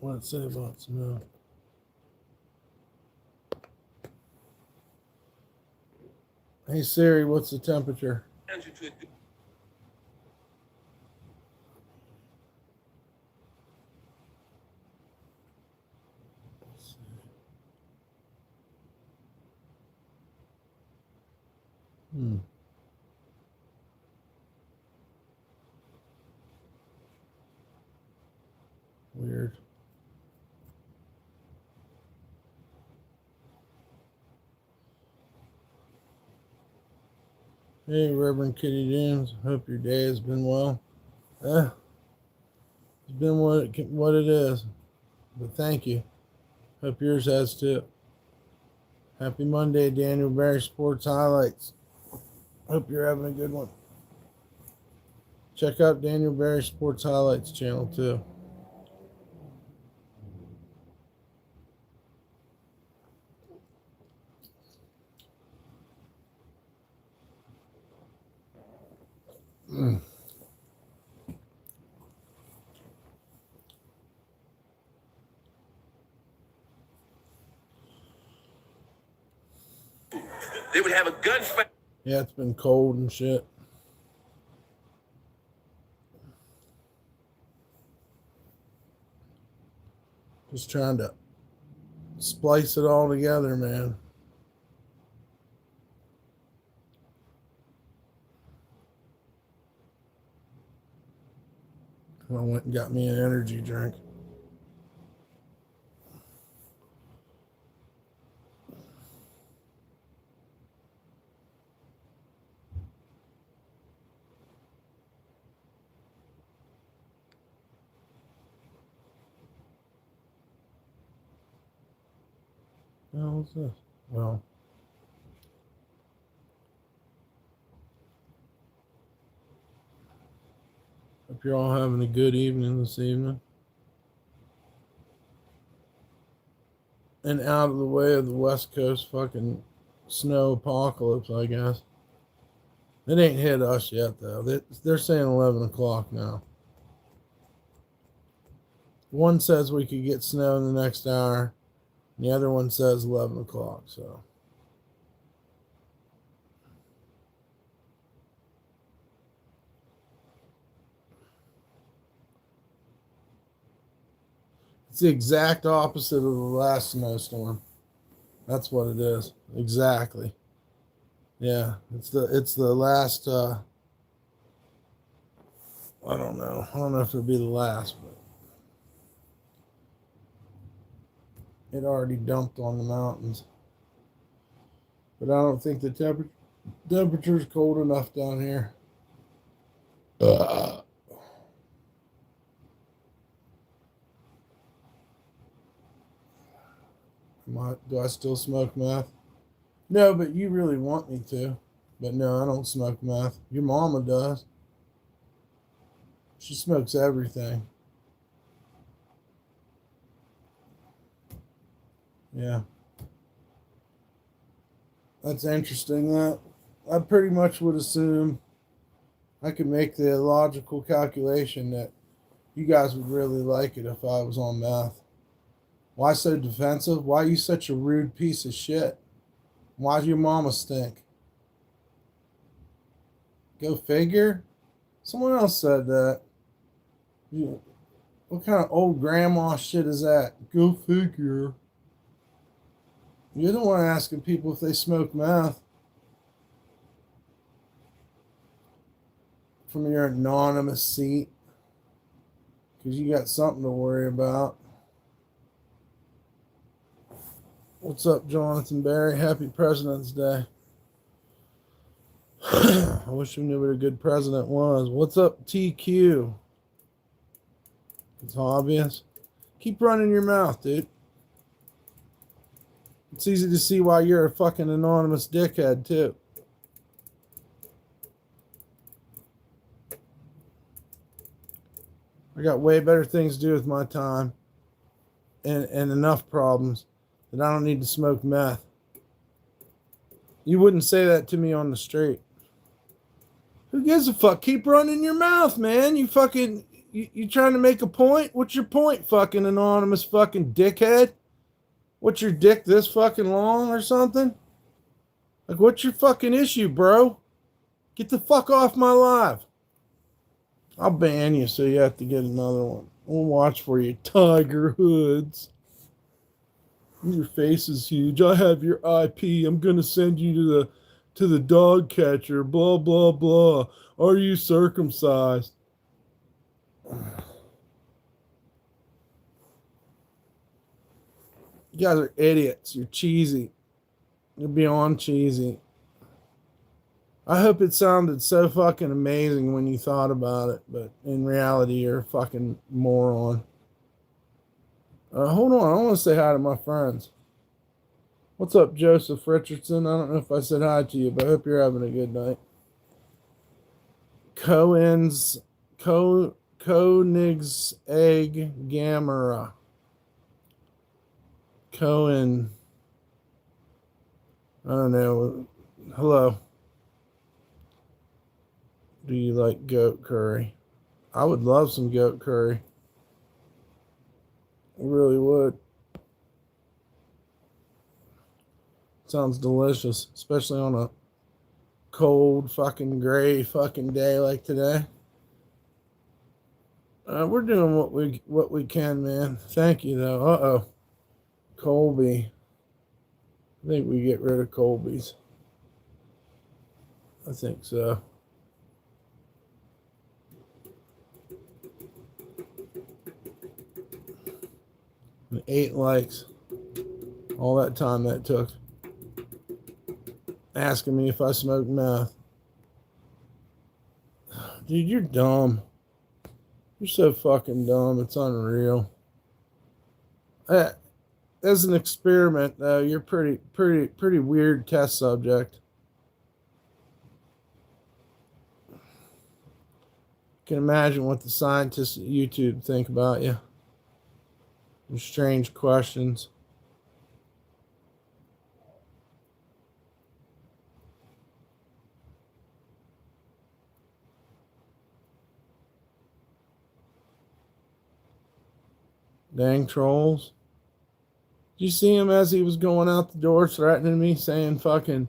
What'd it say about snow? Hey Siri, what's the temperature? Hmm. Weird. Hey, Reverend Kitty James. Hope your day has been well. It's been what it is. But thank you. Hope yours has too. Happy Monday, Daniel Barry Sports Highlights. Hope you're having a good one. Check out Daniel Barry Sports Highlights channel too. They would have a gunfight. Yeah, it's been cold and shit. Just trying to splice it all together, man. I went and got me an energy drink. Oh, what's this? Well, hope you're all having a good evening this evening. And out of the way of the West Coast fucking snow apocalypse, I guess. It ain't hit us yet, though. They're saying 11 o'clock now. One says we could get snow in the next hour. And the other one says 11 o'clock, so. It's the exact opposite of the last snowstorm. That's what it is. Exactly. Yeah, it's the last I don't know. I don't know if it'll be the last, but it already dumped on the mountains. But I don't think the temperature's cold enough down here. Do I still smoke meth? No, but you really want me to. But no, I don't smoke meth. Your mama does. She smokes everything. Yeah. That's interesting. That I pretty much would assume I could make the logical calculation that you guys would really like it if I was on meth. Why so defensive? Why are you such a rude piece of shit? Why's your mama stink? Go figure. Someone else said that. What kind of old grandma shit is that? Go figure. You're the one asking people if they smoke meth from your anonymous seat because you got something to worry about. What's up, Jonathan Barry? Happy President's Day. I wish we knew what a good president was. What's up, TQ? It's obvious. Keep running your mouth, dude. It's easy to see why you're a fucking anonymous dickhead, too. I got way better things to do with my time and enough problems that I don't need to smoke meth. You wouldn't say that to me on the street. Who gives a fuck? Keep running your mouth, man. You fucking... You trying to make a point? What's your point, fucking anonymous fucking dickhead? What's your dick this fucking long or something? Like, what's your fucking issue, bro? Get the fuck off my live. I'll ban you so you have to get another one. We'll watch for you, Tiger Hoods. Your face is huge. I have your IP. I'm gonna send you to the dog catcher. Blah blah blah. Are you circumcised? You guys are idiots. You're cheesy. You're beyond cheesy. I hope it sounded so fucking amazing when you thought about it, but in reality, you're a fucking moron. Hold on. I want to say hi to my friends. What's up, Joseph Richardson? I don't know if I said hi to you, but I hope you're having a good night. Koenigsegg Gamera. Cohen. I don't know. Hello. Do you like goat curry? I would love some goat curry. I really would. Sounds delicious, especially on a cold fucking gray fucking day like today. We're doing what we can, man. Thank you though. Uh-oh. Colby. I think we get rid of Colby's. I think so. And 8 likes. All that time that took. Asking me if I smoke meth. Dude, you're dumb. You're so fucking dumb. It's unreal. As an experiment, though, you're pretty weird test subject. Can imagine what the scientists at YouTube think about you. Your strange questions. Dang trolls. Did you see him as he was going out the door threatening me, saying fucking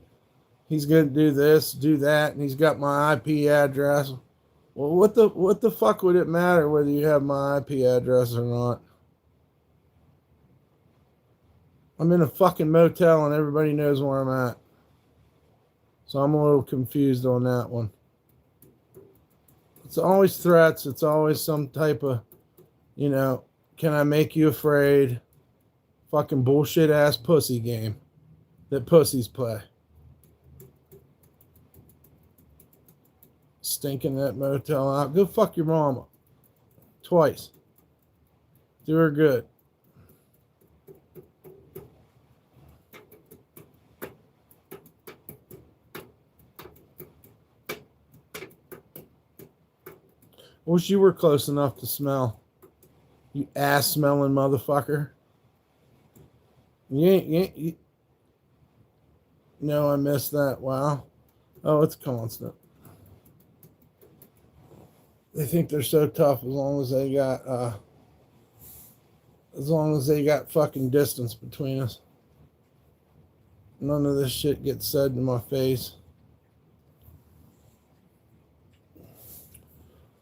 he's gonna do this, do that, and he's got my IP address? Well, what the fuck would it matter whether you have my IP address or not? I'm in a fucking motel and everybody knows where I'm at. So I'm a little confused on that one. It's always threats. It's always some type of, can I make you afraid? Fucking bullshit ass pussy game that pussies play. Stinking that motel out. Go fuck your mama. Twice. Do her good. Wish you were close enough to smell. You ass smelling motherfucker. You No, I missed that. Wow. Oh, it's constant. They think they're so tough as long as they got fucking distance between us. None of this shit gets said in my face.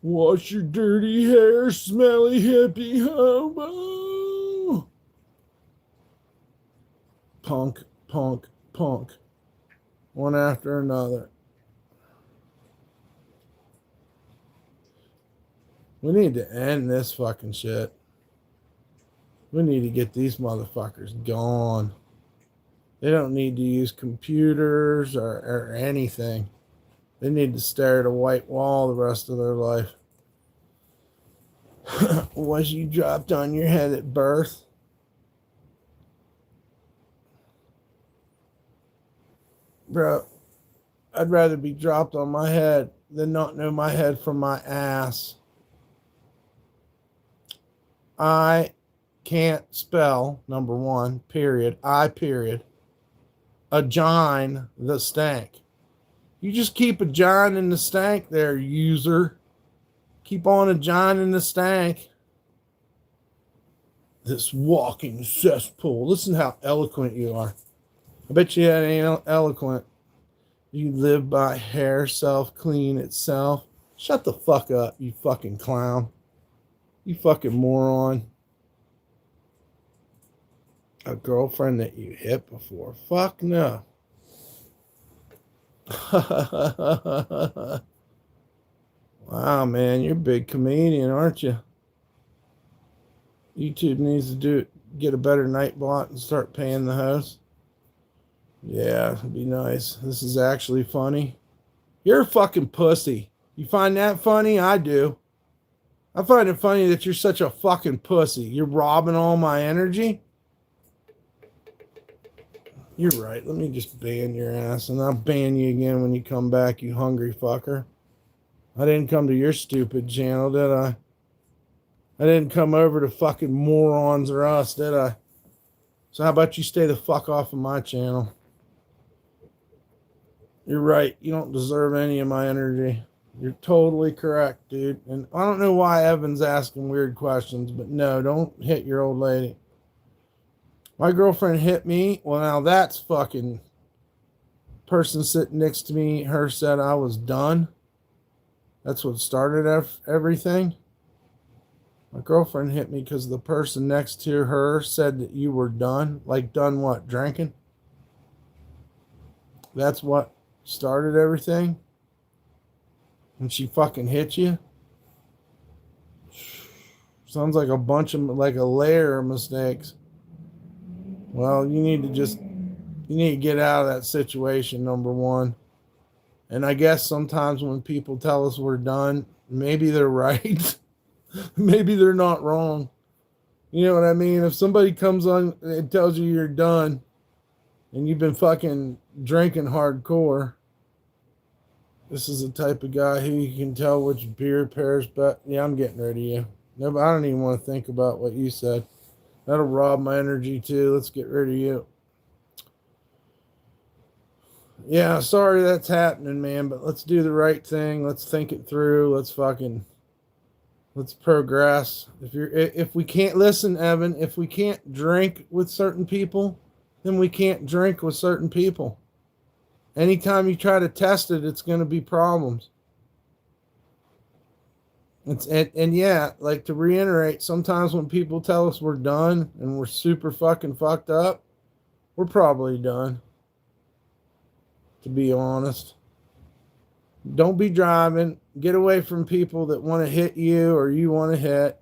Wash your dirty hair, smelly hippie homo. Punk, punk, punk. One after another. We need to end this fucking shit. We need to get these motherfuckers gone. They don't need to use computers or anything. They need to stare at a white wall the rest of their life. Was you dropped on your head at birth? Bro, I'd rather be dropped on my head than not know my head from my ass. I can't spell, number one, period, period, agine the stank. You just keep a gine in the stank there, user. Keep on adjoining the stank. This walking cesspool. Listen how eloquent you are. I bet you that ain't eloquent. You live by hair self-clean itself. Shut the fuck up, you fucking clown. You fucking moron. A girlfriend that you hit before. Fuck no. Wow, man, you're a big comedian, aren't you? YouTube needs to get a better night bot and start paying the host. Yeah, it'd be nice. This is actually funny. You're a fucking pussy. You find that funny? I do. I find it funny that you're such a fucking pussy. You're robbing all my energy. You're right. Let me just ban your ass, and I'll ban you again when you come back, you hungry fucker. I didn't come to your stupid channel, did I? I didn't come over to fucking Morons or Us, did I? So how about you stay the fuck off of my channel? You're right. You don't deserve any of my energy. You're totally correct, dude. And I don't know why Evan's asking weird questions, but no, don't hit your old lady. My girlfriend hit me. Well, now that's fucking person sitting next to me. Her said I was done. That's what started everything. My girlfriend hit me because the person next to her said that you were done. Like done what? Drinking? That's what started everything? And she fucking hit you? Sounds like a bunch of, like a layer of mistakes. Well, you need to get out of that situation, number one. And I guess sometimes when people tell us we're done, maybe they're right. Maybe they're not wrong. You know what I mean? If somebody comes on and tells you you're done and you've been fucking drinking hardcore, this is the type of guy who you can tell which beer pairs, but yeah, I'm getting rid of you. No, but I don't even want to think about what you said. That'll rob my energy too. Let's get rid of you. Yeah, sorry that's happening, man, but let's do the right thing. Let's think it through. Let's progress. If we can't listen, Evan, if we can't drink with certain people, then we can't drink with certain people. Anytime you try to test it, it's going to be problems. And yeah, like to reiterate, sometimes when people tell us we're done and we're super fucking fucked up, we're probably done. To be honest. Don't be driving. Get away from people that want to hit you or you want to hit.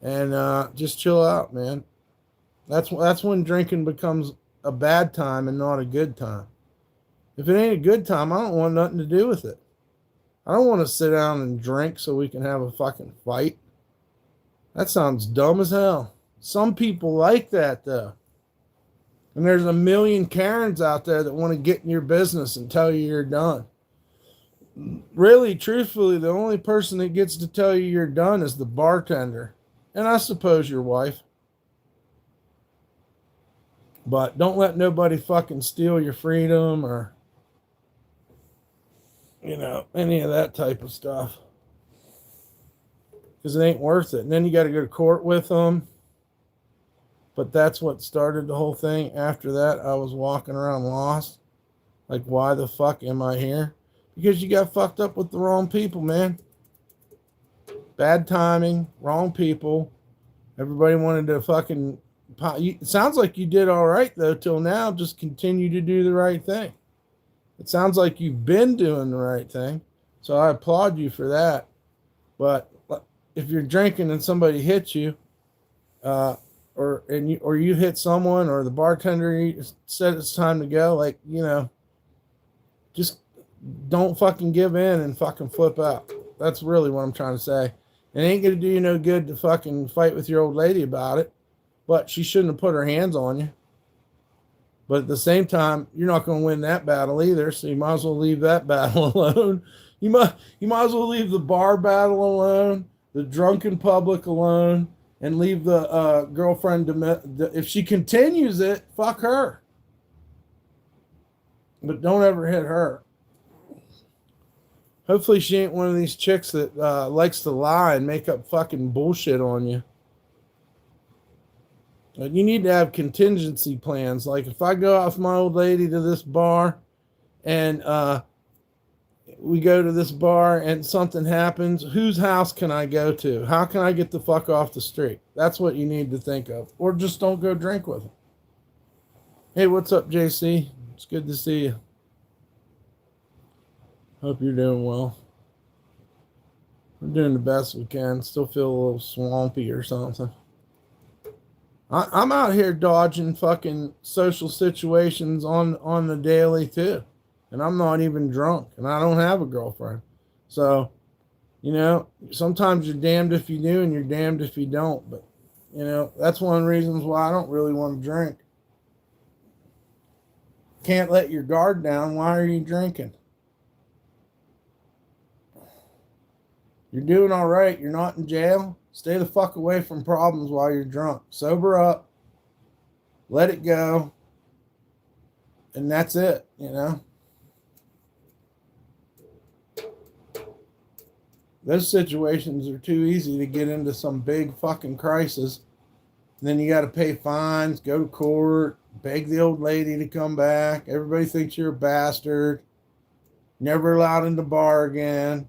And just chill out, man. That's when drinking becomes a bad time and not a good time. If it ain't a good time, I don't want nothing to do with it. I don't want to sit down and drink so we can have a fucking fight. That sounds dumb as hell. Some people like that, though. And there's a million Karens out there that want to get in your business and tell you you're done. Really, truthfully, the only person that gets to tell you you're done is the bartender. And I suppose your wife. But don't let nobody fucking steal your freedom or, you know, any of that type of stuff. Because it ain't worth it. And then you got to go to court with them. But that's what started the whole thing. After that, I was walking around lost. Like, why the fuck am I here? Because you got fucked up with the wrong people, man. Bad timing, wrong people. Everybody wanted to fucking... It sounds like you did all right, though, till now. Just continue to do the right thing. It sounds like you've been doing the right thing. So I applaud you for that. But if you're drinking and somebody hits you... or you hit someone, or the bartender said it's time to go, like, you know, just don't fucking give in and fucking flip out. That's really what I'm trying to say. It ain't gonna do you no good to fucking fight with your old lady about it, but she shouldn't have put her hands on you. But at the same time, you're not gonna win that battle either, so you might as well leave that battle alone. You might as well leave the bar battle alone, the drunken public alone, and leave the girlfriend, if she continues it, fuck her. But don't ever hit her. Hopefully she ain't one of these chicks that likes to lie and make up fucking bullshit on you. But you need to have contingency plans. Like if I go out with my old lady to this bar and we go to this bar and something happens, whose house can I go to? How can I get the fuck off the street? That's what you need to think of. Or just don't go drink with them. Hey, what's up, JC? It's good to see you. Hope you're doing well. We're doing the best we can. Still feel a little swampy or something. I'm out here dodging fucking social situations on the daily too. And I'm not even drunk. And I don't have a girlfriend. So, you know, sometimes you're damned if you do and you're damned if you don't. But, you know, that's one of the reasons why I don't really want to drink. Can't let your guard down. Why are you drinking? You're doing all right. You're not in jail. Stay the fuck away from problems while you're drunk. Sober up. Let it go. And that's it, you know. Those situations are too easy to get into some big fucking crisis. And then you got to pay fines, go to court, beg the old lady to come back. Everybody thinks you're a bastard. Never allowed in the bar again.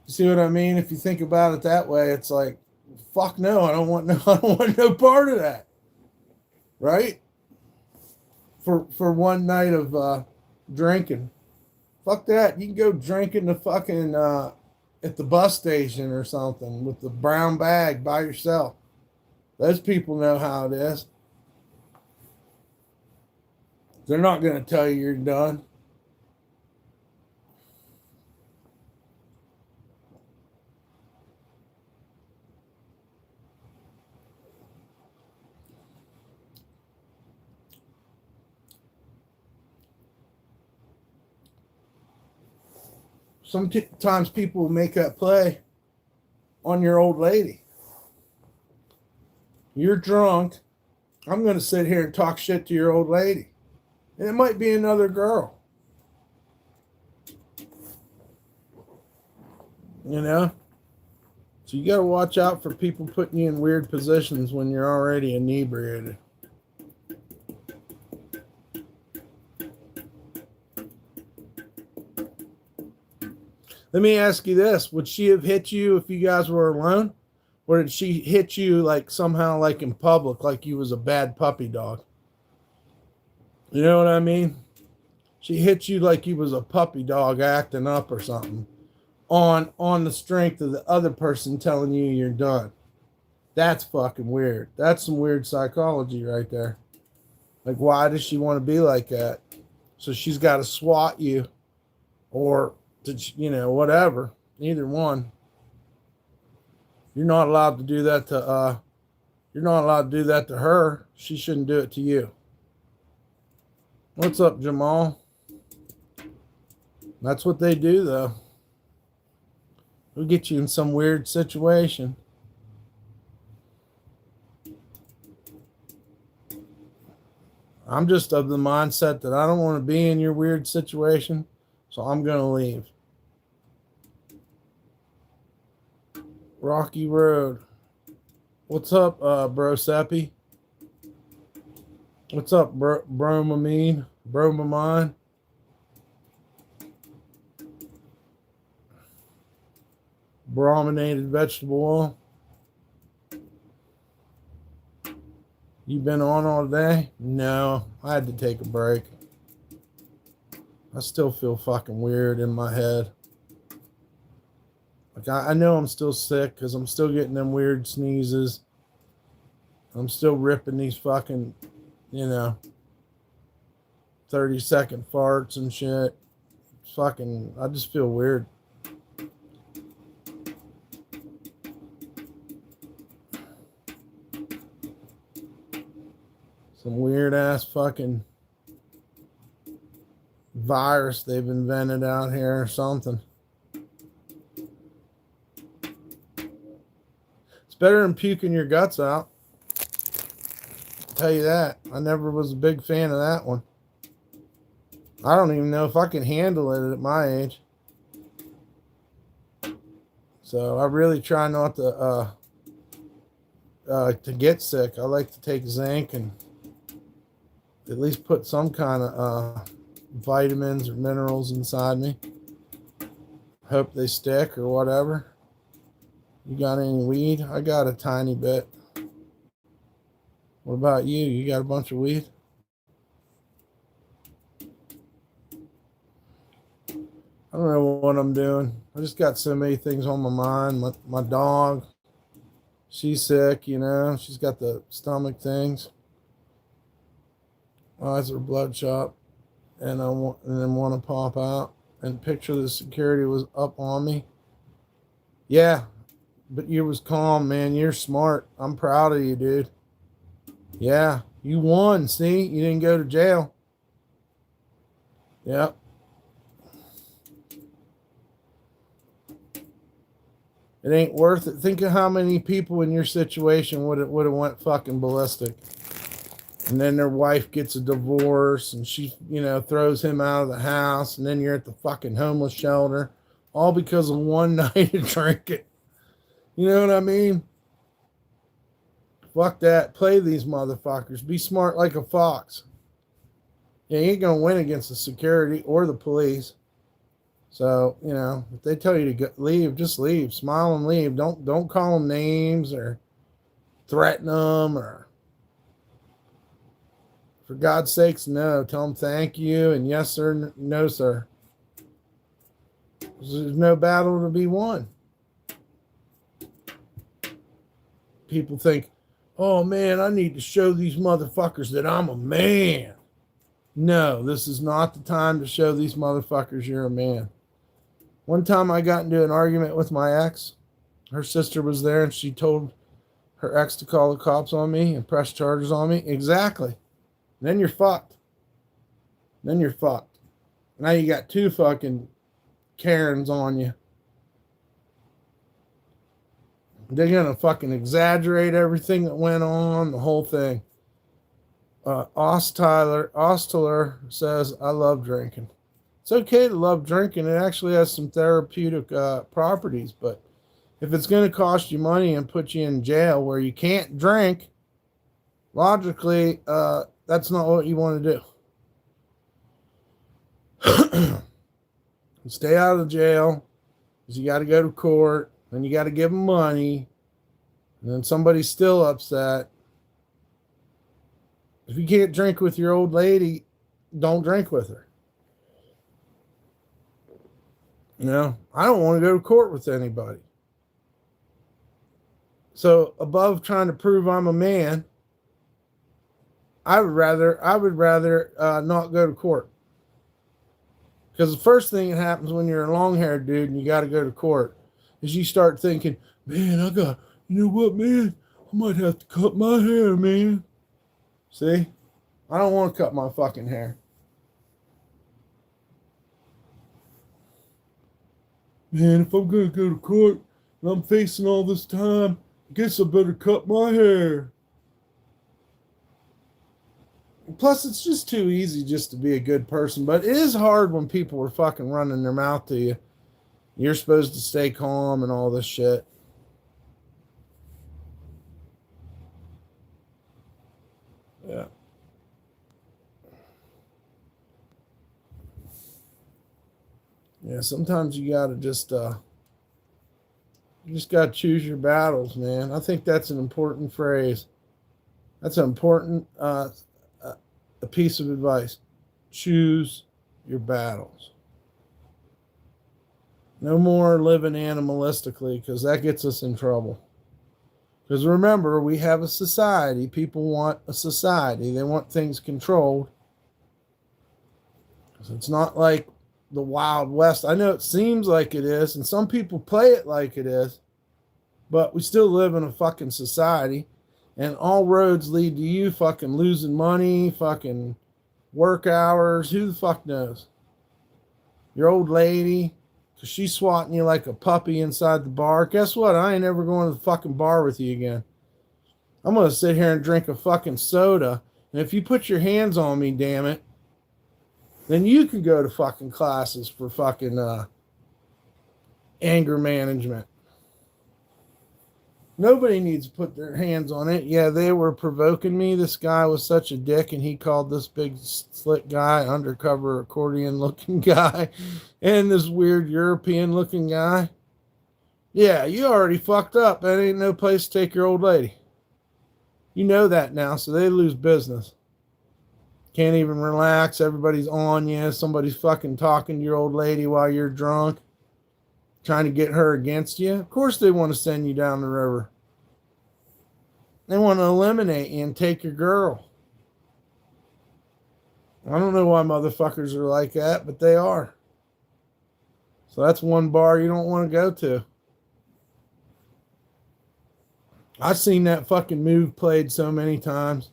You see what I mean? If you think about it that way, it's like, fuck no, I don't want no part of that. Right? For one night of drinking. Fuck that. You can go drink in the fucking at the bus station or something with the brown bag by yourself. Those people know how it is. They're not going to tell you you're done. Sometimes people make that play on your old lady. You're drunk. I'm going to sit here and talk shit to your old lady. And it might be another girl. You know? So you got to watch out for people putting you in weird positions when you're already inebriated. Let me ask you this. Would she have hit you if you guys were alone? Or did she hit you like somehow like in public, like you was a bad puppy dog? You know what I mean? She hit you like you was a puppy dog acting up or something on the strength of the other person telling you you're done. That's fucking weird. That's some weird psychology right there. Like, why does she want to be like that? So she's got to swat you or... you know, whatever, either one. You're not allowed to do that to her. She shouldn't do it to you. What's up, Jamal? That's what they do, though. They'll get you in some weird situation. I'm just of the mindset that I don't want to be in your weird situation, so I'm going to leave. Rocky Road. What's up, Bro Seppi? What's up, Bromamine? Bromamine? Brominated vegetable oil. You been on all day? No, I had to take a break. I still feel fucking weird in my head. Like I know I'm still sick because I'm still getting them weird sneezes. I'm still ripping these fucking, 30-second farts and shit. Fucking, I just feel weird. Some weird ass fucking virus they've invented out here or something. It's better than puking your guts out. I'll tell you that. I never was a big fan of that one. I don't even know if I can handle it at my age. So I really try not to get sick. I like to take zinc and at least put some kind of vitamins or minerals inside me. Hope they stick or whatever. You got any weed? I got a tiny bit. What about you? You got a bunch of weed? I don't know what I'm doing. I just got so many things on my mind. My dog, she's sick, you know. She's got the stomach things. Eyes are bloodshot, and then want to pop out. And picture the security was up on me. Yeah, but you was calm, man. You're smart. I'm proud of you, dude. Yeah, you won. See, you didn't go to jail. Yep. It ain't worth it. Think of how many people in your situation would have went fucking ballistic. And then their wife gets a divorce and she, throws him out of the house, and then you're at the fucking homeless shelter, all because of one night of drinking. You know what I mean? Fuck that. Play these motherfuckers. Be smart like a fox. Yeah, you ain't gonna win against the security or the police. So, if they tell you to leave, just leave. Smile and leave. Don't call them names or threaten them, or for God's sakes, no. Tell them thank you and yes, sir, no, sir. There's no battle to be won. People think, oh man, I need to show these motherfuckers that I'm a man. No, this is not the time to show these motherfuckers you're a man. One time I got into an argument with my ex. Her sister was there and she told her ex to call the cops on me and press charges on me. Exactly. Then you're fucked. Now you got two fucking Karens on you. They're going to fucking exaggerate everything that went on, the whole thing. Ostler says, I love drinking. It's okay to love drinking. It actually has some therapeutic properties, but if it's going to cost you money and put you in jail where you can't drink, logically, that's not what you want to do. Stay out of jail, because you got to go to court, then you got to give them money, and then somebody's still upset. If you can't drink with your old lady, don't drink with her. I don't want to go to court with anybody. So above trying to prove I'm a man, I would rather not go to court. Because the first thing that happens when you're a long-haired dude and you got to go to court is you start thinking, man, you know what, man? I might have to cut my hair, man. See? I don't want to cut my fucking hair. Man, if I'm going to go to court and I'm facing all this time, I guess I better cut my hair. Plus, it's just too easy just to be a good person. But it is hard when people are fucking running their mouth to you. You're supposed to stay calm and all this shit. Yeah. Yeah, sometimes you gotta just choose your battles, man. I think that's an important phrase. That's an important a piece of advice. Choose your battles. No more living animalistically, because that gets us in trouble. Because remember, we have a society. People want a society. They want things controlled. So it's not like the Wild West. I know it seems like it is, and some people play it like it is, but we still live in a fucking society, and all roads lead to you fucking losing money, fucking work hours. Who the fuck knows? Your old lady, because she's swatting you like a puppy inside the bar. Guess what? I ain't ever going to the fucking bar with you again. I'm going to sit here and drink a fucking soda, and if you put your hands on me, damn it, then you can go to fucking classes for fucking anger management. Nobody needs to put their hands on it. Yeah, they were provoking me. This guy was such a dick, and he called this big slick guy, undercover accordion looking guy, and this weird European looking guy. Yeah, you already fucked up. That ain't no place to take your old lady. You know that now, so they lose business. Can't even relax. Everybody's on you. Somebody's fucking talking to your old lady while you're drunk, trying to get her against you. Of course they want to send you down the river. They want to eliminate you and take your girl. I don't know why motherfuckers are like that, but they are. So that's one bar you don't want to go to. I've seen that fucking move played so many times.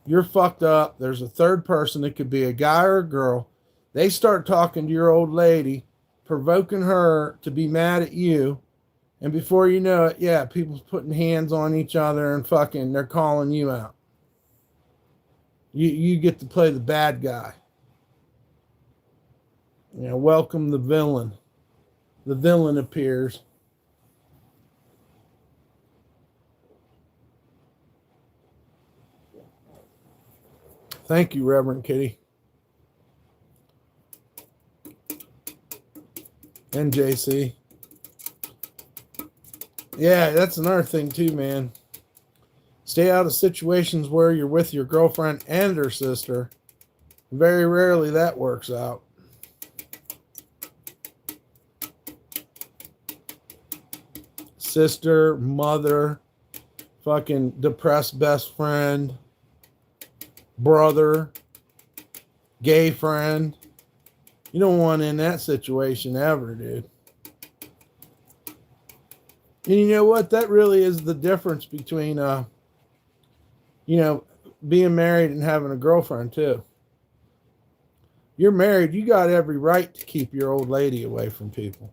You're fucked up. There's a third person. It could be a guy or a girl. They start talking to your old lady, provoking her to be mad at you. And before you know it, yeah, people's putting hands on each other and fucking, they're calling you out. You get to play the bad guy. You know, welcome the villain. The villain appears. Thank you, Reverend Kitty. And JC. Yeah, that's another thing too, man. Stay out of situations where you're with your girlfriend and her sister. Very rarely that works out. Sister, mother, fucking depressed best friend, brother, gay friend. You don't want in that situation ever, dude. And you know what? That really is the difference between, being married and having a girlfriend, too. You're married, you got every right to keep your old lady away from people.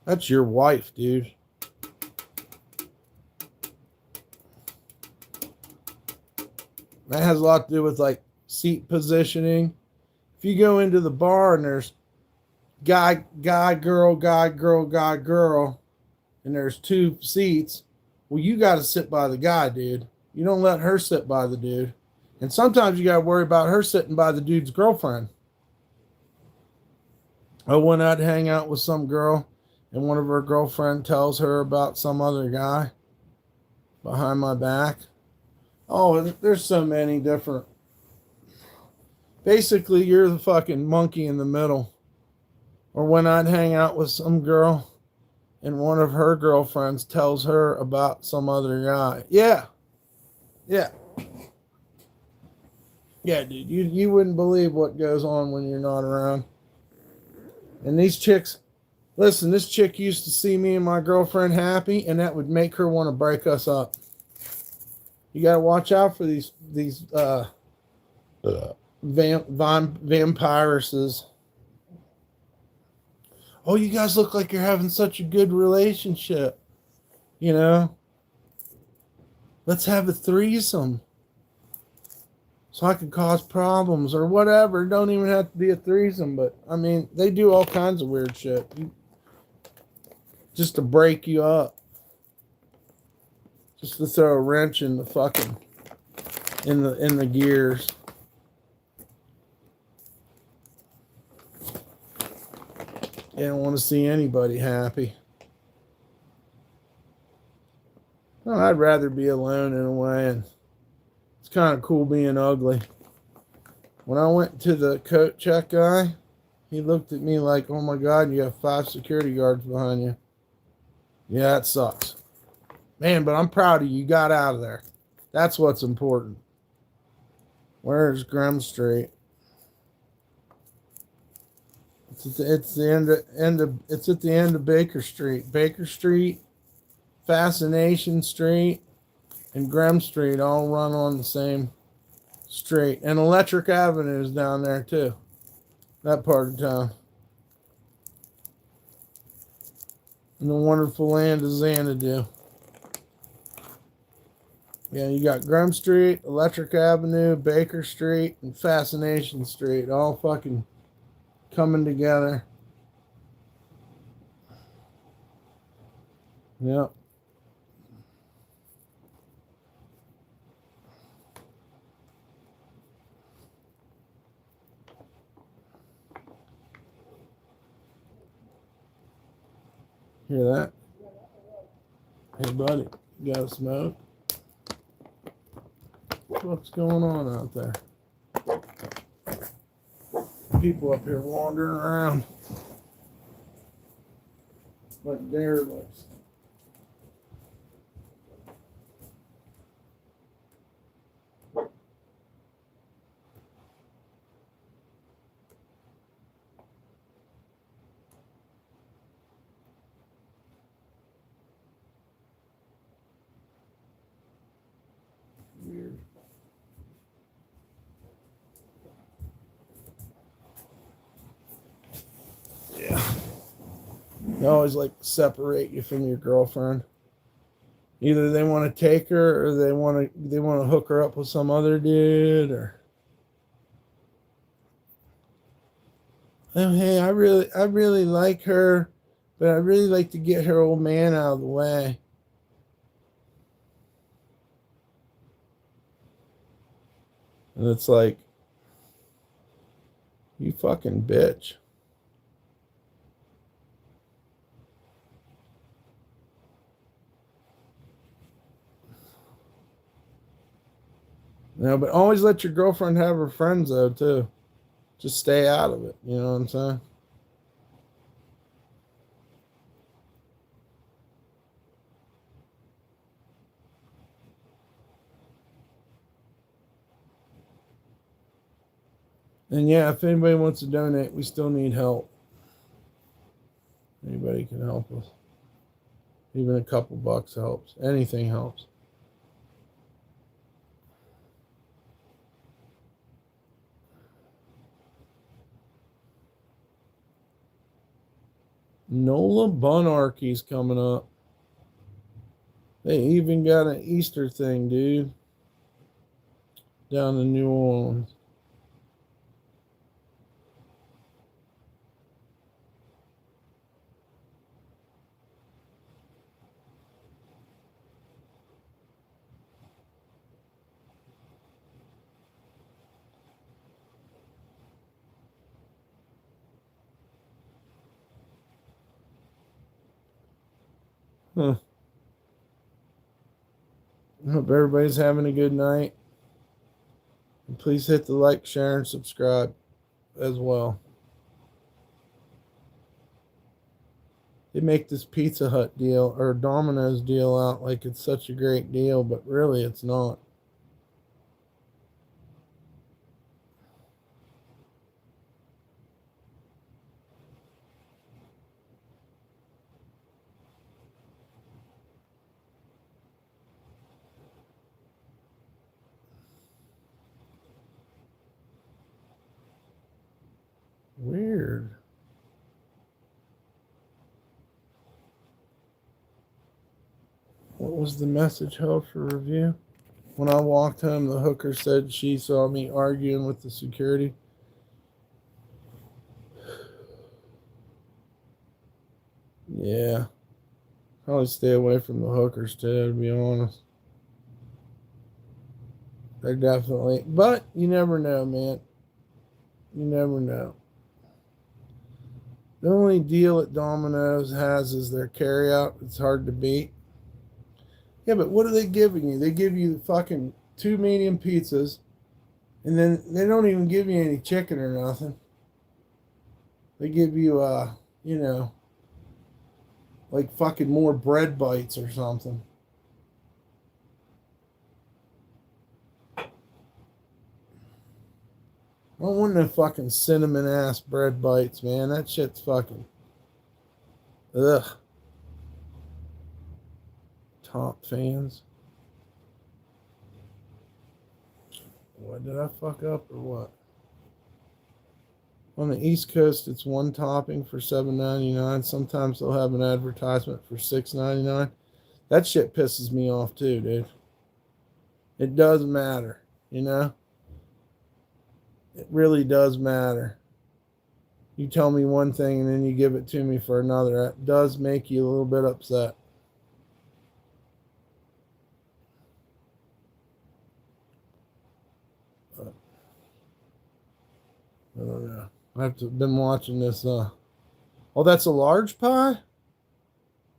That's your wife, dude. That has a lot to do with, like, seat positioning. If you go into the bar and there's guy, girl, and there's two seats, well, you got to sit by the guy, dude. You don't let her sit by the dude. And sometimes you got to worry about her sitting by the dude's girlfriend. Oh, when I'd hang out with some girl and one of her girlfriend tells her about some other guy behind my back. Oh, there's so many different. Basically, you're the fucking monkey in the middle. Or when I'd hang out with some girl and one of her girlfriends tells her about some other guy. Yeah. Yeah. Yeah, dude. You wouldn't believe what goes on when you're not around. And these chicks, listen, this chick used to see me and my girlfriend happy, and that would make her want to break us up. You got to watch out for these vampiresses. Oh, you guys look like you're having such a good relationship. You know? Let's have a threesome. So I could cause problems or whatever. It don't even have to be a threesome, but I mean, they do all kinds of weird shit. Just to break you up. Just to throw a wrench in the fucking in the gears. They don't want to see anybody happy. Well, I'd rather be alone in a way, and it's kind of cool being ugly. When I went to the coat check guy, he looked at me like, oh my God, you have 5 security guards behind you. Yeah, it sucks. Man, but I'm proud of you. You got out of there. That's what's important. Where's Graham Street? It's at the end of Baker Street. Baker Street, Fascination Street, and Graham Street all run on the same street. And Electric Avenue is down there too. That part of town. In the wonderful land of Xanadu. Yeah, you got Graham Street, Electric Avenue, Baker Street, and Fascination Street all fucking coming together. Yep. Hear that? Hey, buddy, you got a smoke? What's going on out there? People up here wandering around like derelicts. Weird. Yeah. They always like separate you from your girlfriend. Either they want to take her or they want to hook her up with some other dude or oh hey, I really like her, but I'd really like to get her old man out of the way. And it's like, you fucking bitch. You know, but always let your girlfriend have her friends though too. Just stay out of it. You know what I'm saying? And yeah, if anybody wants to donate, we still need help. Anybody can help us. Even a couple bucks helps. Anything helps. Nola Bunarchy's coming up. They even got an Easter thing, dude. Down in New Orleans. Huh. Hope everybody's having a good night. And please hit the like, share, and subscribe as well. They make this Pizza Hut deal or Domino's deal out like it's such a great deal, but really it's not. Weird. What was the message held for review? When I walked home, the hooker said she saw me arguing with the security. Yeah. Probably stay away from the hookers too, to be honest. They're definitely, but you never know, man. You never know. The only deal that Domino's has is their carryout. It's hard to beat. Yeah, but what are they giving you? They give you fucking 2 medium pizzas, and then they don't even give you any chicken or nothing. They give you, like fucking more bread bites or something. I don't want no fucking cinnamon ass bread bites, man. That shit's fucking. Ugh. Top fans. What did I fuck up or what? On the East Coast, it's one topping for $7.99. Sometimes they'll have an advertisement for $6.99. That shit pisses me off too, dude. It does matter, you know? It really does matter. You tell me one thing and then you give it to me for another. That does make you a little bit upset. But, I don't know. I've been watching this. Oh, that's a large pie?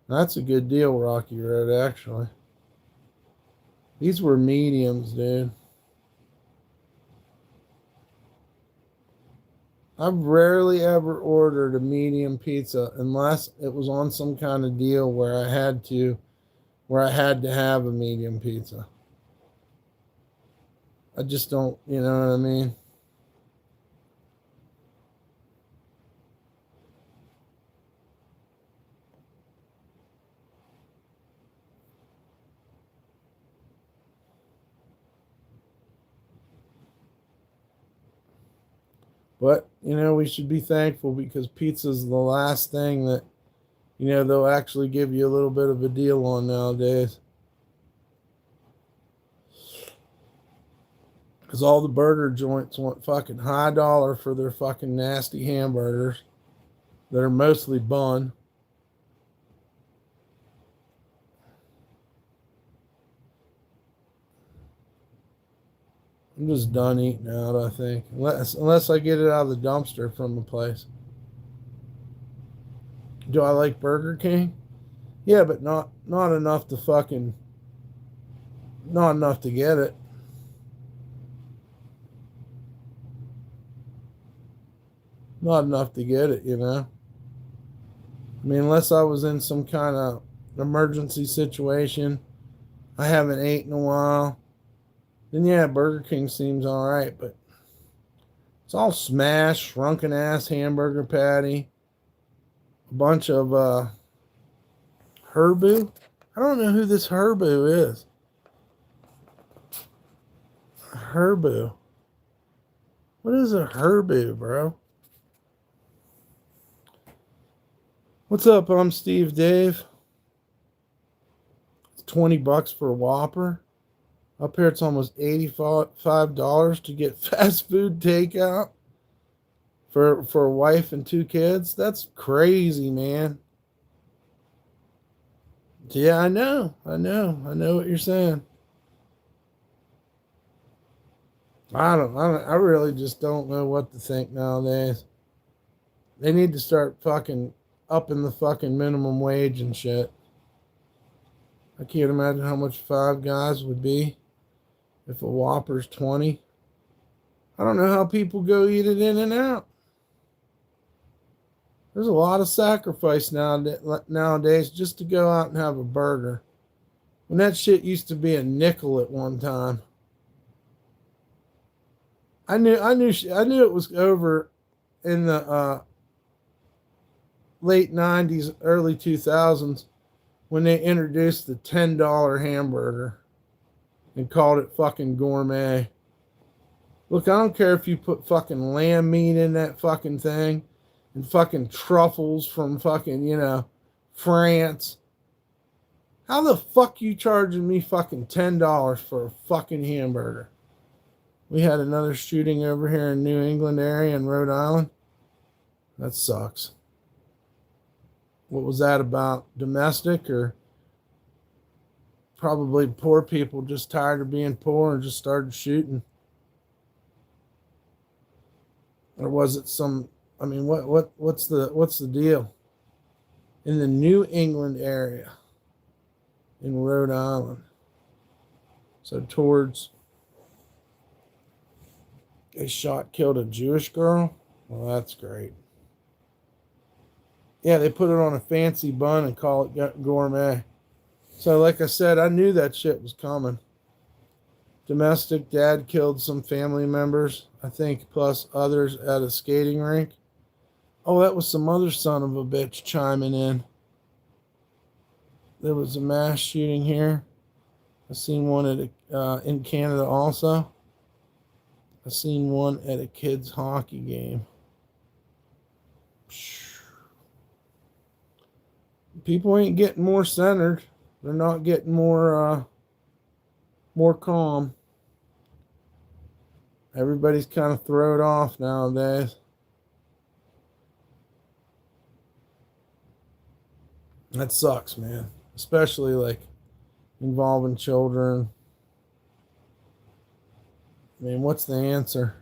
That's a good deal, Rocky Road, actually. These were mediums, dude. I've rarely ever ordered a medium pizza unless it was on some kind of deal where I had to have a medium pizza. I just don't, you know what I mean? But, we should be thankful because pizza's the last thing that, they'll actually give you a little bit of a deal on nowadays. Because all the burger joints want fucking high dollar for their fucking nasty hamburgers that are mostly bun. I'm just done eating out, I think. Unless I get it out of the dumpster from the place. Do I like Burger King? Yeah, but not enough to fucking not enough to get it. Not enough to get it, I mean, unless I was in some kind of emergency situation, I haven't ate in a while, then yeah, Burger King seems all right, but it's all smashed, shrunken ass hamburger patty, a bunch of Herbu. I don't know who this Herbu is. Herbu. What is a Herbu, bro? What's up? I'm Steve Dave. It's $20 for a Whopper. Up here, it's almost $85 to get fast food takeout for a wife and 2 kids. That's crazy, man. Yeah, I know what you're saying. I really just don't know what to think nowadays. They need to start fucking upping the fucking minimum wage and shit. I can't imagine how much Five Guys would be if a Whopper's 20. I don't know how people go eat it in and out. There's a lot of sacrifice nowadays just to go out and have a burger. When that shit used to be a nickel at one time. I knew it was over in the late 90s, early 2000s when they introduced the $10 hamburger and called it fucking gourmet. Look, I don't care if you put fucking lamb meat in that fucking thing and fucking truffles from fucking, France. How the fuck you charging me fucking $10 for a fucking hamburger? We had another shooting over here in New England area in Rhode Island. That sucks. What was that about? Domestic or probably poor people just tired of being poor and just started shooting? Or was it what's the deal? In the New England area in Rhode Island. So towards a shot killed a Jewish girl? Well, that's great. Yeah, they put it on a fancy bun and call it gourmet. So, like I said, I knew that shit was coming. Domestic, dad killed some family members, I think, plus others at a skating rink. Oh, that was some other son of a bitch chiming in. There was a mass shooting here. I seen one in Canada also. I seen one at a kids' hockey game. People ain't getting more centered. They're not getting more calm. Everybody's kind of thrown off nowadays. That sucks, man. Especially like involving children. I mean, what's the answer?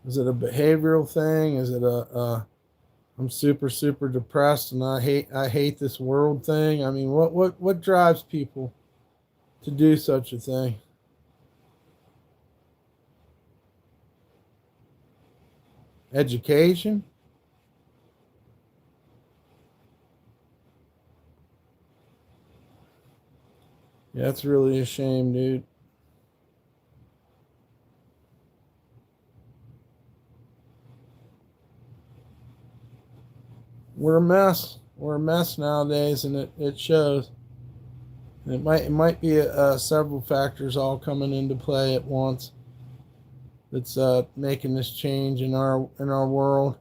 Is it a behavioral thing? Is it a I'm super, super depressed, and I hate this world thing. I mean, what drives people to do such a thing? Education? Yeah, that's really a shame, dude. We're a mess. We're a mess nowadays, and it shows. It might be several factors all coming into play at once that's making this change in our world.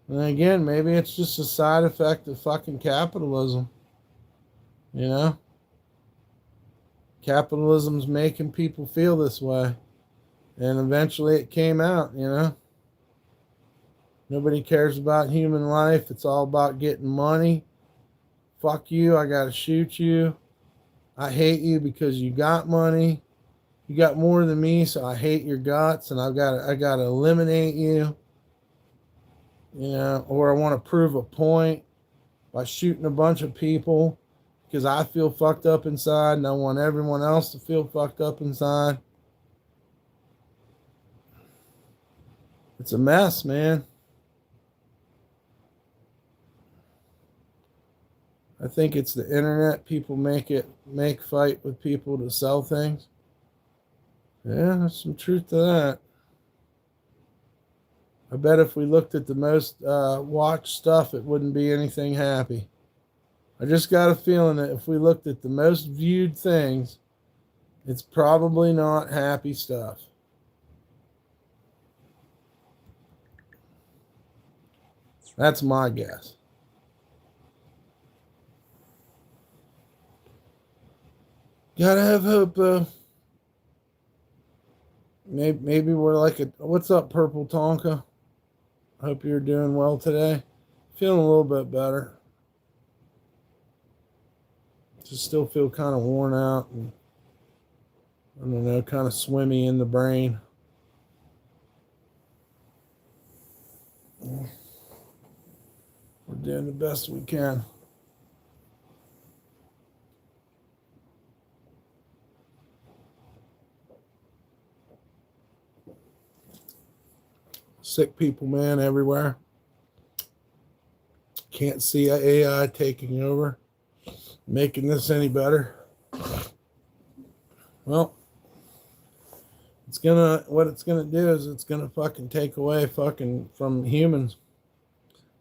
And again, maybe it's just a side effect of fucking capitalism. You know, capitalism's making people feel this way, and eventually it came out. You know, nobody cares about human life. It's all about getting money. Fuck you. I gotta shoot you. I hate you because you got money. You got more than me, so I hate your guts, and I gotta eliminate you. You know, or I want to prove a point by shooting a bunch of people because I feel fucked up inside, and I want everyone else to feel fucked up inside. It's a mess, man. I think it's the internet. People make fight with people to sell things. Yeah, there's some truth to that. I bet if we looked at the most watched stuff, it wouldn't be anything happy. I just got a feeling that if we looked at the most viewed things, it's probably not happy stuff. That's my guess. Gotta have hope, though. Maybe we're like a. What's up, Purple Tonka? Hope you're doing well today. Feeling a little bit better. Just still feel kind of worn out and I don't know, kind of swimmy in the brain. We're doing the best we can. Sick people, man, everywhere. Can't see AI taking over, making this any better. Well, what it's gonna do is it's gonna fucking take away fucking from humans.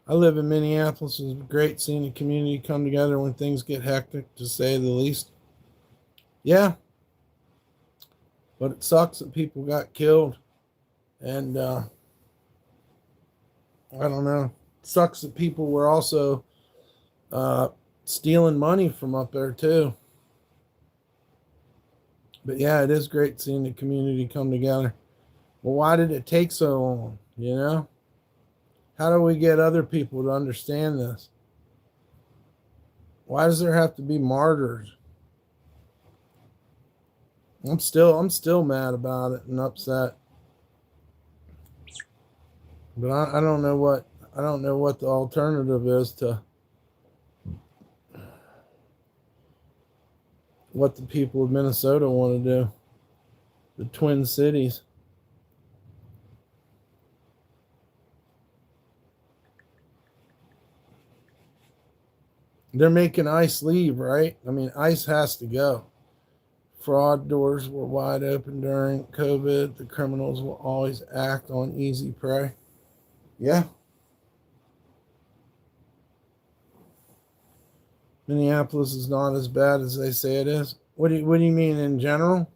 I live in Minneapolis. It's great seeing the community come together when things get hectic, to say the least. Yeah, but it sucks that people got killed, and I don't know. It sucks that people were also stealing money from up there too. But yeah, it is great seeing the community come together. Well, why did it take so long? You know, how do we get other people to understand this? Why does there have to be martyrs? I'm still mad about it and upset. But I don't know what the alternative is to what the people of Minnesota want to do. The Twin Cities. They're making ICE leave, right? I mean, ICE has to go. Fraud doors were wide open during COVID. The criminals will always act on easy prey. Yeah. Minneapolis is not as bad as they say it is. What do you mean in general?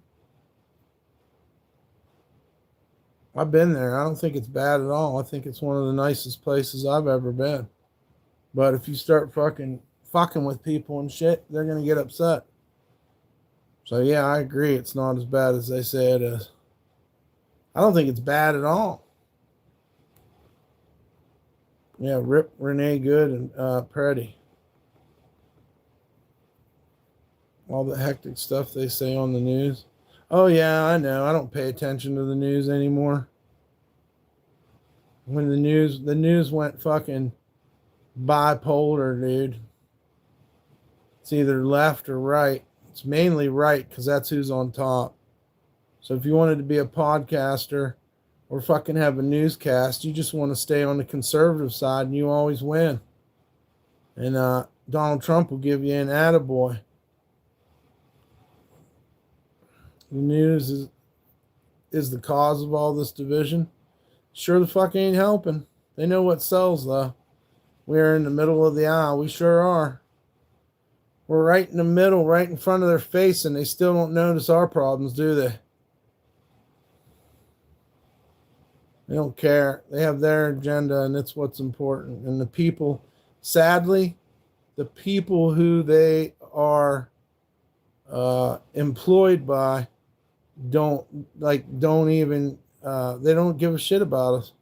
I've been there. I don't think it's bad at all. I think it's one of the nicest places I've ever been. But if you start fucking with people and shit, they're gonna get upset. So yeah, I agree. It's not as bad as they say it is. I don't think it's bad at all. Yeah, Rip Renee Good and Preddy. All the hectic stuff they say on the news. Oh yeah, I know. I don't pay attention to the news anymore. when the news went fucking bipolar, dude. It's either left or right. It's mainly right because that's who's on top. So if you wanted to be a podcaster or fucking have a newscast, you just want to stay on the conservative side and you always win. And Donald Trump will give you an attaboy. The news is the cause of all this division. Sure the fuck ain't helping. They know what sells though. We're in the middle of the aisle. We sure are. We're right in the middle, right in front of their face, and they still don't notice our problems, do they? They don't care. They have their agenda, and it's what's important. And the people, sadly, the people who they are employed by don't even they don't give a shit about us.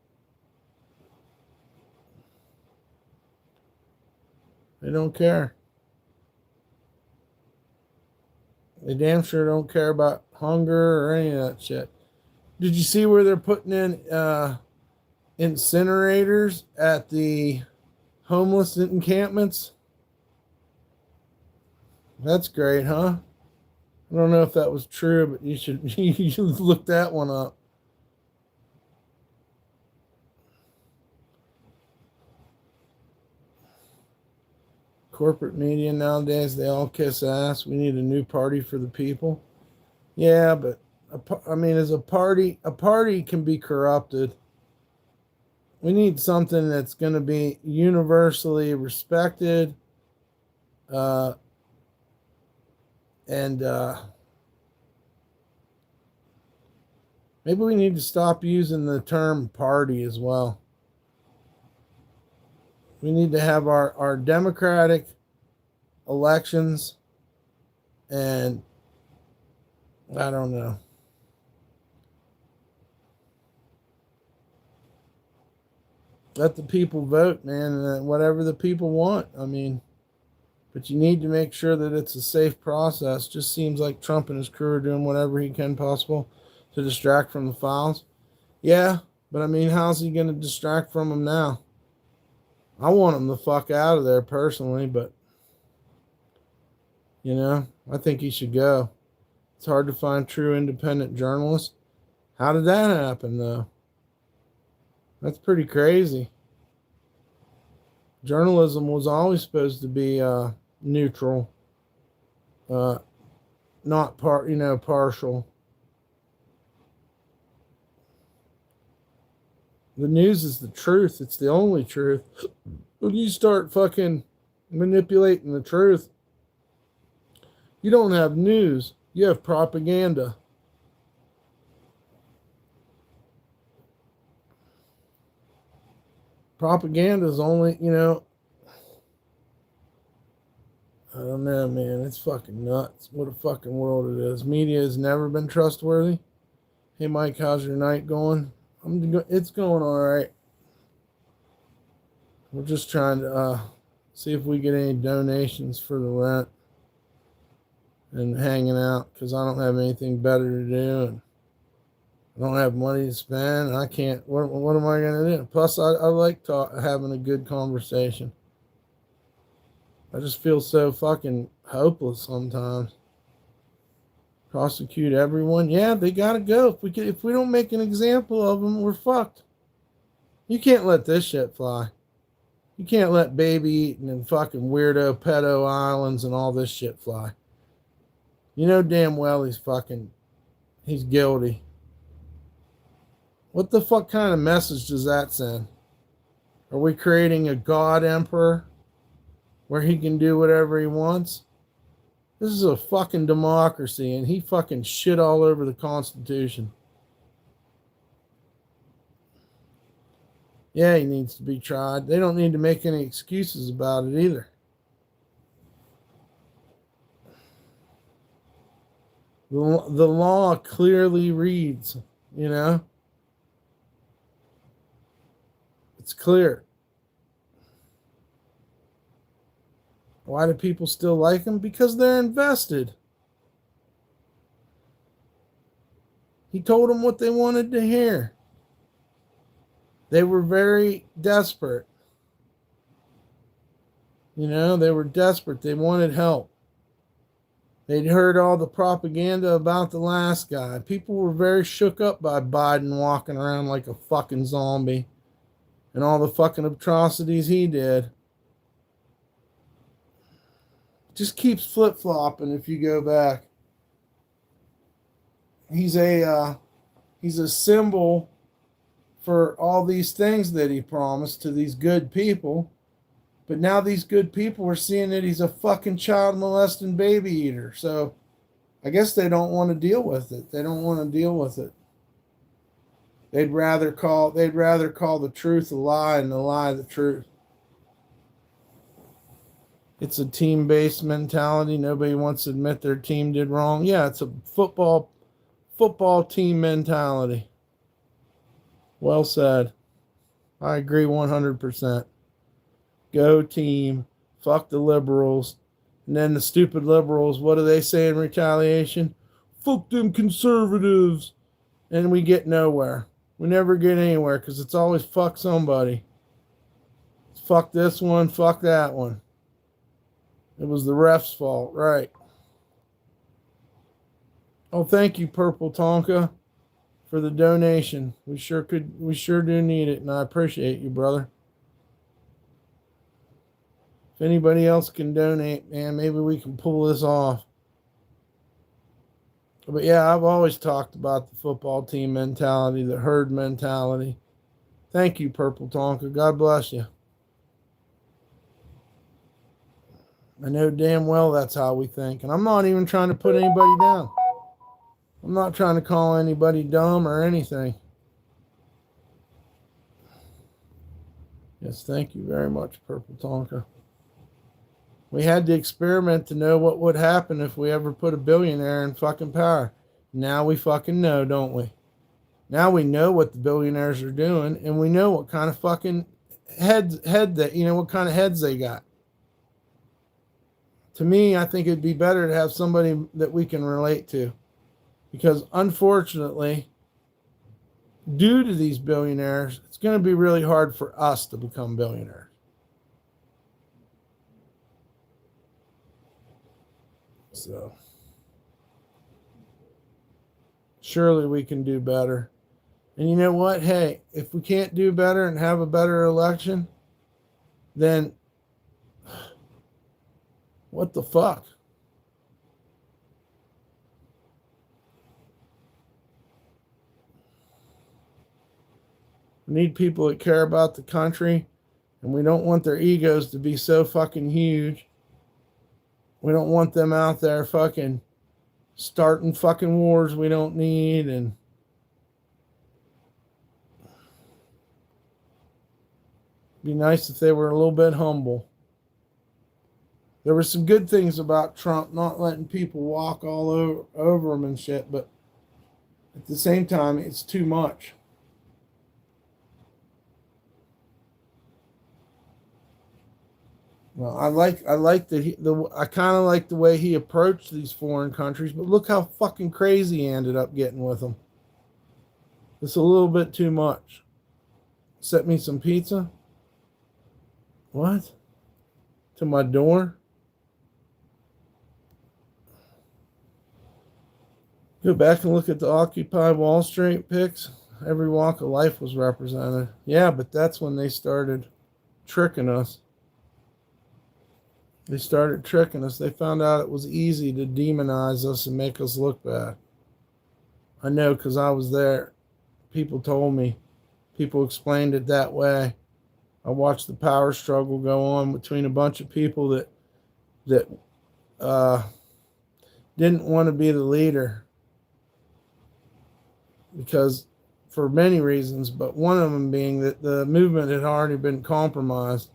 They don't care. They damn sure don't care about hunger or any of that shit. Did you see where they're putting in incinerators at the homeless encampments? That's great, huh? I don't know if that was true, but you should look that one up. Corporate media nowadays, they all kiss ass. We need a new party for the people. Yeah, but as a party can be corrupted. We need something that's going to be universally respected, and maybe we need to stop using the term party as well. We need to have our democratic elections, and I don't know. Let the people vote, man, and whatever the people want. But you need to make sure that it's a safe process. Just seems like Trump and his crew are doing whatever he can possible to distract from the files. Yeah, but how's he going to distract from them now? I want him the fuck out of there personally, but I think he should go. It's hard to find true independent journalists. How did that happen, though? That's pretty crazy. Journalism was always supposed to be neutral, not partial. The news is the truth. It's the only truth. When you start fucking manipulating the truth, you don't have news. You have propaganda. Propaganda is only, I don't know, man. It's fucking nuts. What a fucking world it is. Media has never been trustworthy. Hey, Mike, how's your night going? It's going all right. We're just trying to see if we get any donations for the rent and hanging out because I don't have anything better to do and I don't have money to spend. I can't. What am I going to do? Plus, I like having a good conversation. I just feel so fucking hopeless sometimes. Prosecute everyone. Yeah, they gotta go. If we don't make an example of them, we're fucked. You can't let this shit fly. You can't let baby eating and fucking weirdo pedo islands and all this shit fly. You know damn well he's guilty. What the fuck kind of message does that send? Are we creating a God emperor where he can do whatever he wants? This is a fucking democracy, and he fucking shit all over the Constitution. Yeah, he needs to be tried. They don't need to make any excuses about it either. The law clearly reads, It's clear. Why do people still like him? Because they're invested. He told them what they wanted to hear. They were very desperate. You know, they were desperate. They wanted help. They'd heard all the propaganda about the last guy. People were very shook up by Biden walking around like a fucking zombie and all the fucking atrocities he did. Just keeps flip-flopping if you go back. He's a symbol for all these things that he promised to these good people. But now these good people are seeing that he's a fucking child molesting baby eater. So I guess they don't want to deal with it. They don't want to deal with it. They'd rather call the truth a lie and the lie the truth. It's a team-based mentality. Nobody wants to admit their team did wrong. Yeah, it's a football team mentality. Well said. I agree 100%. Go team. Fuck the liberals. And then the stupid liberals, what do they say in retaliation? Fuck them conservatives. And we get nowhere. We never get anywhere because it's always fuck somebody. Fuck this one, fuck that one. It was the ref's fault, right? Oh, thank you, Purple Tonka, for the donation. We sure do need it, and I appreciate you, brother. If anybody else can donate, man, maybe we can pull this off. But yeah, I've always talked about the football team mentality, the herd mentality. Thank you, Purple Tonka. God bless you. I know damn well that's how we think. And I'm not even trying to put anybody down. I'm not trying to call anybody dumb or anything. Yes, thank you very much, Purple Tonka. We had to experiment to know what would happen if we ever put a billionaire in fucking power. Now we fucking know, don't we? Now we know what the billionaires are doing, and we know what kind of fucking what kind of heads they got. To me, I think it'd be better to have somebody that we can relate to. Because unfortunately, due to these billionaires, it's going to be really hard for us to become billionaires. So, surely we can do better. And you know what? Hey, if we can't do better and have a better election, then what the fuck? We need people that care about the country, and we don't want their egos to be so fucking huge. We don't want them out there fucking starting fucking wars we don't need, and be nice if they were a little bit humble. There were some good things about Trump not letting people walk all over him and shit, but at the same time, it's too much. Well, I kind of like the way he approached these foreign countries, but look how fucking crazy he ended up getting with them. It's a little bit too much. Set me some pizza? What? To my door? Go back and look at the Occupy Wall Street pics. Every walk of life was represented. Yeah, but that's when they started tricking us. They started tricking us. They found out it was easy to demonize us and make us look bad. I know because I was there. People told me. People explained it that way. I watched the power struggle go on between a bunch of people that didn't want to be the leader. Because for many reasons, but one of them being that the movement had already been compromised.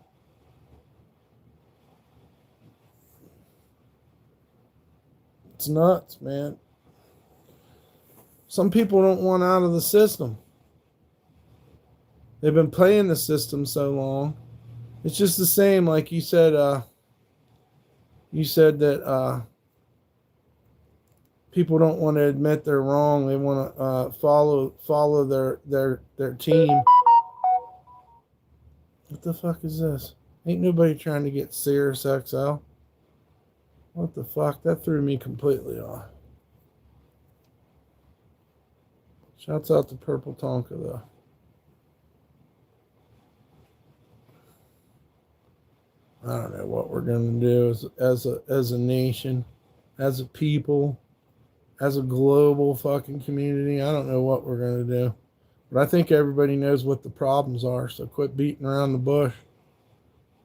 It's nuts, man. Some people don't want out of the system. They've been playing the system so long. It's just the same, like you said. You said that people don't want to admit they're wrong. They want to follow their team. What the fuck is this? Ain't nobody trying to get Sirius XL. What the fuck? That threw me completely off. Shouts out to Purple Tonka though. I don't know what we're gonna do as a nation, as a people, as a global fucking community. I don't know what we're gonna do. But I think everybody knows what the problems are, so quit beating around the bush.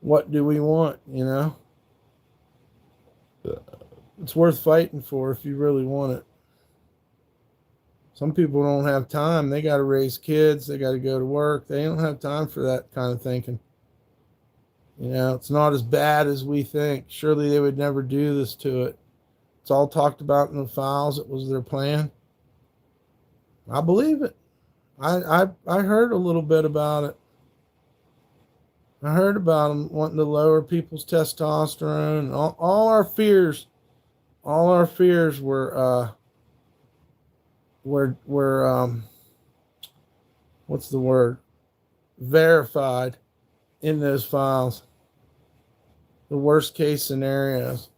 What do we want, you know? It's worth fighting for if you really want it. Some people don't have time. They got to raise kids. They got to go to work. They don't have time for that kind of thinking. You know, it's not as bad as we think. Surely they would never do this to it. It's all talked about in the files. It was their plan. I believe it. I heard a little bit about it. I heard about them wanting to lower people's testosterone. All our fears were what's the word? Verified in those files. The worst case scenarios.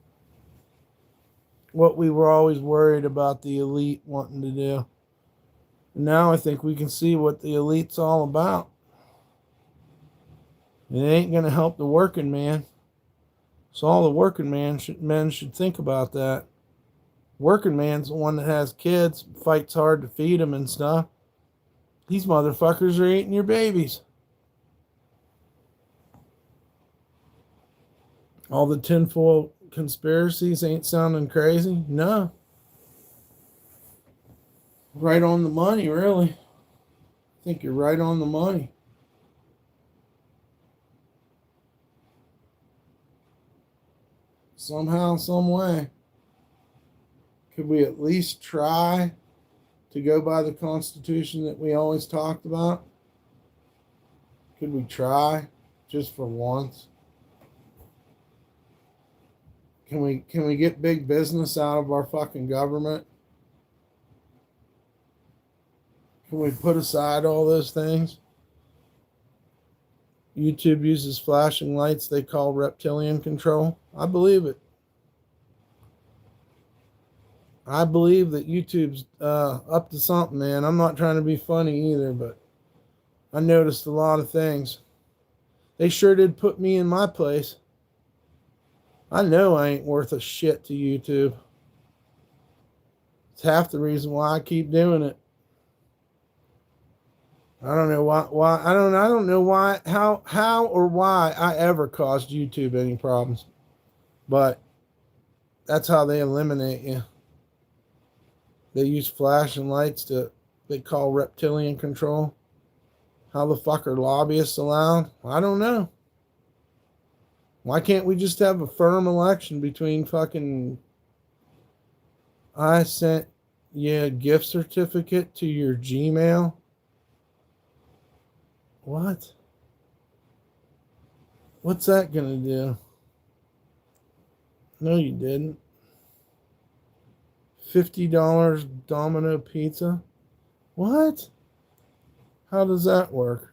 What we were always worried about the elite wanting to do. Now I think we can see what the elite's all about. It ain't going to help the working man. So all the working men should think about that. Working man's the one that has kids, fights hard to feed them and stuff. These motherfuckers are eating your babies. All the tinfoil conspiracies ain't sounding crazy? No. Right on the money, really. I think you're right on the money. Somehow, some way. Could we at least try to go by the Constitution that we always talked about? Could we try just for once? Can we get big business out of our fucking government? Can we put aside all those things? YouTube uses flashing lights they call reptilian control. I believe it. I believe that YouTube's up to something, man. I'm not trying to be funny either, but I noticed a lot of things. They sure did put me in my place. I know I ain't worth a shit to YouTube. It's half the reason why I keep doing it. I don't know why I don't know why how or why I ever caused YouTube any problems. But that's how they eliminate you. They use flashing lights they call reptilian control. How the fuck are lobbyists allowed? I don't know. Why can't we just have a firm election between fucking I sent you a gift certificate to your Gmail? What? What's that gonna do? No, you didn't. $50 Domino pizza? What? How does that work?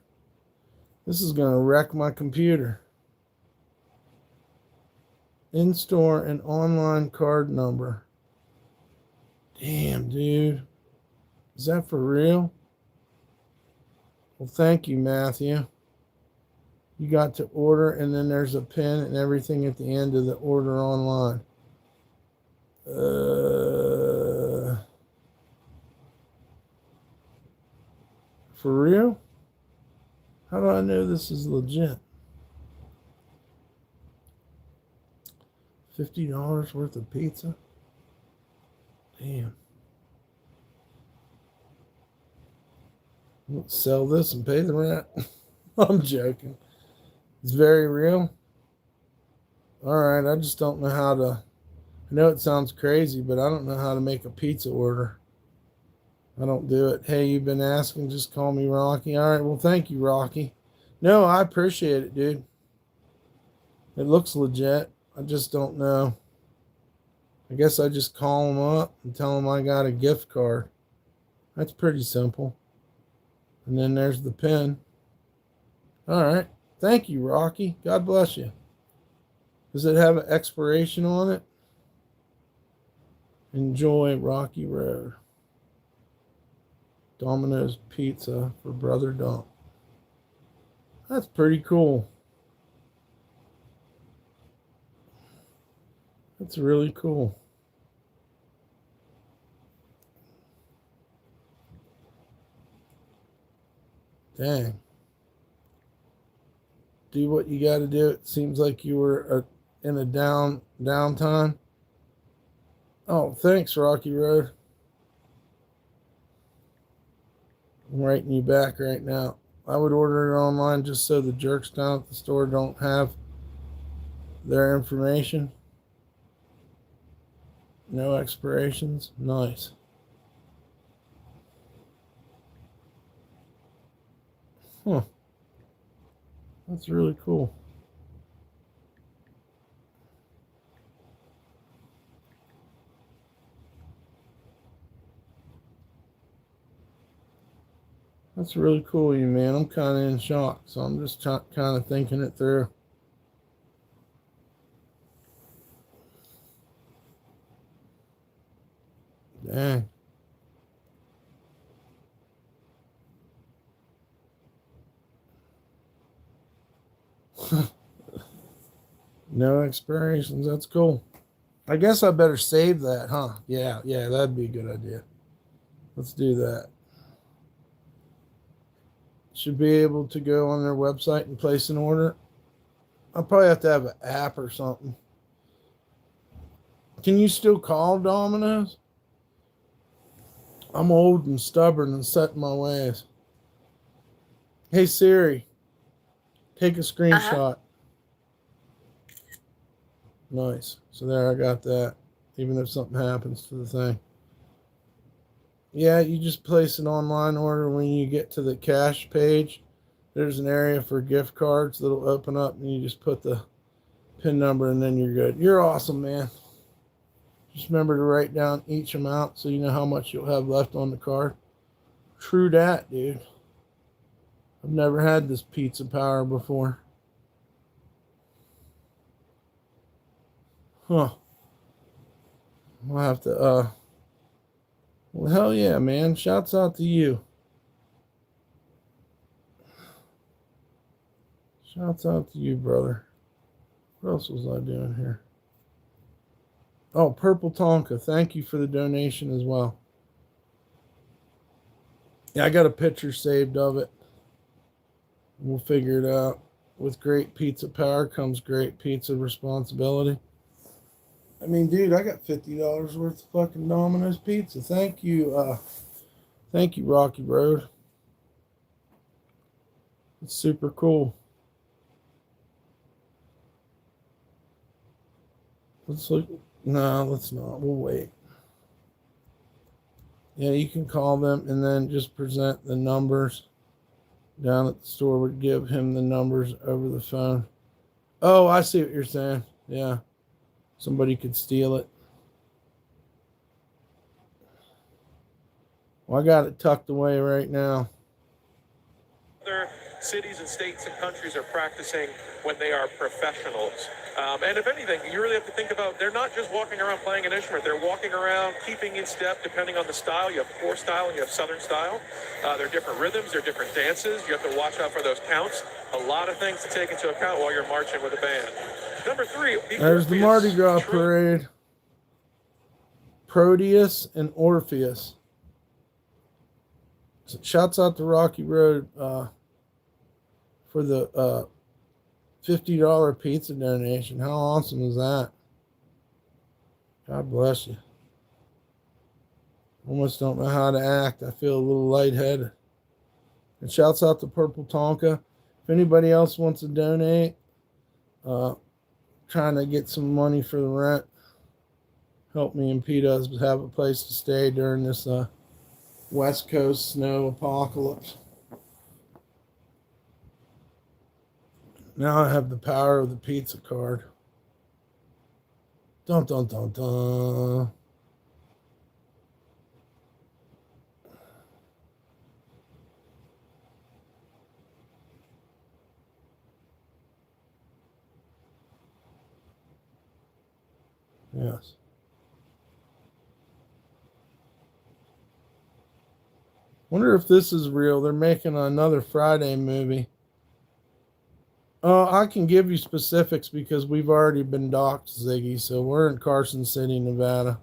This is gonna wreck my computer. In-store and online card number. Damn, dude. Is that for real? Well, thank you, Matthew. You got to order, and then there's a pin and everything at the end of the order online. For real? How do I know this is legit? $50 worth of pizza? Damn. Let's sell this and pay the rent. I'm joking. It's very real. All right, I just don't know how to. I know it sounds crazy, but I don't know how to make a pizza order. I don't do it. Hey, you've been asking, just call me Rocky. All right, well, thank you, Rocky. No, I appreciate it, dude. It looks legit. I just don't know. I guess I just call them up and tell them I got a gift card. That's pretty simple. And then there's the pin. All right. Thank you, Rocky. God bless you. Does it have an expiration on it? Enjoy Rocky Road. Domino's Pizza for Brother Dump. That's pretty cool. That's really cool. Dang. Do what you got to do. It seems like you were in a downtime. Oh, thanks, Rocky Road. I'm writing you back right now. I would order it online just so the jerks down at the store don't have their information. No expirations. Nice. Huh. That's really cool. That's really cool, you man. I'm kind of in shock, so I'm just kind of thinking it through. Dang. No expirations. That's cool. I guess I better save that, huh? Yeah, that'd be a good idea. Let's do that. Should be able to go on their website and place an order. I'll probably have to have an app or something. Can you still call Domino's? I'm old and stubborn and set in my ways. Hey Siri, take a screenshot. Nice. So there, I got that. Even if something happens to the thing. Yeah, you just place an online order. When you get to the cash page, there's an area for gift cards that'll open up, and you just put the PIN number, and then you're good. You're awesome, man. Just remember to write down each amount so you know how much you'll have left on the card. True dat, dude. I've never had this pizza power before. Huh. I'll have to, well, hell yeah, man. Shouts out to you. Shouts out to you, brother. What else was I doing here? Oh, Purple Tonka. Thank you for the donation as well. Yeah, I got a picture saved of it. We'll figure it out. With great pizza power comes great pizza responsibility. I mean, dude, I got $50 worth of fucking Domino's pizza. Thank you, Rocky Road. It's super cool. Let's look. No, let's not. We'll wait. Yeah, you can call them and then just present the numbers down at the store. Would give him the numbers over the phone. Oh, I see what you're saying. Yeah. Somebody could steal it. Well, I got it tucked away right now. Other cities and states and countries are practicing when they are professionals. And if anything, you really have to think about, they're not just walking around playing an instrument. They're walking around keeping in step depending on the style. You have core style and you have southern style. There are different rhythms. There are different dances. You have to watch out for those counts. A lot of things to take into account while you're marching with a band. Number 3. There's the Mardi Gras parade. Proteus and Orpheus. So shouts out to Rocky Road for the $50 pizza donation. How awesome is that? God bless you. Almost don't know how to act. I feel a little lightheaded. And shouts out to Purple Tonka. If anybody else wants to donate, trying to get some money for the rent, help me and Pete have a place to stay during this West Coast snow apocalypse. Now I have the power of the pizza card. Dun dun dun dun. Yes. Wonder if this is real. They're making another Friday movie. I can give you specifics because we've already been doxxed, Ziggy. So we're in Carson City, Nevada.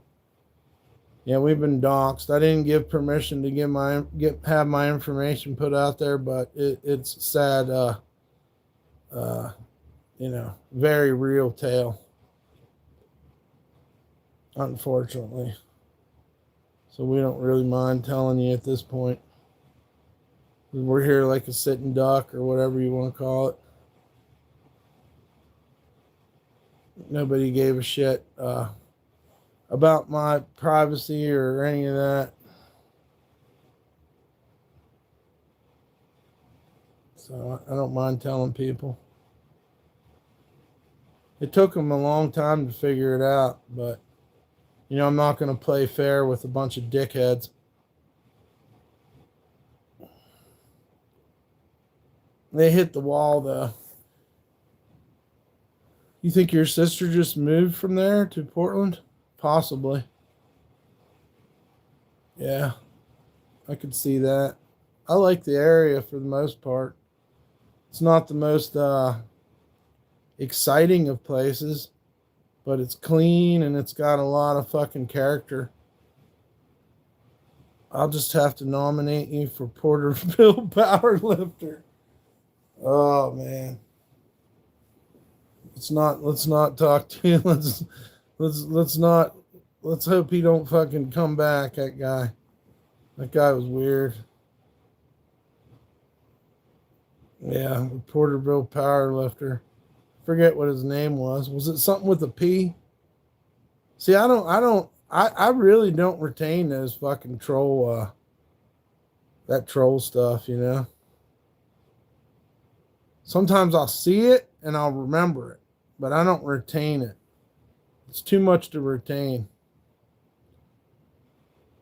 Yeah, we've been doxxed. I didn't give permission to have my information put out there, but it's sad. Very real tale. Unfortunately, so we don't really mind telling you at this point. We're here like a sitting duck or whatever you want to call it. Nobody gave a shit about my privacy or any of that. So I don't mind telling people. It took them a long time to figure it out, but I'm not going to play fair with a bunch of dickheads. They hit the wall, though. You think your sister just moved from there to Portland? Possibly. Yeah, I could see that. I like the area for the most part. It's not the most exciting of places, but it's clean and it's got a lot of fucking character. I'll just have to nominate you for Porterville Powerlifter. Oh man. Let's not talk to him. Let's hope he don't fucking come back, that guy. That guy was weird. Yeah, Porterville Powerlifter. Forget what his name was. Was it something with a P? See, I really don't retain those fucking troll that troll stuff, Sometimes I'll see it and I'll remember it, but I don't retain it. It's too much to retain.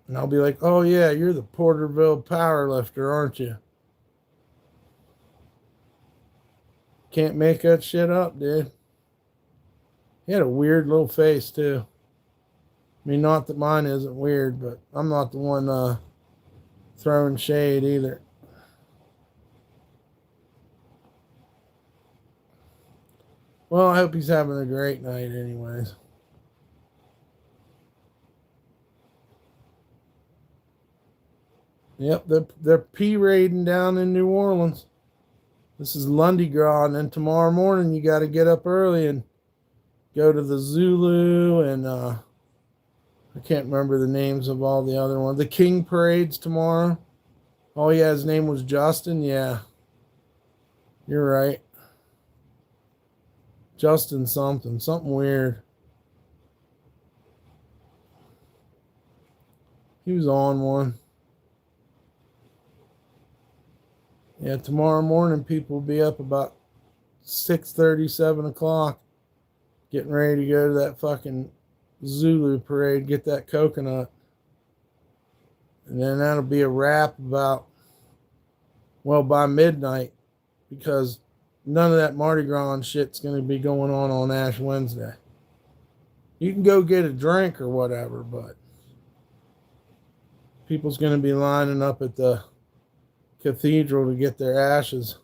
And I'll be like, oh yeah, you're the Porterville Powerlifter, aren't you? Can't make that shit up, dude. He had a weird little face, too. I mean, not that mine isn't weird, but I'm not the one throwing shade either. Well, I hope he's having a great night anyways. Yep, they're P-raiding down in New Orleans. This is Lundy Gras, and then tomorrow morning you got to get up early and go to the Zulu and I can't remember the names of all the other ones. The King Parades tomorrow. Oh yeah, his name was Justin. Yeah, you're right. Justin something weird. He was on one. Yeah, tomorrow morning people will be up about 6:30, 7 o'clock, getting ready to go to that fucking Zulu parade, get that coconut. And then that'll be a wrap by midnight, because none of that Mardi Gras and shit's going to be going on Ash Wednesday. You can go get a drink or whatever, but people's going to be lining up at the cathedral to get their ashes.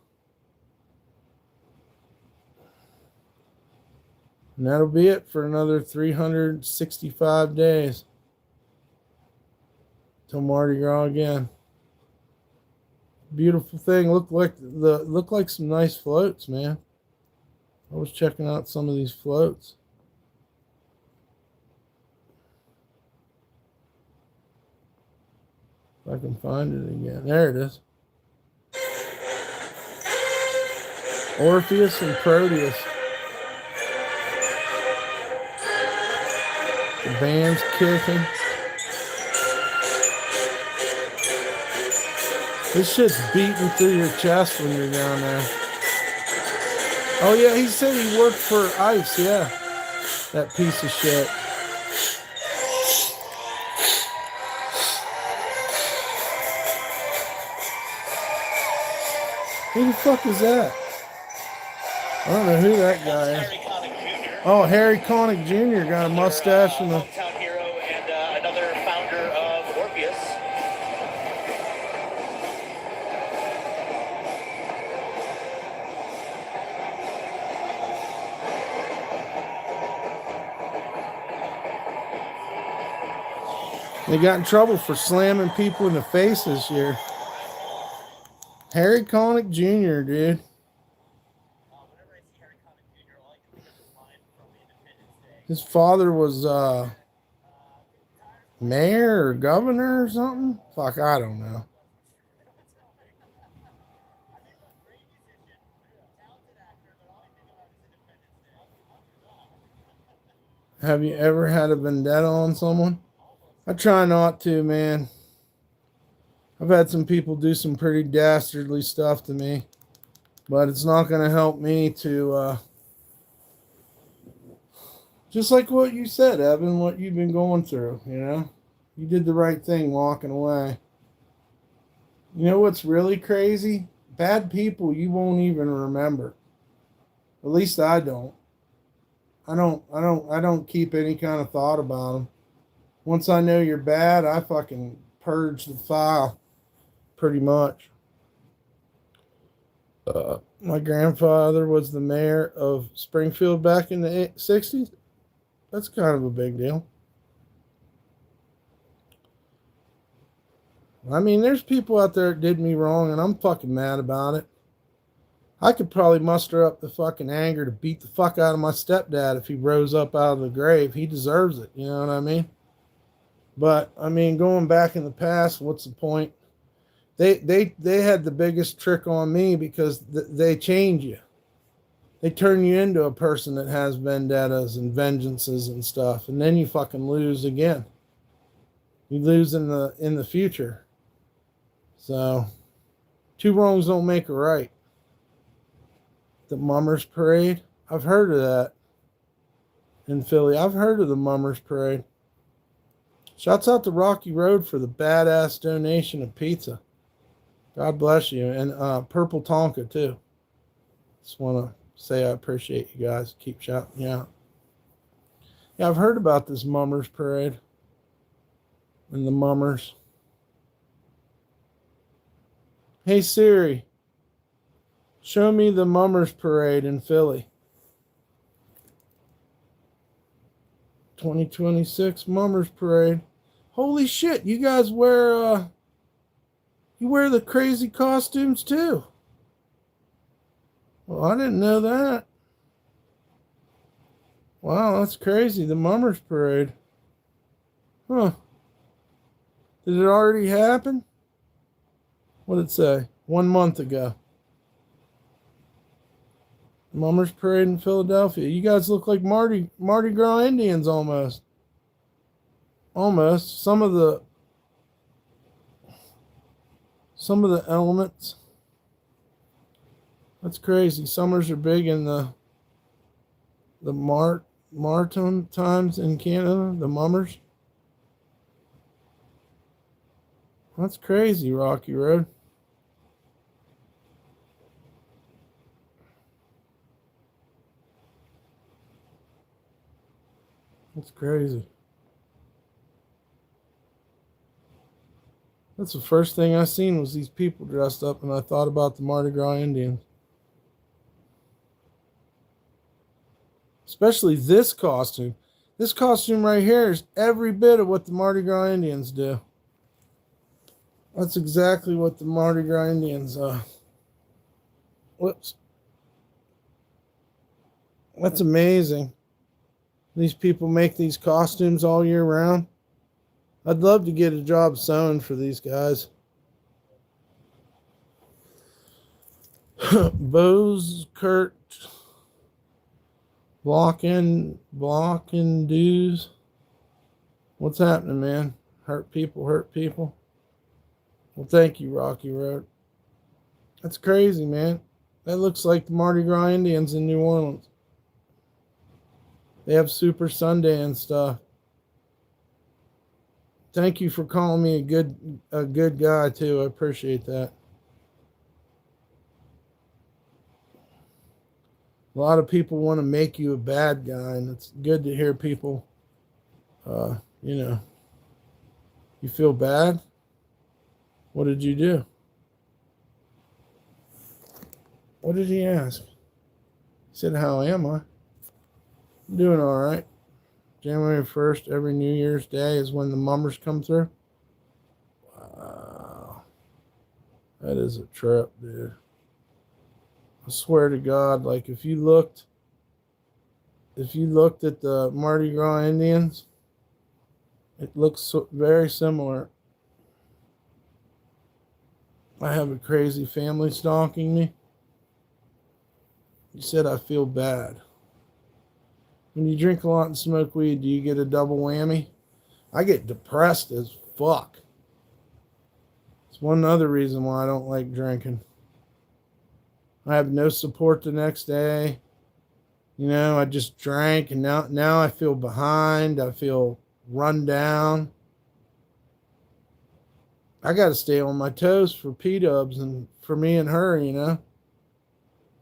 And that'll be it for another 365 days till Mardi Gras again. Beautiful thing. Look like some nice floats, man. I was checking out some of these floats. If I can find it again. There it is. Orpheus and Proteus. The band's kicking. This shit's beating through your chest when you're down there. Oh yeah, he said he worked for ICE, yeah. That piece of shit. Who the fuck is that? I don't know who that guy is. Oh, Harry Connick Jr. got a mustache and a... hometown hero and another founder of Orpheus. They got in trouble for slamming people in the face this year. Harry Connick Jr., dude. His father was mayor or governor or something. Fuck, I don't know. Have you ever had a vendetta on someone? I try not to, man. I've had some people do some pretty dastardly stuff to me, but it's not going to help me to, just like what you said, Evan, what you've been going through, you know? You did the right thing walking away. You know what's really crazy? Bad people you won't even remember. At least I don't. I don't keep any kind of thought about them. Once I know you're bad, I fucking purge the file, pretty much. My grandfather was the mayor of Springfield back in the 60s. That's kind of a big deal. I mean, there's people out there that did me wrong, and I'm fucking mad about it. I could probably muster up the fucking anger to beat the fuck out of my stepdad if he rose up out of the grave. He deserves it, you know what I mean? But, I mean, going back in the past, what's the point? They had the biggest trick on me because they change you. They turn you into a person that has vendettas and vengeances and stuff, and then you fucking lose again. You lose in the future. So, two wrongs don't make a right. The Mummers Parade, I've heard of that in Philly. I've heard of the Mummers Parade. Shouts out to Rocky Road for the badass donation of pizza. God bless you. And Purple Tonka, too. Just want to say I appreciate you guys. Keep shouting me out. Yeah, I've heard about this Mummers Parade. And the Mummers. Hey, Siri. Show me the Mummers Parade in Philly. 2026 Mummers Parade. Holy shit, you guys wear you wear the crazy costumes too. Well, I didn't know that. Wow, that's crazy. The Mummers Parade. Huh. Did it already happen? What did it say? 1 month ago. Mummers Parade in Philadelphia. You guys look like Mardi Gras Indians almost. Almost. Some of the elements. That's crazy. Summers are big in the Martin times in Canada, the Mummers. That's crazy, Rocky Road. That's crazy. That's the first thing I seen was these people dressed up, and I thought about the Mardi Gras Indians. Especially this costume. This costume right here is every bit of what the Mardi Gras Indians do. That's exactly what the Mardi Gras Indians whoops. That's amazing. These people make these costumes all year round. I'd love to get a job sewing for these guys. Bose Kurt blocking dues. What's happening, man? Hurt people. Well, thank you, Rocky Road. That's crazy, man. That looks like the Mardi Gras Indians in New Orleans. They have Super Sunday and stuff. Thank you for calling me a good guy too. I appreciate that. A lot of people want to make you a bad guy, and it's good to hear people, you know, you feel bad? What did you do? What did he ask? He said, how am I? I'm doing all right. January 1st, every New Year's Day is when the mummers come through. Wow. That is a trip, dude. I swear to God, like if you looked at the Mardi Gras Indians, it looks very similar. I have a crazy family stalking me. He said, I feel bad. When you drink a lot and smoke weed, do you get a double whammy? I get depressed as fuck. It's one other reason why I don't like drinking. I have no support the next day. You know, I just drank and now I feel behind. I feel run down. I got to stay on my toes for P-dubs and for me and her, you know.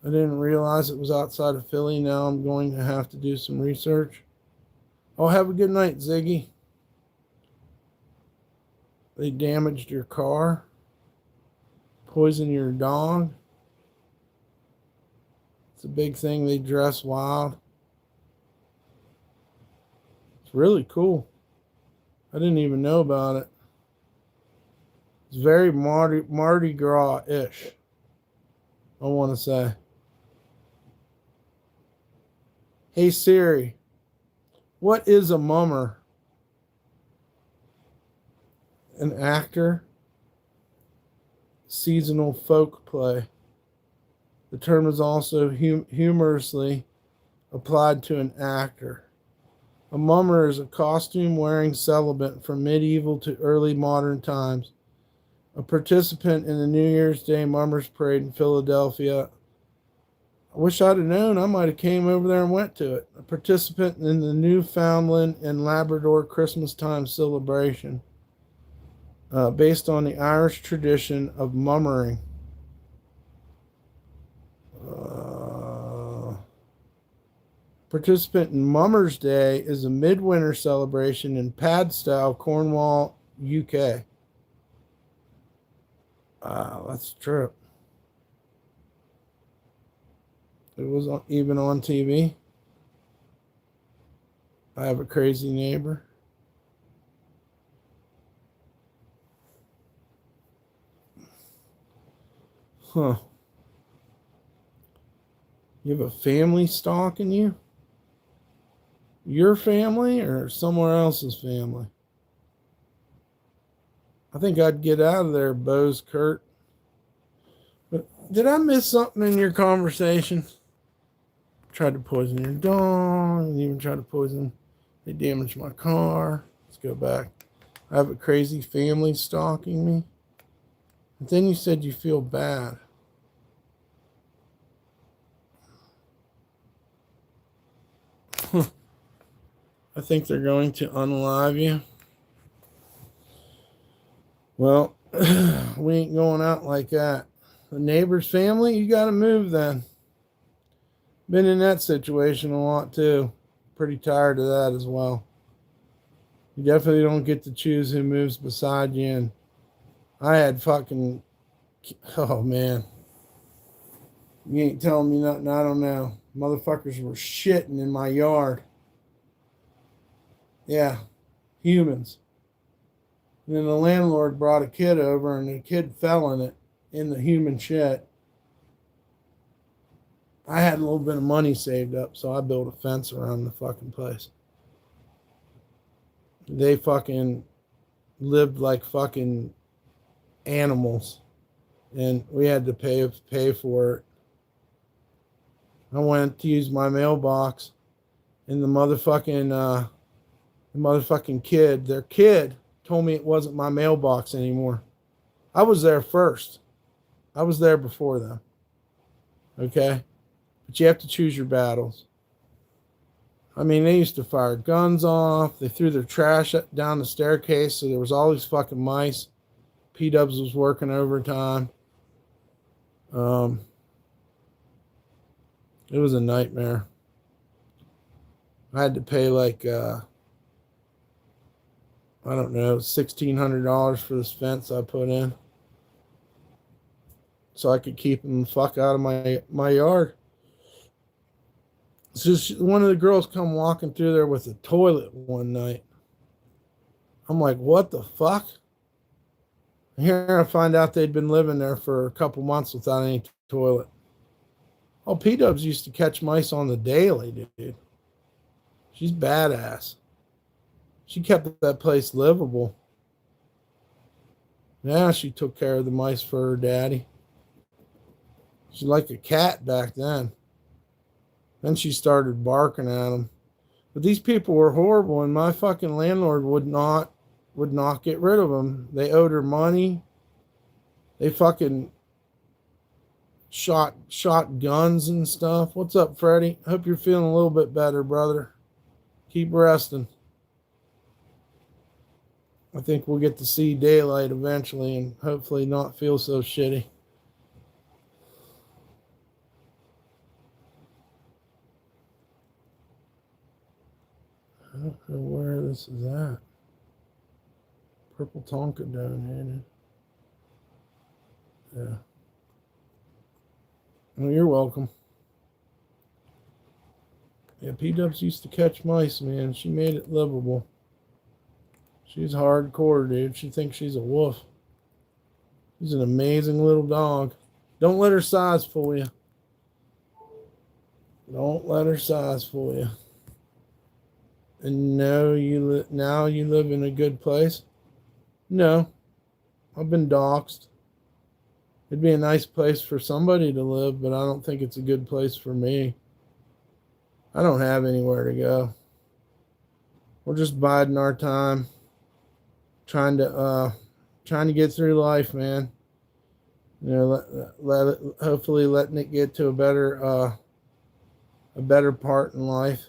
I didn't realize it was outside of Philly. Now I'm going to have to do some research. Oh, have a good night, Ziggy. They damaged your car. Poisoned your dog. It's a big thing. They dress wild. It's really cool. I didn't even know about it. It's very Mardi Gras-ish, I want to say. Hey Siri, what is a mummer? An actor, seasonal folk play. The term is also humorously applied to an actor. A mummer is a costume-wearing celibate from medieval to early modern times. A participant in the New Year's Day Mummers Parade in Philadelphia. I wish I'd have known. I might have came over there and went to it. A participant in the Newfoundland and Labrador Christmas time celebration, based on the Irish tradition of mummering. Participant in Mummers Day is a midwinter celebration in Padstow, Cornwall, UK. Wow, that's a trip. It was even on TV. I have a crazy neighbor. Huh. You have a family stalking you? Your family or somewhere else's family? I think I'd get out of there, Bose Kurt. But did I miss something in your conversation? Tried to poison your dog, and even tried to poison. They damaged my car. Let's go back. I have a crazy family stalking me. But then you said you feel bad. I think they're going to unalive you. Well, we ain't going out like that. The neighbor's family, you got to move then. Been in that situation a lot too. Pretty tired of that as well. You definitely don't get to choose who moves beside you. And I had fucking, oh man. You ain't telling me nothing I don't know. Motherfuckers were shitting in my yard. Yeah, humans. And then the landlord brought a kid over and the kid fell in it, in the human shit. I had a little bit of money saved up, so I built a fence around the fucking place. They fucking lived like fucking animals. And we had to pay for it. I went to use my mailbox, and the motherfucking kid, their kid, told me it wasn't my mailbox anymore. I was there first. I was there before them. Okay? But you have to choose your battles. I mean, they used to fire guns off. They threw their trash down the staircase, so there was all these fucking mice. P-Dubs was working overtime. It was a nightmare. I had to pay like I don't know, $1,600 for this fence I put in, so I could keep them the fuck out of my yard. So one of the girls come walking through there with a toilet one night. I'm like, what the fuck? And here I find out they'd been living there for a couple months without any toilet. Oh, P-Dubs used to catch mice on the daily, dude. She's badass. She kept that place livable. Now she took care of the mice for her daddy. She's like a cat back then. Then she started barking at them. But these people were horrible, and my fucking landlord would not get rid of them. They owed her money. They fucking shot guns and stuff. What's up, Freddie? Hope you're feeling a little bit better, brother. Keep resting. I think we'll get to see daylight eventually and hopefully not feel so shitty. I don't know where this is at. Purple Tonka donated. Yeah. Well, you're welcome. Yeah, P-Dubs used to catch mice, man. She made it livable. She's hardcore, dude. She thinks she's a wolf. She's an amazing little dog. Don't let her size fool you. Don't let her size fool you. And no, now you live in a good place? No. I've been doxxed. It'd be a nice place for somebody to live, but I don't think it's a good place for me. I don't have anywhere to go. We're just biding our time. Trying to get through life, man. You know, hopefully letting it get to a better part in life.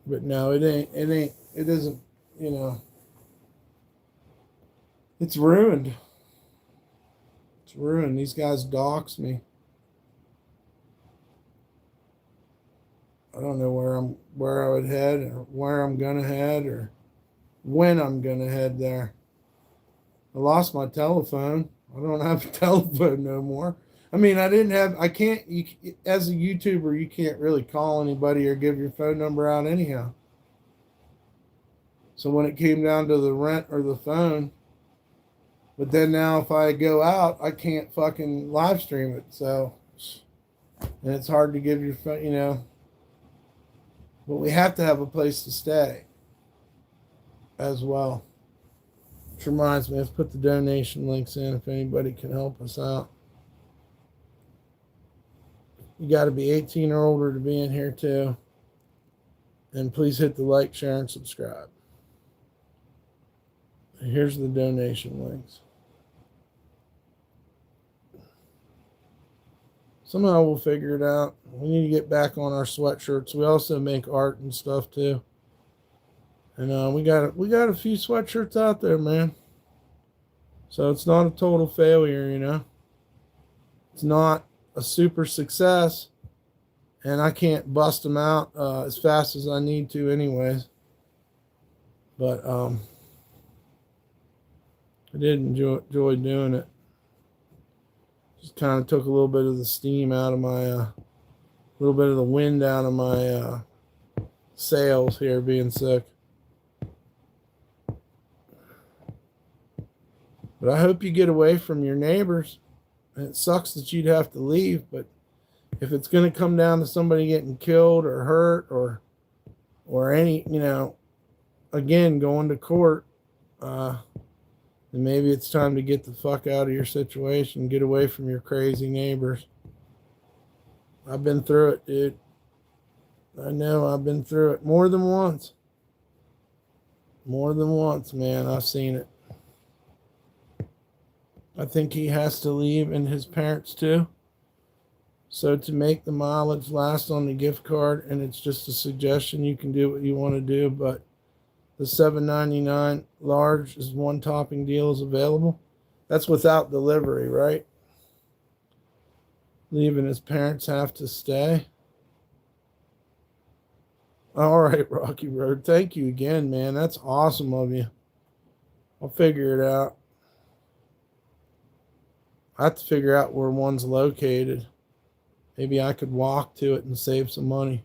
But no, it isn't, you know. It's ruined. It's ruined. These guys dox me. I don't know where I would head or where I'm gonna head or when I'm gonna head there. I lost my telephone. I don't have a telephone no more. I mean, I can't, as a YouTuber, you can't really call anybody or give your phone number out anyhow. So when it came down to the rent or the phone, but then now if I go out, I can't fucking live stream it. So, and it's hard to give your phone, you know. But we have to have a place to stay as well. Which reminds me, let's put the donation links in if anybody can help us out. You got to be 18 or older to be in here too. And please hit the like, share, and subscribe. Here's the donation links. Somehow we'll figure it out. We need to get back on our sweatshirts. We also make art and stuff too. And we got a few sweatshirts out there, man. So it's not a total failure, you know. It's not a super success, and I can't bust them out as fast as I need to, anyways. But I did enjoy doing it. Just kind of took a little bit of the steam out of my, little bit of the wind out of my sails here, being sick. But I hope you get away from your neighbors. And it sucks that you'd have to leave, but if it's going to come down to somebody getting killed or hurt or any, you know, again, going to court, then maybe it's time to get the fuck out of your situation, get away from your crazy neighbors. I've been through it, dude. I know I've been through it more than once. More than once, man. I've seen it. I think he has to leave, and his parents too. So to make the mileage last on the gift card, and it's just a suggestion, you can do what you want to do, but the $7.99 large is one topping deal is available. That's without delivery, right? Leaving his parents have to stay. All right, Rocky Road. Thank you again, man. That's awesome of you. I'll figure it out. I have to figure out where one's located. Maybe I could walk to it and save some money.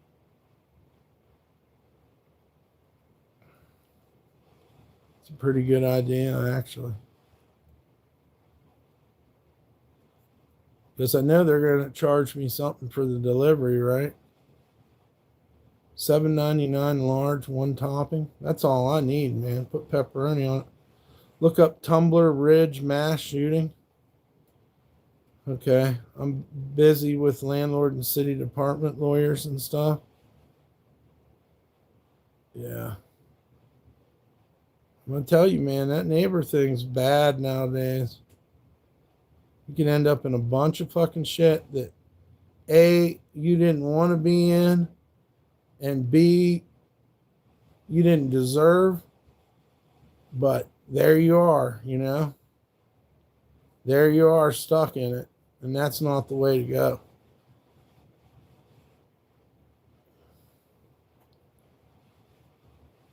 It's a pretty good idea, actually. Because I know they're going to charge me something for the delivery, right? $7.99 large, one topping. That's all I need, man. Put pepperoni on it. Look up Tumbler Ridge mass shooting. Okay, I'm busy with landlord and city department lawyers and stuff. Yeah. I'm going to tell you, man, that neighbor thing's bad nowadays. You can end up in a bunch of fucking shit that A, you didn't want to be in, and B, you didn't deserve, but there you are, you know? There you are stuck in it, and that's not the way to go.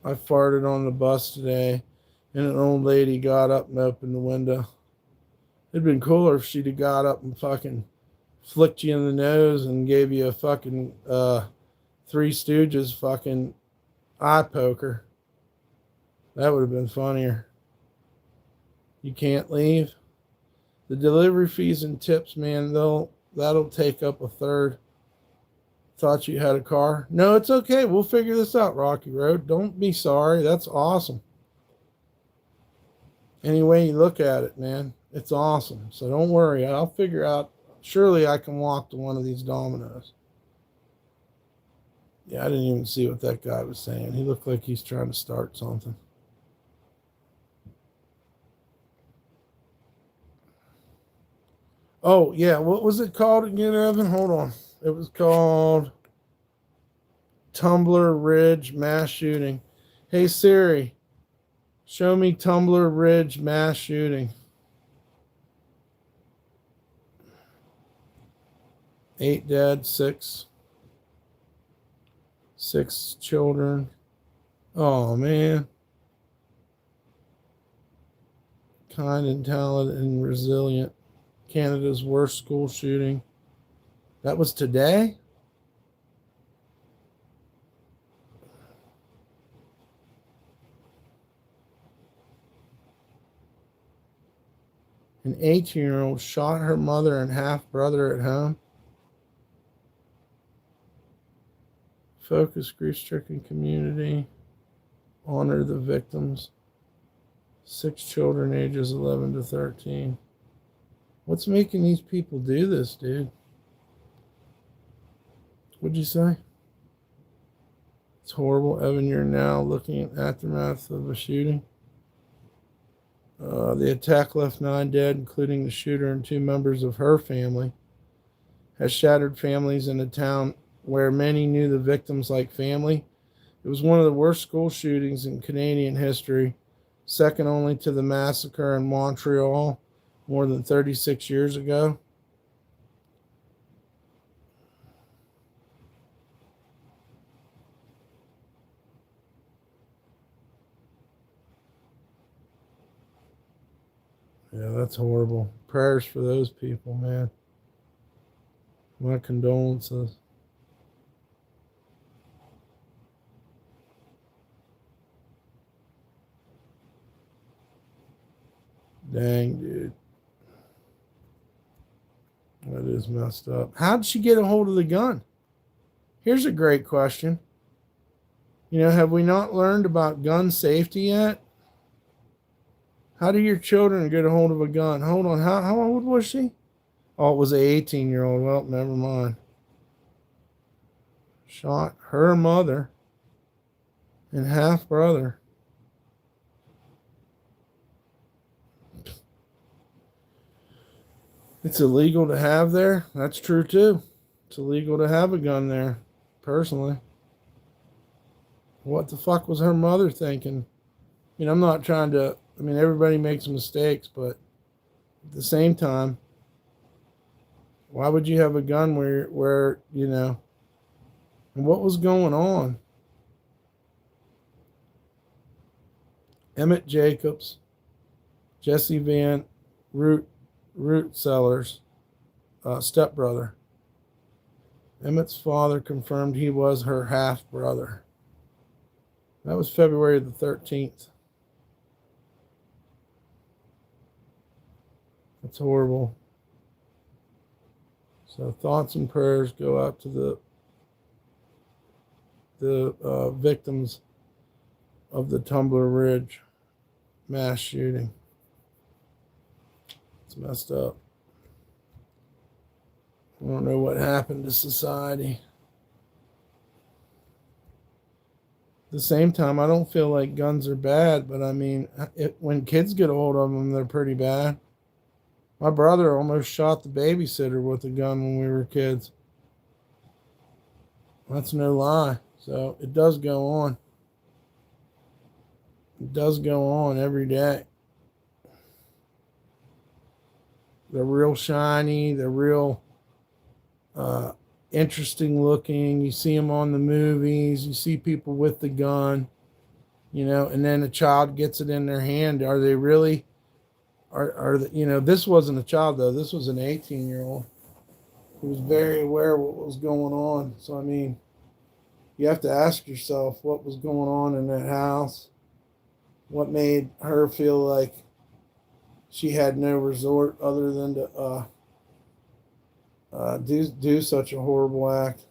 I farted on the bus today, and an old lady got up and opened the window. It'd been cooler if she'd have got up and fucking flicked you in the nose and gave you a fucking Three Stooges fucking eye poker. That would have been funnier. You can't leave. The delivery fees and tips, man, that'll take up a third. Thought you had a car? No, it's okay. We'll figure this out, Rocky Road. Don't be sorry. That's awesome. Any way you look at it, man, it's awesome. So don't worry. I'll figure out. Surely I can walk to one of these Domino's. Yeah, I didn't even see what that guy was saying. He looked like he's trying to start something. Oh, yeah. What was it called again, Evan? Hold on. It was called Tumbler Ridge mass shooting. Hey, Siri, show me Tumbler Ridge mass shooting. 8 dead, 6 children. Oh, man. Kind and talented and resilient. Canada's worst school shooting. That was today? An 18-year-old shot her mother and half-brother at home. Focus grief-stricken community. Honor the victims. 6 children ages 11 to 13. What's making these people do this, dude? What'd you say? It's horrible. Evan, you're now looking at aftermath of a shooting. The attack left 9 dead, including the shooter and 2 members of her family. Has shattered families in a town where many knew the victims like family. It was one of the worst school shootings in Canadian history, second only to the massacre in Montreal more than 36 years ago. Yeah, that's horrible. Prayers for those people, man. My condolences. Dang, dude. That is messed up. How did she get a hold of the gun? Here's a great question. You know, have we not learned about gun safety yet? How do your children get a hold of a gun? Hold on. How old was she? Oh, it was an 18-year-old. Well, never mind. Shot her mother and half-brother. It's illegal to have there. That's true, too. It's illegal to have a gun there, personally. What the fuck was her mother thinking? I mean, I'm not trying to... I mean, everybody makes mistakes, but at the same time, Why would you have a gun where you know? And what was going on? Emmett Jacobs, Jesse Van Root Sellers, stepbrother. Emmett's father confirmed he was her half brother. That was February the 13th. That's horrible. So thoughts and prayers go out to the victims of the Tumbler Ridge mass shooting. It's messed up. I don't know what happened to society. At the same time, I don't feel like guns are bad, but I mean, when kids get a hold of them, they're pretty bad. My brother almost shot the babysitter with a gun when we were kids. That's no lie. So it does go on. It does go on every day. They're real shiny. They're real interesting looking. You see them on the movies. You see people with the gun, you know, and then a child gets it in their hand. Are they really? You know, this wasn't a child though. This was an 18-year-old who was very aware of what was going on. So I mean, you have to ask yourself what was going on in that house. What made her feel like she had no resort other than to do such a horrible act?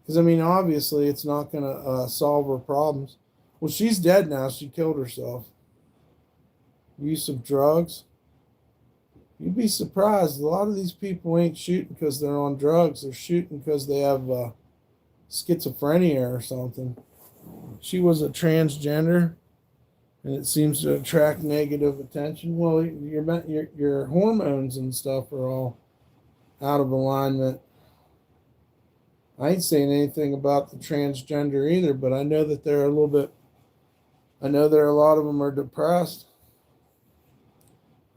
Because I mean, obviously, it's not going to solve her problems. Well, she's dead now. She killed herself. Use of drugs. You'd be surprised. A lot of these people ain't shooting because they're on drugs. They're shooting because they have schizophrenia or something. She was a transgender, and it seems to attract negative attention. Well, your hormones and stuff are all out of alignment. I ain't saying anything about the transgender either, but I know that they're a little bit. I know there are a lot of them are depressed.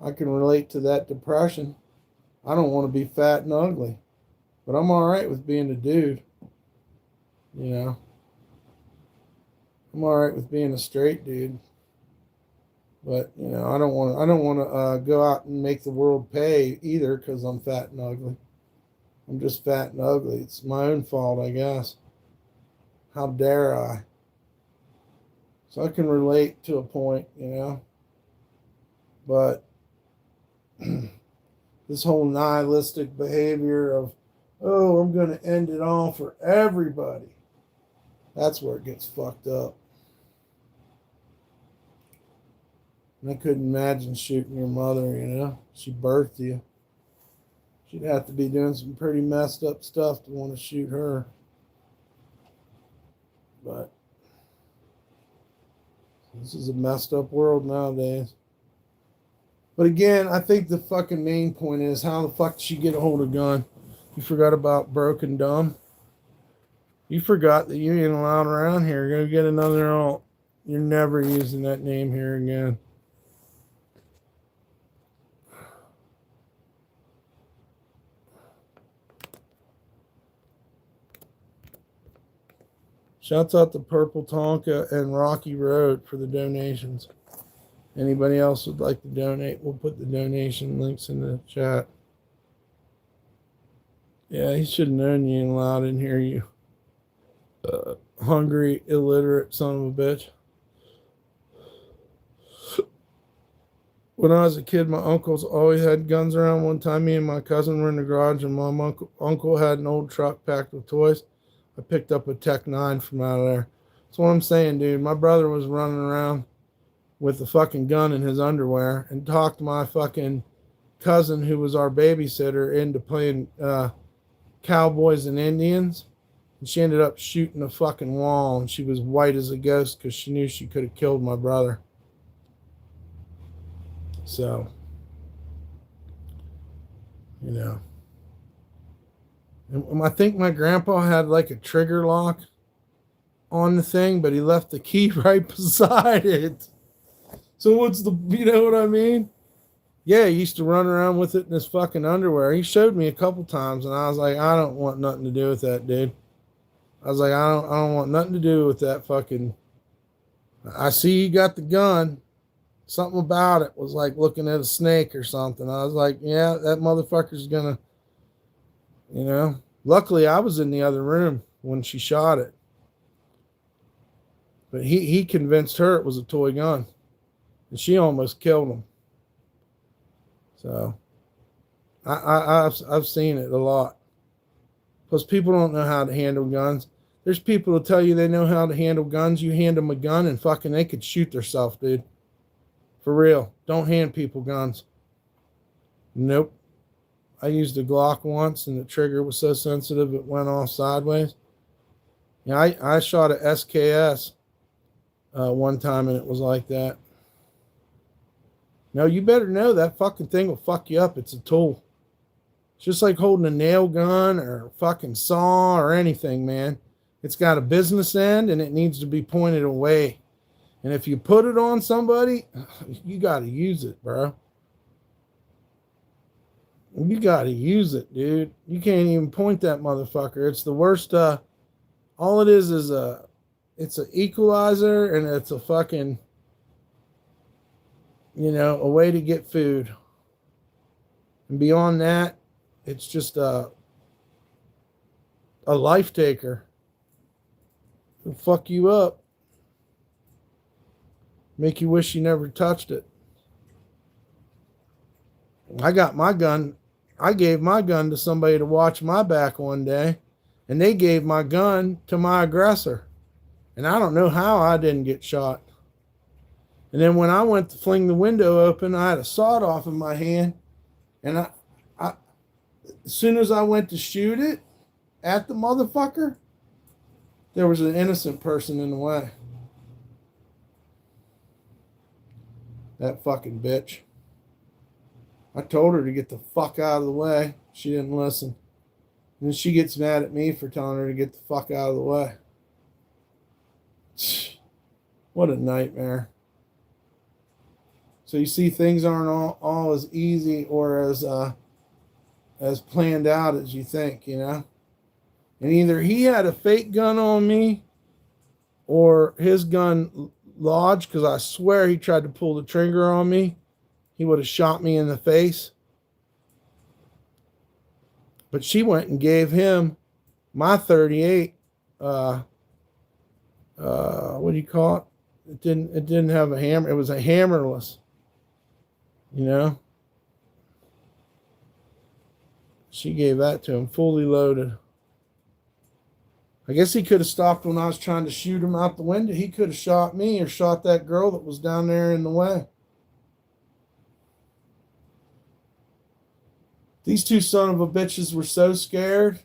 I can relate to that depression. I don't want to be fat and ugly, but I'm all right with being a dude. You know, I'm all right with being a straight dude. But you know, I don't want to go out and make the world pay either because I'm fat and ugly. I'm just fat and ugly. It's my own fault, I guess. How dare I? So I can relate to a point, you know. But this whole nihilistic behavior of, oh, I'm going to end it all for everybody. That's where it gets fucked up. And I couldn't imagine shooting your mother, you know. She birthed you. She'd have to be doing some pretty messed up stuff to want to shoot her. But this is a messed up world nowadays. But again, I think the fucking main point is, how the fuck did she get a hold of a gun? You forgot about broken dumb? You forgot that you ain't allowed around here. Go get another alt. You're never using that name here again. Shouts out to Purple Tonka and Rocky Road for the donations. Anybody else would like to donate, we'll put the donation links in the chat. Yeah, he should have known you ain't allowed in here, you hungry, illiterate son of a bitch. When I was a kid, my uncles always had guns around. One time, me and my cousin were in the garage, and my uncle had an old truck packed with toys. I picked up a Tech 9 from out of there. That's what I'm saying, dude. My brother was running around with a fucking gun in his underwear and talked my fucking cousin, who was our babysitter, into playing cowboys and Indians. And she ended up shooting a fucking wall, and she was white as a ghost because she knew she could have killed my brother. So, you know. And I think my grandpa had like a trigger lock on the thing, but he left the key right beside it. So what's the, you know what I mean? Yeah, he used to run around with it in his fucking underwear. He showed me a couple times, and I was like, I don't want nothing to do with that, dude. I was like, I don't want nothing to do with that fucking. I see you got the gun. Something about it was like looking at a snake or something. I was like, yeah, that motherfucker's gonna, you know. Luckily, I was in the other room when she shot it, but he convinced her it was a toy gun, and she almost killed him. So I've seen it a lot. Plus, people don't know how to handle guns. There's people who tell you they know how to handle guns. You hand them a gun and fucking they could shoot themselves, dude. For real. Don't hand people guns. Nope. I used a Glock once and the trigger was so sensitive it went off sideways. Yeah, I shot a SKS one time and it was like that. No, you better know that fucking thing will fuck you up. It's a tool. It's just like holding a nail gun or a fucking saw or anything, man. It's got a business end and it needs to be pointed away. And if you put it on somebody, you got to use it, bro. You got to use it, dude. You can't even point that motherfucker. It's the worst. All it is it's an equalizer and it's a fucking, a way to get food. And beyond that, it's just a life taker. It'll fuck you up. Make you wish you never touched it. I got my gun. I gave my gun to somebody to watch my back one day, and they gave my gun to my aggressor. And I don't know how I didn't get shot. And then when I went to fling the window open, I had a sawed off in my hand, and I as soon as I went to shoot it at the motherfucker, there was an innocent person in the way. That fucking bitch. I told her to get the fuck out of the way. She didn't listen. And then she gets mad at me for telling her to get the fuck out of the way. What a nightmare. So you see, things aren't all as easy or as planned out as you think, And either he had a fake gun on me or his gun lodged, because I swear he tried to pull the trigger on me. He would have shot me in the face. But she went and gave him my 38. What do you call it? It didn't have a hammer. It was a hammerless. She gave that to him, fully loaded. I guess he could have stopped when I was trying to shoot him out the window. He could have shot me or shot that girl that was down there in the way. These two son of a bitches were so scared,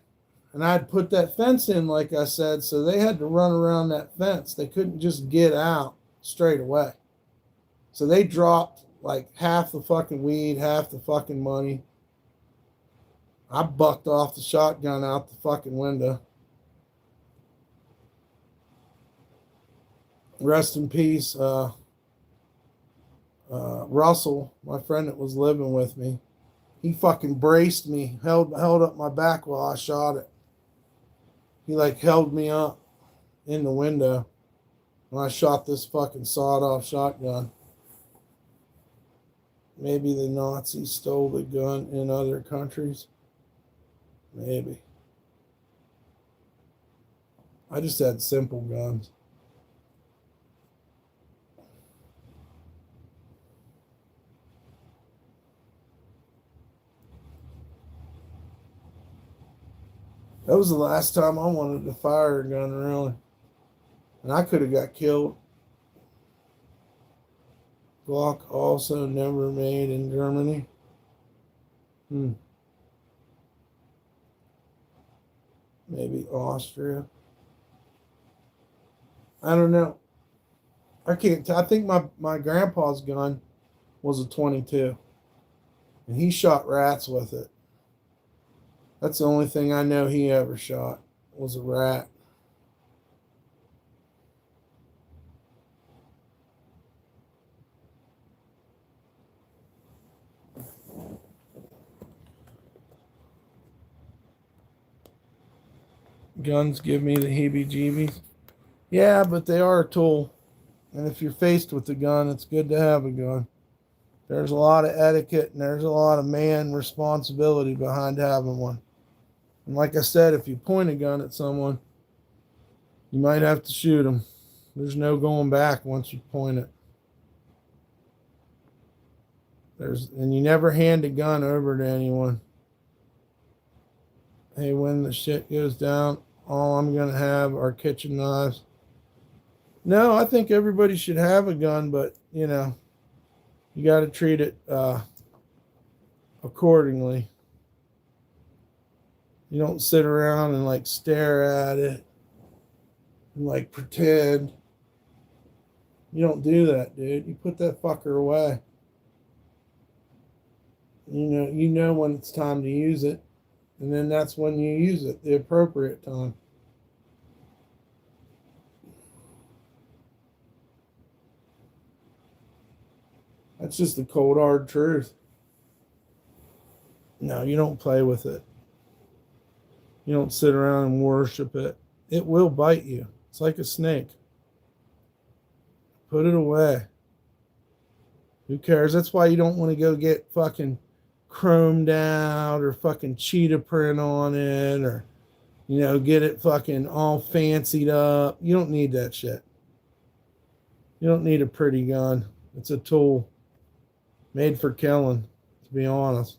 and I had put that fence in, like I said, so they had to run around that fence. They couldn't just get out straight away. So they dropped like half the fucking weed, half the fucking money. I bucked off the shotgun out the fucking window. Rest in peace, Russell, my friend that was living with me. He fucking braced me, held up my back while I shot it. He held me up in the window when I shot this fucking sawed-off shotgun. Maybe the Nazis stole the gun in other countries. Maybe. I just had simple guns. That was the last time I wanted to fire a gun, really. And I could have got killed. Glock also never made in Germany. Maybe Austria. I don't know. I can't I think my grandpa's gun was a 22. And he shot rats with it. That's the only thing I know he ever shot was a rat. Guns give me the heebie-jeebies. Yeah, but they are a tool. And if you're faced with a gun, it's good to have a gun. There's a lot of etiquette and there's a lot of man responsibility behind having one. And like I said, if you point a gun at someone, you might have to shoot them. There's no going back once you point it. And you never hand a gun over to anyone. Hey, when the shit goes down, all I'm going to have are kitchen knives. No, I think everybody should have a gun, but, you know, you got to treat it accordingly. You don't sit around and like stare at it and like pretend. You don't do that, dude. You put that fucker away. You know when it's time to use it, and then that's when you use it, the appropriate time. That's just the cold hard truth. No, you don't play with it. You don't sit around and worship it. It will bite you. It's like a snake. Put it away. Who cares? That's why you don't want to go get fucking chromed out or fucking cheetah print on it or, get it fucking all fancied up. You don't need that shit. You don't need a pretty gun. It's a tool made for killing, to be honest.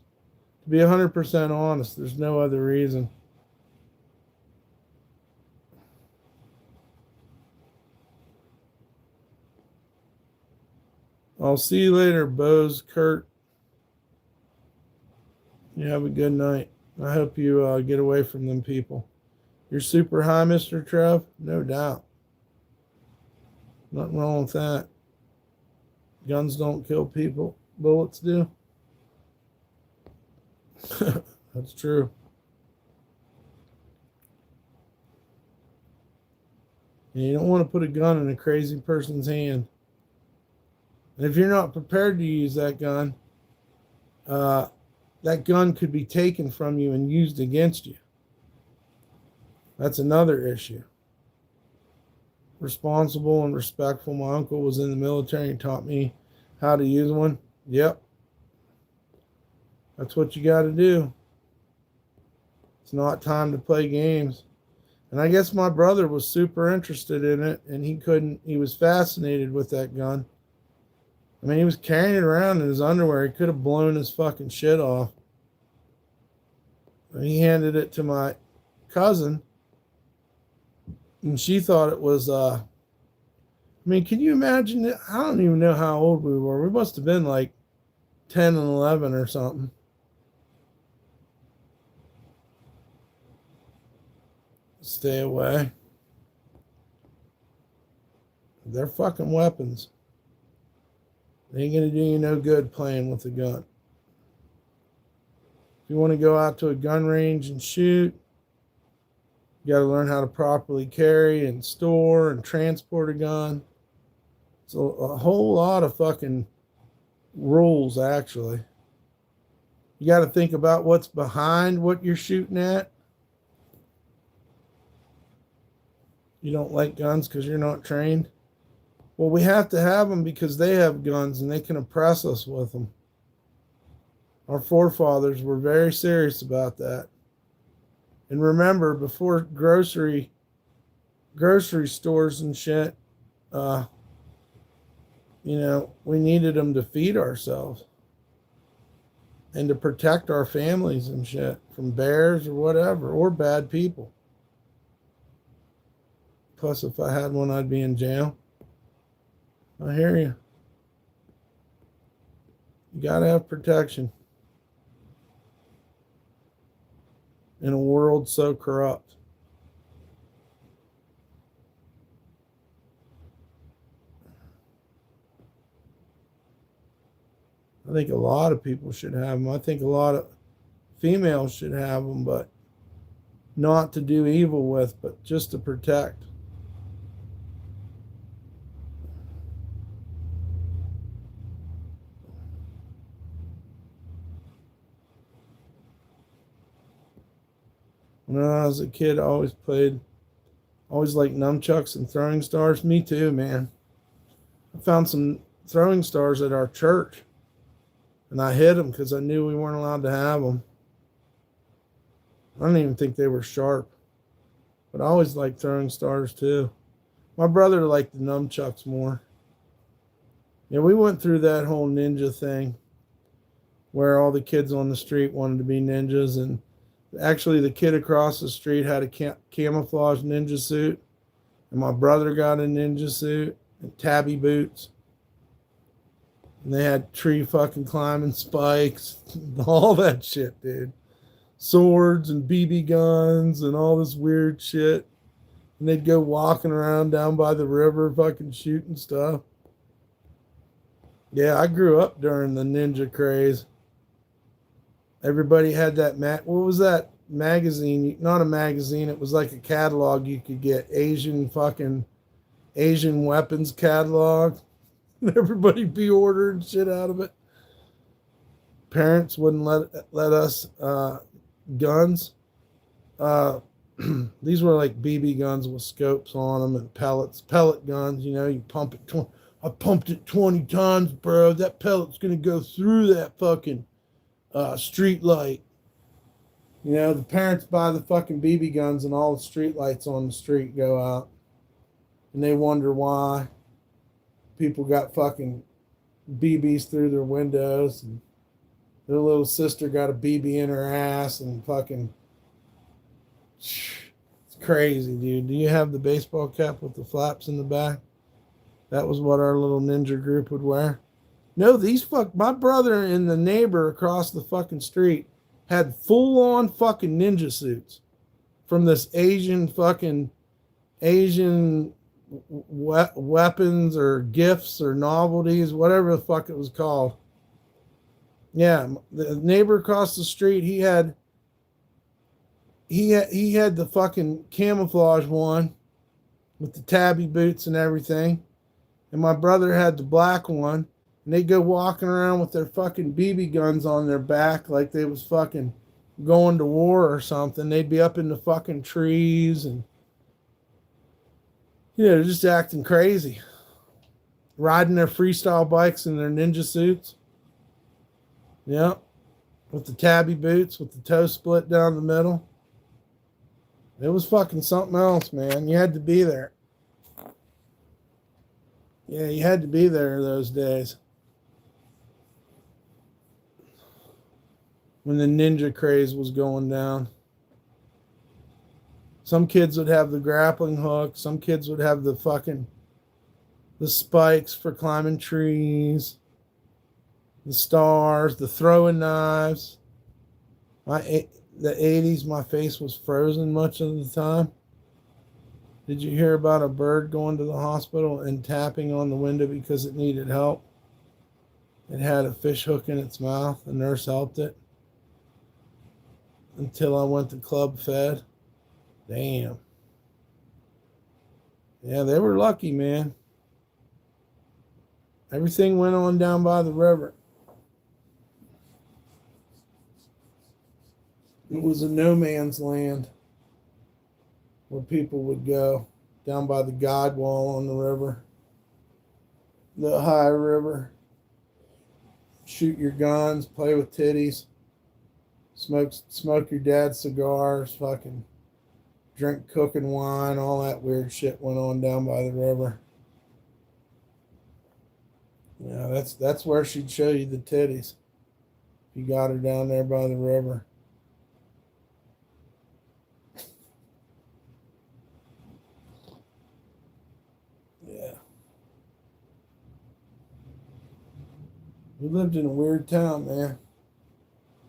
To be 100% honest, there's no other reason. I'll see you later, Bose, Kurt. You have a good night. I hope you get away from them people. You're super high, Mr. Trev? No doubt. Nothing wrong with that. Guns don't kill people. Bullets do. That's true. And you don't want to put a gun in a crazy person's hand. And if you're not prepared to use that gun could be taken from you and used against you. That's another issue. Responsible and respectful. My uncle was in the military and taught me how to use one. Yep. That's what you got to do. It's not time to play games. And I guess my brother was super interested in it, and he was fascinated with that gun. I mean, he was carrying it around in his underwear. He could have blown his fucking shit off. And he handed it to my cousin, and she thought it was, I mean, can you imagine it? I don't even know how old we were. We must have been like 10 and 11 or something. Stay away. They're fucking weapons. They ain't gonna do you no good playing with a gun. If you want to go out to a gun range and shoot, you got to learn how to properly carry and store and transport a gun. It's a whole lot of fucking rules, actually. You got to think about what's behind what you're shooting at. You don't like guns because you're not trained. Well, we have to have them because they have guns and they can oppress us with them. Our forefathers were very serious about that. And remember, before grocery stores and shit, we needed them to feed ourselves and to protect our families and shit from bears or whatever, or bad people. Plus, if I had one, I'd be in jail. I hear you. You got to have protection in a world so corrupt. I think a lot of people should have them. I think a lot of females should have them, but not to do evil with, but just to protect. When I was a kid, I always liked nunchucks and throwing stars. Me too, man. I found some throwing stars at our church, and I hid them because I knew we weren't allowed to have them. I don't even think they were sharp, but I always liked throwing stars too. My brother liked the nunchucks more. Yeah, we went through that whole ninja thing where all the kids on the street wanted to be ninjas, and actually the kid across the street had a camouflage ninja suit, and my brother got a ninja suit and tabby boots, and they had tree fucking climbing spikes, all that shit, dude. Swords and BB guns and all this weird shit. And they'd go walking around down by the river fucking shooting stuff. Yeah, I grew up during the ninja craze. Everybody had that what was that magazine? Not a magazine, it was like a catalog you could get. Asian weapons catalog. Everybody be ordering shit out of it. Parents wouldn't let us guns. These were like BB guns with scopes on them and pellet guns. You know, you pump it. I pumped it 20 times, bro. That pellet's gonna go through that fucking street light. You know, the parents buy the fucking BB guns and all the street lights on the street go out, and they wonder why people got fucking BBs through their windows, and their little sister got a BB in her ass, and fucking, it's crazy, dude. Do you have the baseball cap with the flaps in the back? That was what our little ninja group would wear. No, my brother and the neighbor across the fucking street had full on fucking ninja suits from this Asian weapons or gifts or novelties, whatever the fuck it was called. Yeah, the neighbor across the street, he had the fucking camouflage one with the tabby boots and everything. And my brother had the black one. And they'd go walking around with their fucking BB guns on their back like they was fucking going to war or something. They'd be up in the fucking trees and, you know, just acting crazy. Riding their freestyle bikes in their ninja suits. Yeah. With the tabby boots, with the toe split down the middle. It was fucking something else, man. You had to be there. Yeah, you had to be there those days. When the ninja craze was going down. Some kids would have the grappling hook. Some kids would have the spikes for climbing trees. The stars, the throwing knives. The 80s, my face was frozen much of the time. Did you hear about a bird going to the hospital and tapping on the window because it needed help? It had a fish hook in its mouth. The nurse helped it. Until I went to Club Fed. Damn. Yeah, they were lucky, man. Everything went on down by the river. It was a no man's land where people would go down by the guide wall on the river, the high river, shoot your guns, play with titties, smoke your dad's cigars, fucking drink cooking wine, all that weird shit went on down by the river. Yeah, that's where she'd show you the titties. You got her down there by the river. Yeah. We lived in a weird town, man.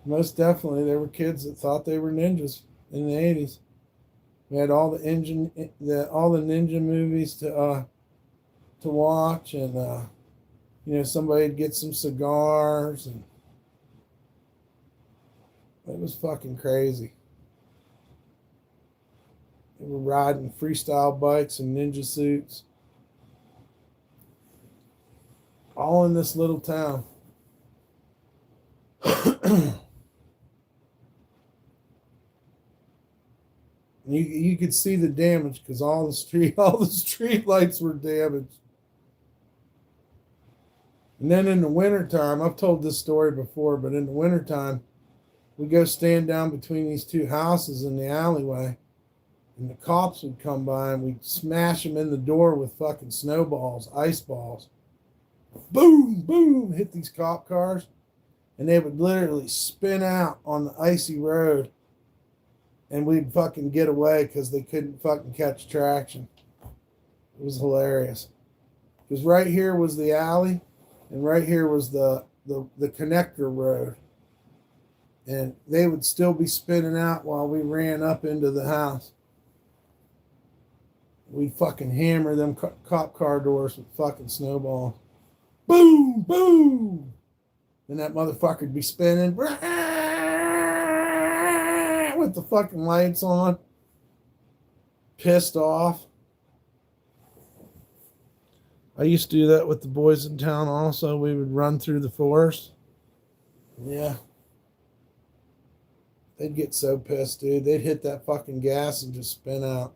Most definitely, there were kids that thought they were ninjas in the 80s. We had all the ninja movies to watch, and you know, somebody'd get some cigars, and it was fucking crazy. They were riding freestyle bikes and ninja suits, all in this little town. And you could see the damage because all the street lights were damaged. And then in the wintertime, I've told this story before, but in the wintertime, we go stand down between these two houses in the alleyway, and the cops would come by and we'd smash them in the door with fucking snowballs, ice balls. Boom, boom, hit these cop cars, and they would literally spin out on the icy road, and we'd fucking get away because they couldn't fucking catch traction. It was hilarious. Because right here was the alley, and right here was the connector road. And they would still be spinning out while we ran up into the house. We'd fucking hammer them cop car doors with fucking snowballs. Boom, boom. Then that motherfucker'd be spinning with the fucking lights on. Pissed off. I used to do that with the boys in town also. We would run through the forest. Yeah. They'd get so pissed, dude. They'd hit that fucking gas and just spin out.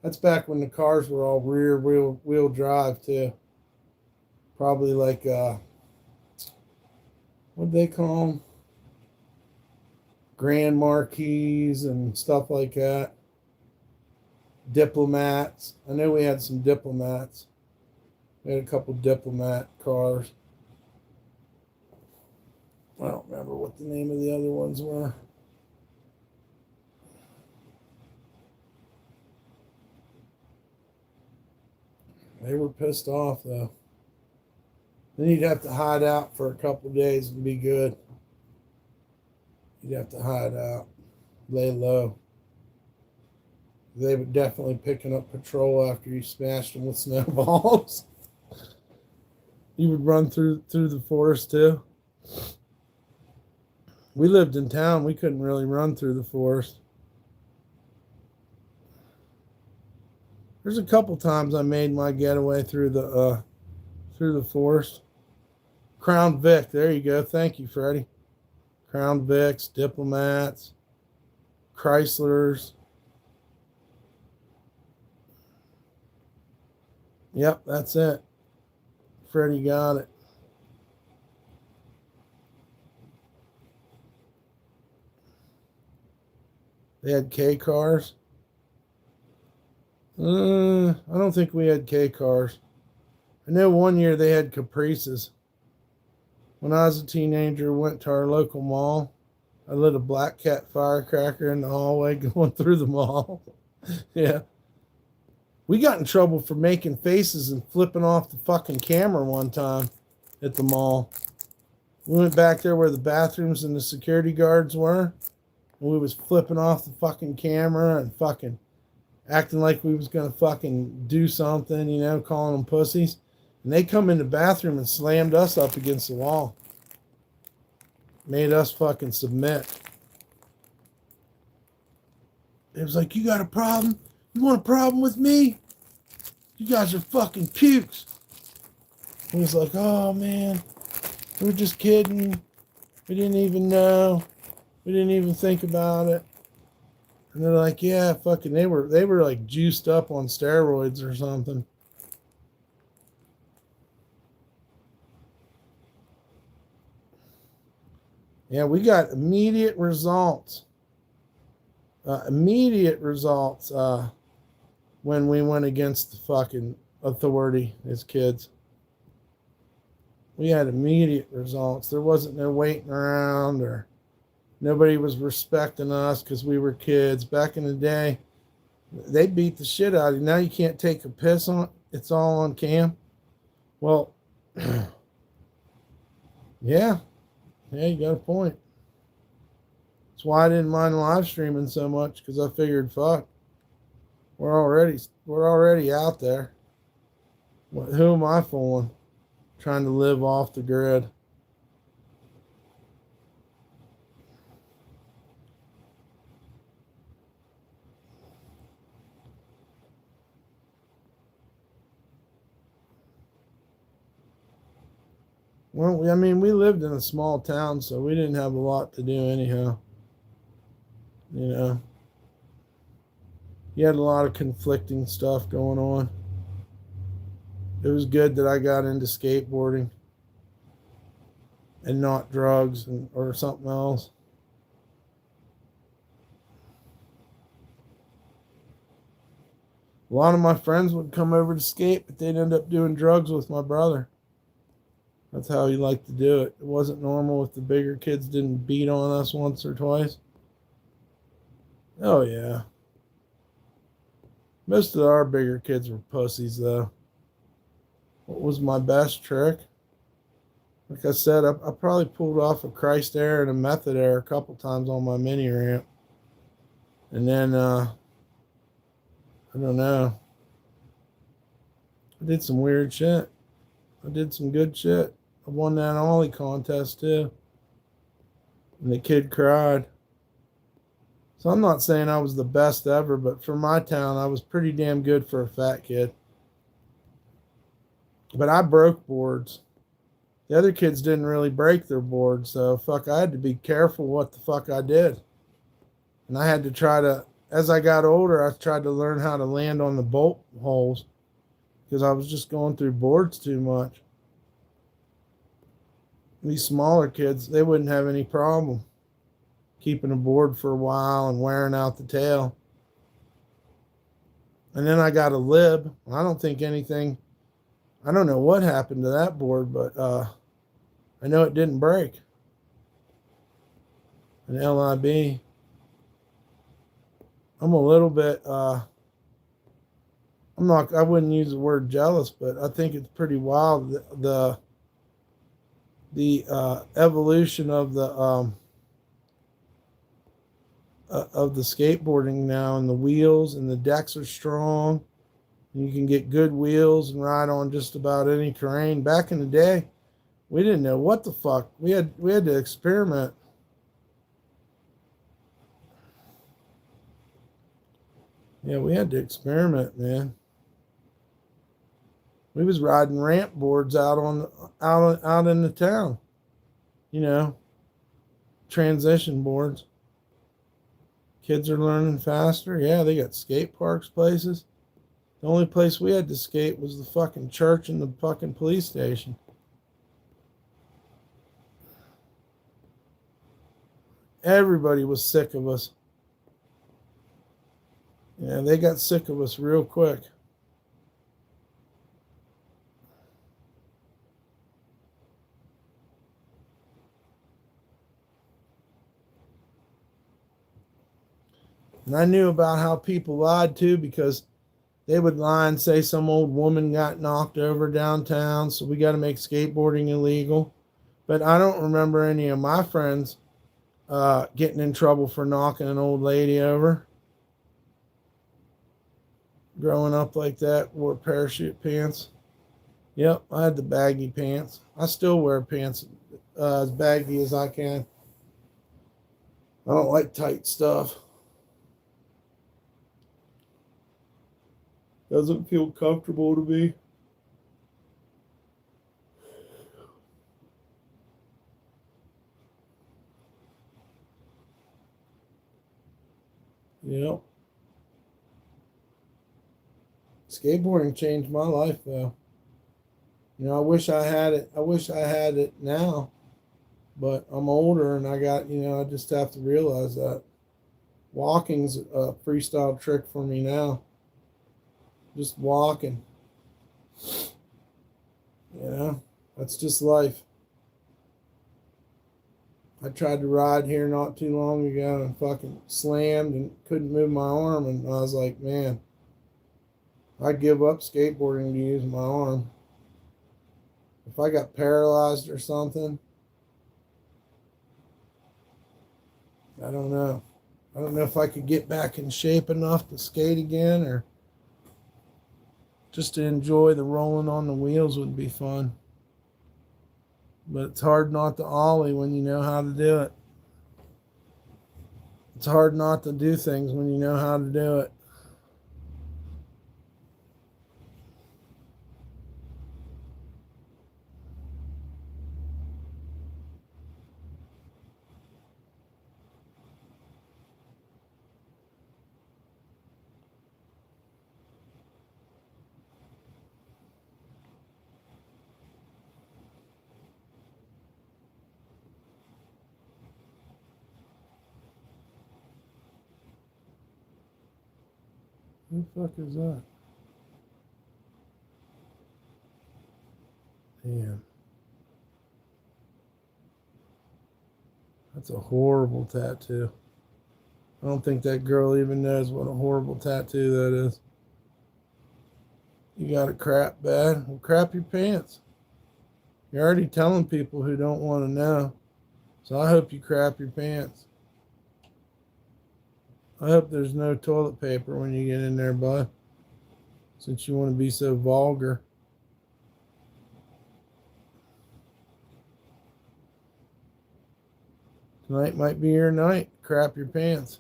That's back when the cars were all rear wheel drive too. Probably like what'd they call them? Grand Marquis and stuff like that. Diplomats. I know we had some diplomats. We had a couple diplomat cars. I don't remember what the name of the other ones were. They were pissed off though. Then you'd have to hide out for a couple of days and be good. You'd have to hide out, lay low. They were definitely picking up patrol after you smashed them with snowballs. You would run through the forest too. We lived in town. We couldn't really run through the forest. There's a couple times I made my getaway through the forest. Crown Vic, there you go. Thank you, Freddie. Crown Vics, Diplomats, Chryslers. Yep, that's it. Freddie got it. They had K cars. I don't think we had K cars. I know one year they had Caprices. When I was a teenager, went to our local mall. I lit a Black Cat firecracker in the hallway going through the mall. Yeah. We got in trouble for making faces and flipping off the fucking camera one time at the mall. We went back there where the bathrooms and the security guards were. And we was flipping off the fucking camera and fucking acting like we was going to fucking do something, you know, calling them pussies. And they come in the bathroom and slammed us up against the wall. Made us fucking submit. It was like, you got a problem? You want a problem with me? You guys are fucking pukes. And he's like, oh man, we're just kidding. We didn't even know. We didn't even think about it. And they're like, yeah, fucking, they were like juiced up on steroids or something. Yeah, we got immediate results. When we went against the fucking authority as kids. We had immediate results. There wasn't no waiting around or nobody was respecting us because we were kids. Back in the day, they beat the shit out of you. Now you can't take a piss on it. It's all on cam. Well, yeah, you got a point. That's why I didn't mind live streaming so much, because I figured, fuck, we're already out there. Who am I fooling? Trying to live off the grid. Well, we lived in a small town, so we didn't have a lot to do anyhow. You know. He had a lot of conflicting stuff going on. It was good that I got into skateboarding and not drugs or something else. A lot of my friends would come over to skate, but they'd end up doing drugs with my brother. That's how he liked to do it. It wasn't normal if the bigger kids didn't beat on us once or twice. Oh, yeah. Most of our bigger kids were pussies, though. What was my best trick? Like I said, I probably pulled off a Christ air and a method air a couple times on my mini ramp. And then, I don't know. I did some weird shit. I did some good shit. I won that Ollie contest, too. And the kid cried. So I'm not saying I was the best ever, but for my town, I was pretty damn good for a fat kid. But I broke boards. The other kids didn't really break their boards, so fuck, I had to be careful what the fuck I did. And I had to try to, as I got older, I tried to learn how to land on the bolt holes because I was just going through boards too much. These smaller kids, they wouldn't have any problem keeping a board for a while and wearing out the tail. And then I got a lib. I don't think anything, I don't know what happened to that board, but I know it didn't break. An LIB. I'm a little bit, I wouldn't use the word jealous, but I think it's pretty wild the evolution of the skateboarding now, and the wheels and the decks are strong. You can get good wheels and ride on just about any terrain. Back in the day, we didn't know what the fuck. We had to experiment. Yeah, we had to experiment, man. We was riding ramp boards out in the town. You know, transition boards. Kids are learning faster. Yeah, they got skate parks places. The only place we had to skate was the fucking church and the fucking police station. Everybody was sick of us. Yeah, they got sick of us real quick. And I knew about how people lied too, because they would lie and say some old woman got knocked over downtown, so we got to make skateboarding illegal. But I don't remember any of my friends getting in trouble for knocking an old lady over. Growing up like that, wore parachute pants. Yep, I had the baggy pants. I still wear pants as baggy as I can. I don't like tight stuff. Doesn't feel comfortable to me. Yep. Skateboarding changed my life though. You know, I wish I had it. I wish I had it now, but I'm older and I just have to realize that walking's a freestyle trick for me now. Just walking. You know, that's just life. I tried to ride here not too long ago and fucking slammed and couldn't move my arm, and I was like, man, I'd give up skateboarding to use my arm. If I got paralyzed or something, I don't know. I don't know if I could get back in shape enough to skate again, or just to enjoy the rolling on the wheels would be fun. But it's hard not to ollie when you know how to do it. It's hard not to do things when you know how to do it. Who the fuck is that? Damn. That's a horrible tattoo. I don't think that girl even knows what a horrible tattoo that is. You got to crap bad? Well, crap your pants. You're already telling people who don't want to know. So I hope you crap your pants. I hope there's no toilet paper when you get in there, bud. Since you want to be so vulgar. Tonight might be your night. Crap your pants.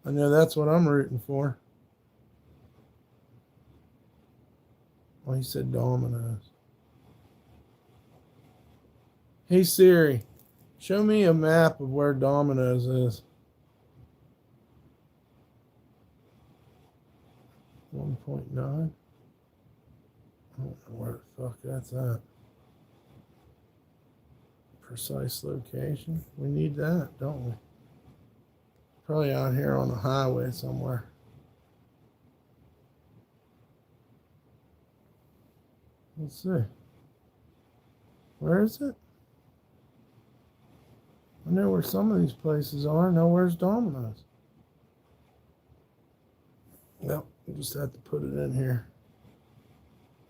I know that's what I'm rooting for. Oh, he said Domino's. Hey Siri, show me a map of where Domino's is. 1.9? I don't know where the fuck that's at. Precise location. We need that, don't we? Probably out here on the highway somewhere. Let's see. Where is it? I know where some of these places are. Now where's Domino's? Well, we just have to put it in here.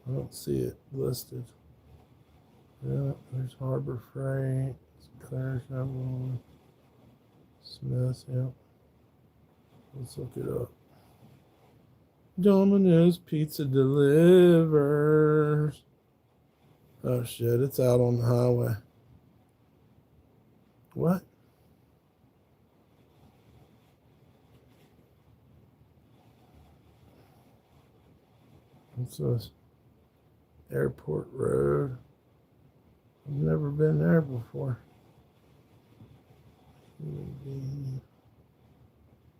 I don't see it listed. Yeah, there's Harbor Freight, Claire Chevron, Smith, yep. Let's look it up. Domino's Pizza delivers. Oh shit, it's out on the highway. What? What's this? Airport Road. I've never been there before.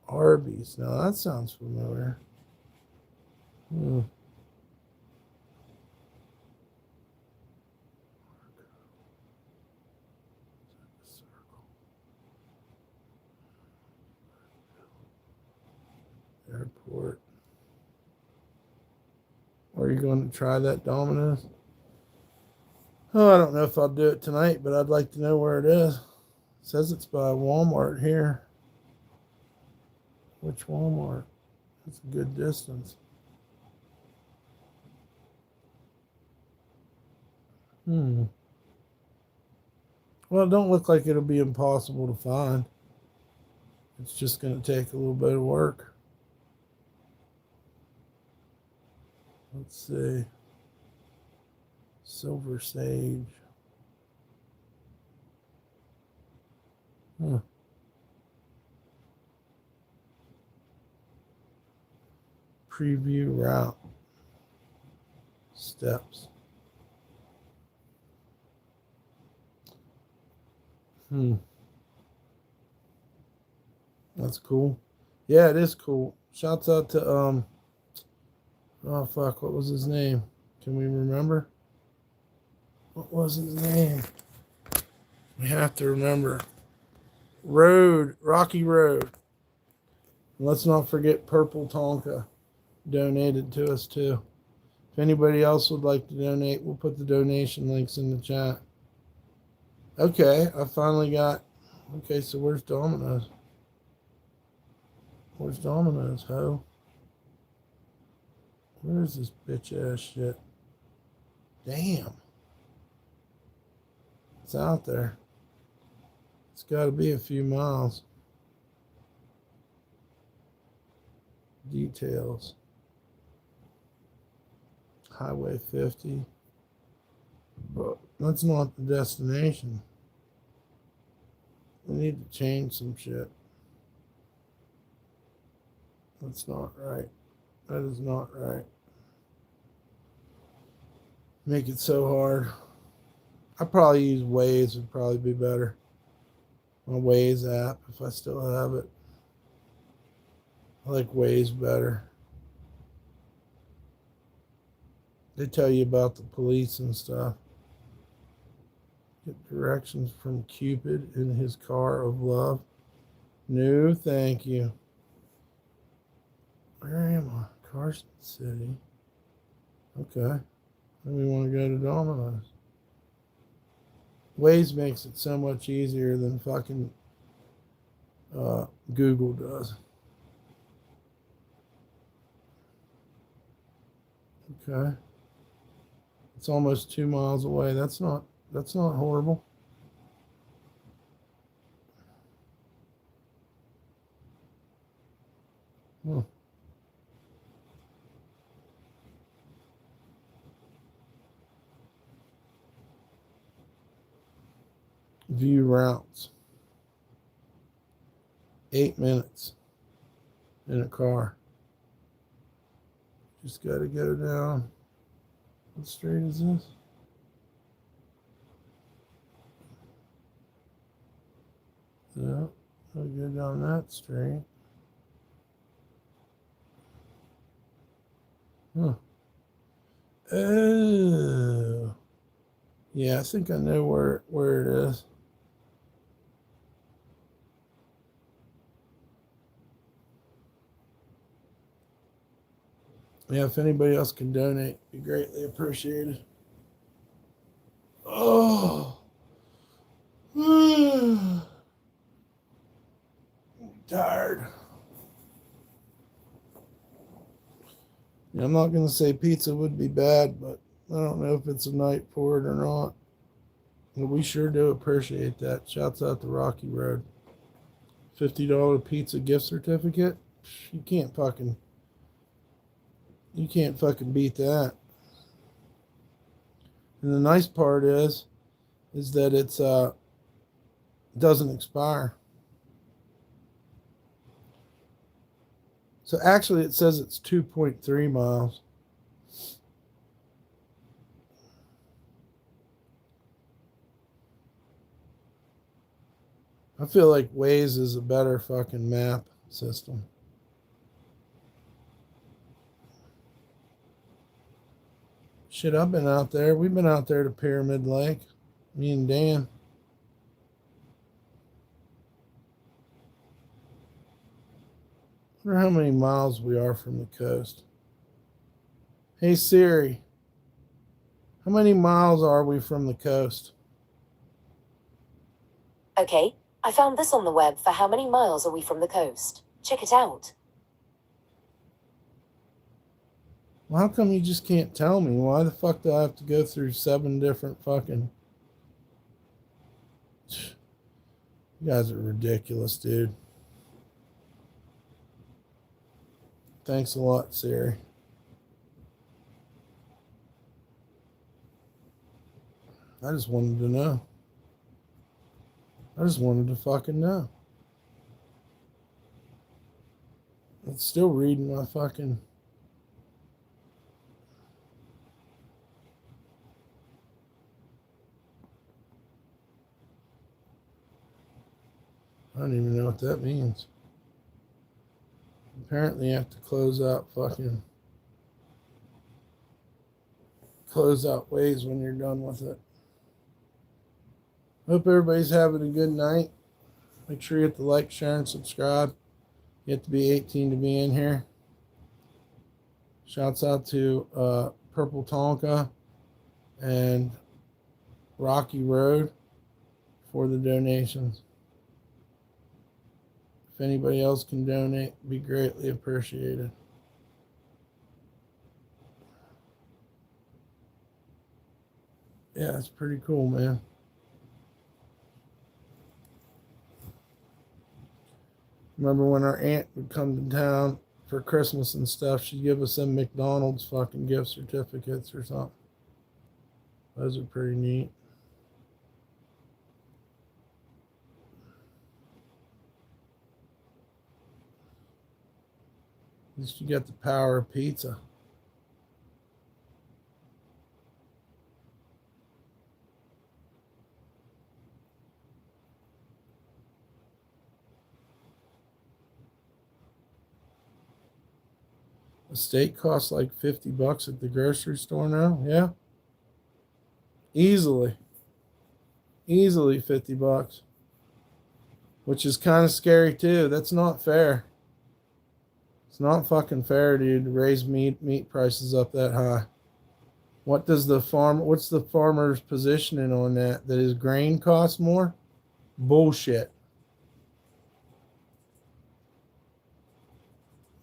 Arby's. Now that sounds familiar. Airport. Are you going to try that Domino's? Oh, I don't know if I'll do it tonight, but I'd like to know where it is. It says it's by Walmart here. Which Walmart? That's a good distance. Well, it don't look like it'll be impossible to find. It's just going to take a little bit of work. Let's see. Silver Sage. Preview route. Steps. That's cool. Yeah, it is cool. Shouts out to oh fuck, what was his name? Can we remember? What was his name? We have to remember. Rocky Road. Let's not forget Purple Tonka donated to us too. If anybody else would like to donate, we'll put the donation links in the chat. Okay, I finally got. Okay, so where's Domino's? Where's Domino's, ho? Where's this bitch ass shit? Damn. It's out there. It's got to be a few miles. Details. Highway 50. But that's not the destination. We need to change some shit. That's not right. That is not right. Make it so hard. I probably use Waze would probably be better. My Waze app, if I still have it. I like Waze better. They tell you about the police and stuff. Get directions from Cupid in his car of love. No, thank you. Where am I? Carson City. Okay. Then we want to go to Domino's. Waze makes it so much easier than fucking Google does. Okay. It's almost 2 miles away. That's not horrible. Hmm. View routes. 8 minutes in a car. Just got to go down. What street is this? Yeah, I'll go down that street. Huh. Oh. Yeah, I think I know where it is. Yeah, if anybody else can donate, it'd be greatly appreciated. Oh. I'm tired. Yeah, I'm not going to say pizza would be bad, but I don't know if it's a night for it or not. But we sure do appreciate that. Shouts out to Rocky Road. $50 pizza gift certificate. You can't fucking beat that. And the nice part is that it's doesn't expire. So actually it says it's 2.3 miles. I feel like Waze is a better fucking map system. Shit, I've been out there. We've been out there to Pyramid Lake. Me and Dan. I wonder how many miles we are from the coast. Hey Siri, how many miles are we from the coast? Okay, I found this on the web for how many miles are we from the coast. Check it out. Well, how come you just can't tell me? Why the fuck do I have to go through 7 different fucking... You guys are ridiculous, dude. Thanks a lot, Siri. I just wanted to know. I just wanted to fucking know. It's still reading my fucking... I don't even know what that means. Apparently you have to close out Waze when you're done with it. Hope everybody's having a good night. Make sure you hit the like, share, and subscribe. You have to be 18 to be in here. Shouts out to Purple Tonka and Rocky Road for the donations. If anybody else can donate, it'd be greatly appreciated. Yeah, it's pretty cool, man. Remember when our aunt would come to town for Christmas and stuff, she'd give us some McDonald's fucking gift certificates or something. Those are pretty neat. At least you got the power of pizza. A steak costs like $50 at the grocery store now. Yeah. Easily 50 bucks. Which is kind of scary too. That's not fair. It's not fucking fair, dude, to raise meat prices up that high. What's the farmer's positioning on that? That his grain costs more? Bullshit.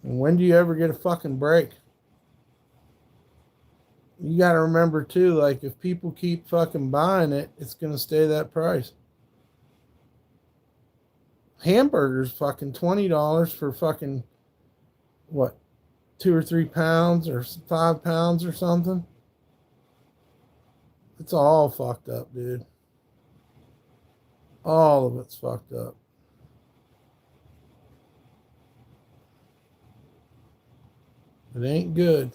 And when do you ever get a fucking break? You got to remember too, like if people keep fucking buying it, it's going to stay that price. Hamburgers fucking $20 for fucking what, 2 or 3 pounds or 5 pounds or something. It's all fucked up, dude. All of it's fucked up. It ain't good.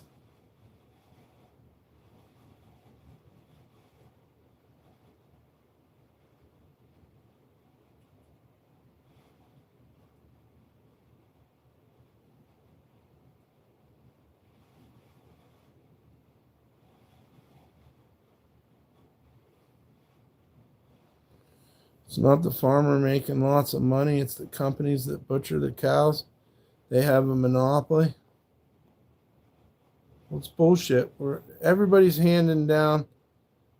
It's not the farmer making lots of money. It's the companies that butcher the cows. They have a monopoly. Well, it's bullshit. Everybody's handing down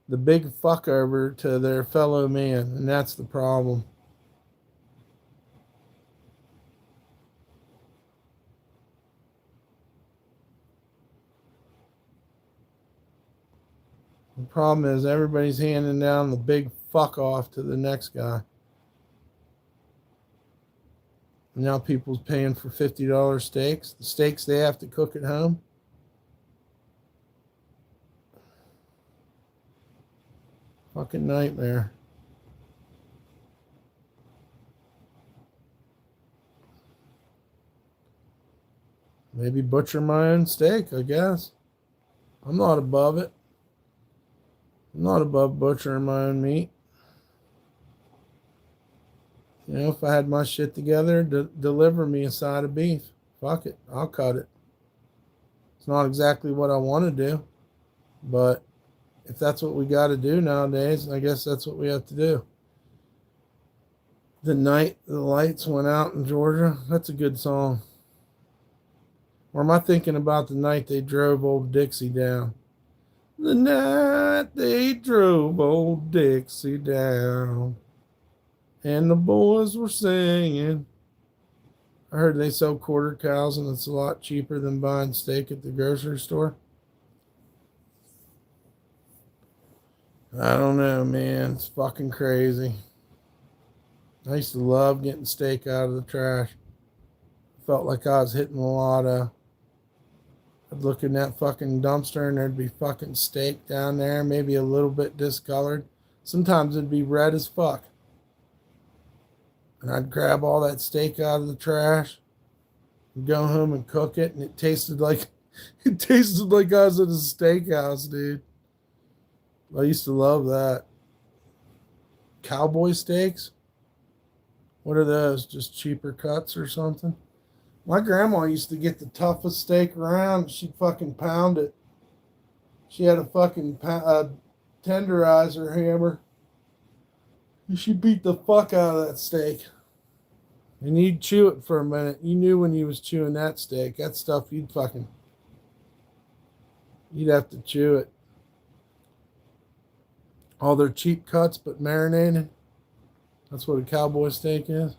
the big fuck over to their fellow man, and that's the problem. The problem is everybody's handing down the big fuck off to the next guy. Now people's paying for $50 steaks. The steaks they have to cook at home. Fucking nightmare. Maybe butcher my own steak, I guess. I'm not above it. I'm not above butchering my own meat. You know, if I had my shit together, deliver me a side of beef. Fuck it. I'll cut it. It's not exactly what I want to do, but if that's what we got to do nowadays, I guess that's what we have to do. The night the lights went out in Georgia, that's a good song. Or am I thinking about the night they drove old Dixie down? The night they drove old Dixie down and the boys were singing. I heard they sell quarter cows and it's a lot cheaper than buying steak at the grocery store. I don't know, man. It's fucking crazy. I used to love getting steak out of the trash. Felt like I was hitting the lotto. I'd look in that fucking dumpster and there'd be fucking steak down there, maybe a little bit discolored. Sometimes it'd be red as fuck. And I'd grab all that steak out of the trash and go home and cook it, and it tasted like I was at a steakhouse, dude. I used to love that. Cowboy steaks? What are those? Just cheaper cuts or something? My grandma used to get the toughest steak around. She'd fucking pound it. She had a fucking tenderizer hammer. And she beat the fuck out of that steak. And you'd chew it for a minute. You knew when you was chewing that steak. That stuff you'd have to chew it. All their cheap cuts but marinated. That's what a cowboy steak is.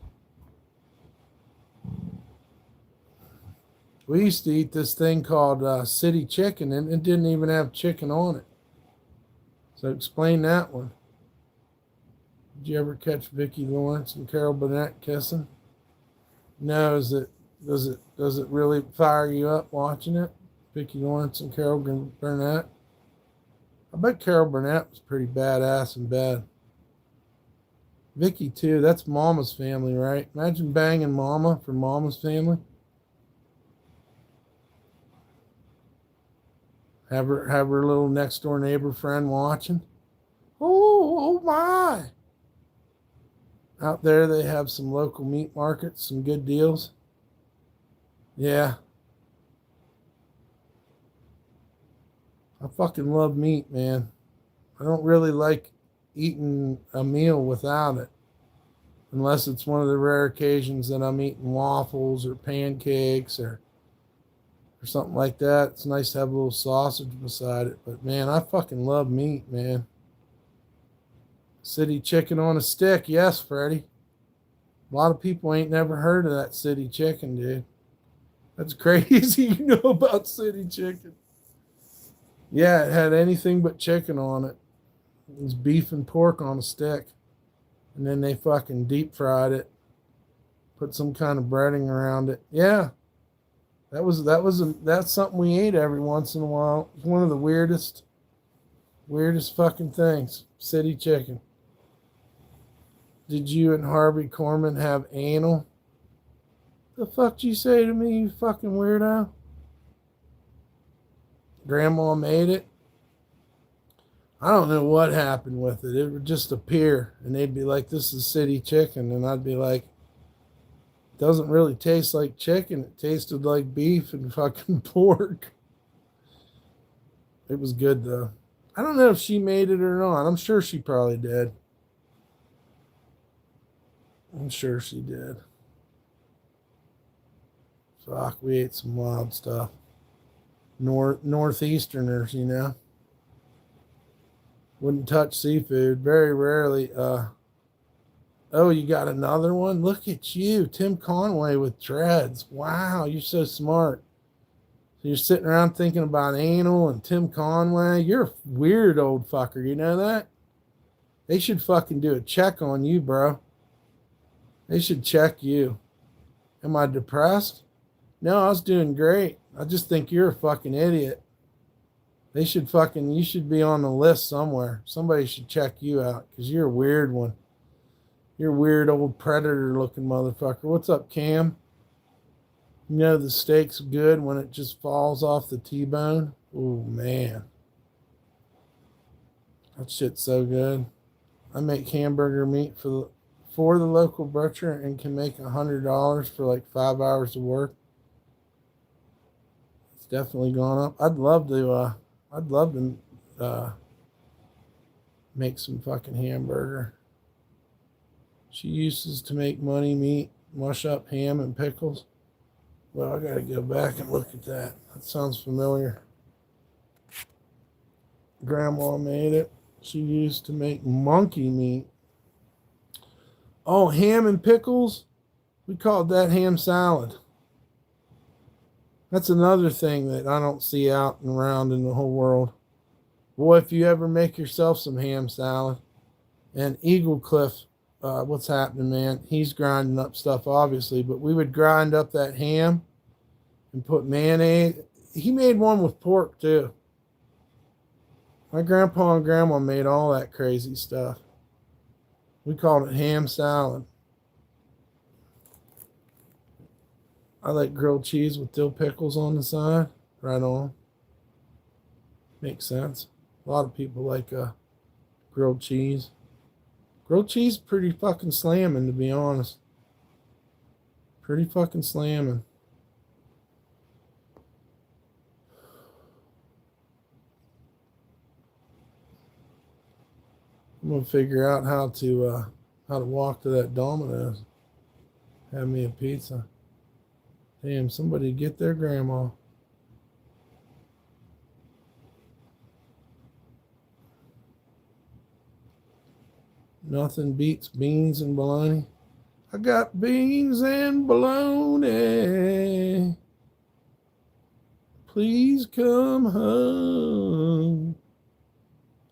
We used to eat this thing called city chicken, and it didn't even have chicken on it. So explain that one. Did you ever catch Vicki Lawrence and Carol Burnett kissing? No, does it really fire you up watching it? Vicki Lawrence and Carol Burnett? I bet Carol Burnett was pretty badass in bed. Vicki too, that's Mama's family, right? Imagine banging Mama for Mama's family. Have her little next door neighbor friend watching. Oh my. Out there they have some local meat markets, some good deals. Yeah. I fucking love meat, man. I don't really like eating a meal without it. Unless it's one of the rare occasions that I'm eating waffles or pancakes or or something like that. It's nice to have a little sausage beside it. But man, I fucking love meat, man. City chicken on a stick, yes, Freddie. A lot of people ain't never heard of that city chicken, dude. That's crazy. You know about city chicken. Yeah, it had anything but chicken on it. It was beef and pork on a stick. And then they fucking deep fried it. Put some kind of breading around it. Yeah. That's something we ate every once in a while. It's one of the weirdest fucking things. City chicken. Did you and Harvey Korman have anal? The fuck did you say to me, you fucking weirdo? Grandma made it. I don't know what happened with it. It would just appear, and they'd be like, "This is city chicken," and I'd be like, "It doesn't really taste like chicken. It tasted like beef and fucking pork." It was good though. I don't know if she made it or not. I'm sure she probably did. I'm sure she did. Fuck, we ate some wild stuff. Northeasterners, you know. Wouldn't touch seafood. Very rarely. Oh, you got another one? Look at you. Tim Conway with dreads. Wow, you're so smart. So you're sitting around thinking about anal and Tim Conway. You're a weird old fucker. You know that? They should fucking do a check on you, bro. They should check you. Am I depressed? No, I was doing great. I just think you're a fucking idiot. You should be on the list somewhere. Somebody should check you out because you're a weird one. You're a weird old predator looking motherfucker. What's up, Cam? You know the steak's good when it just falls off the T-bone? Oh, man. That shit's so good. I make hamburger meat for the local butcher and can make $100 for like 5 hours of work. It's definitely gone up. I'd love to make some fucking hamburger. She uses to make money meat, mush up ham and pickles. Well, I gotta go back and look at that. That sounds familiar. Grandma made it. She used to make monkey meat. Oh, ham and pickles? We called that ham salad. That's another thing that I don't see out and around in the whole world. Boy, if you ever make yourself some ham salad. And Eagle Cliff, what's happening, man? He's grinding up stuff, obviously, but we would grind up that ham and put mayonnaise. He made one with pork, too. My grandpa and grandma made all that crazy stuff. We called it ham salad. I like grilled cheese with dill pickles on the side. Right on. Makes sense. A lot of people like grilled cheese. Grilled cheese is pretty fucking slamming, to be honest. Pretty fucking slamming. I'm gonna figure out how to walk to that Domino's. Have me a pizza. Damn, somebody get their grandma. Nothing beats beans and bologna. I got beans and bologna. Please come home.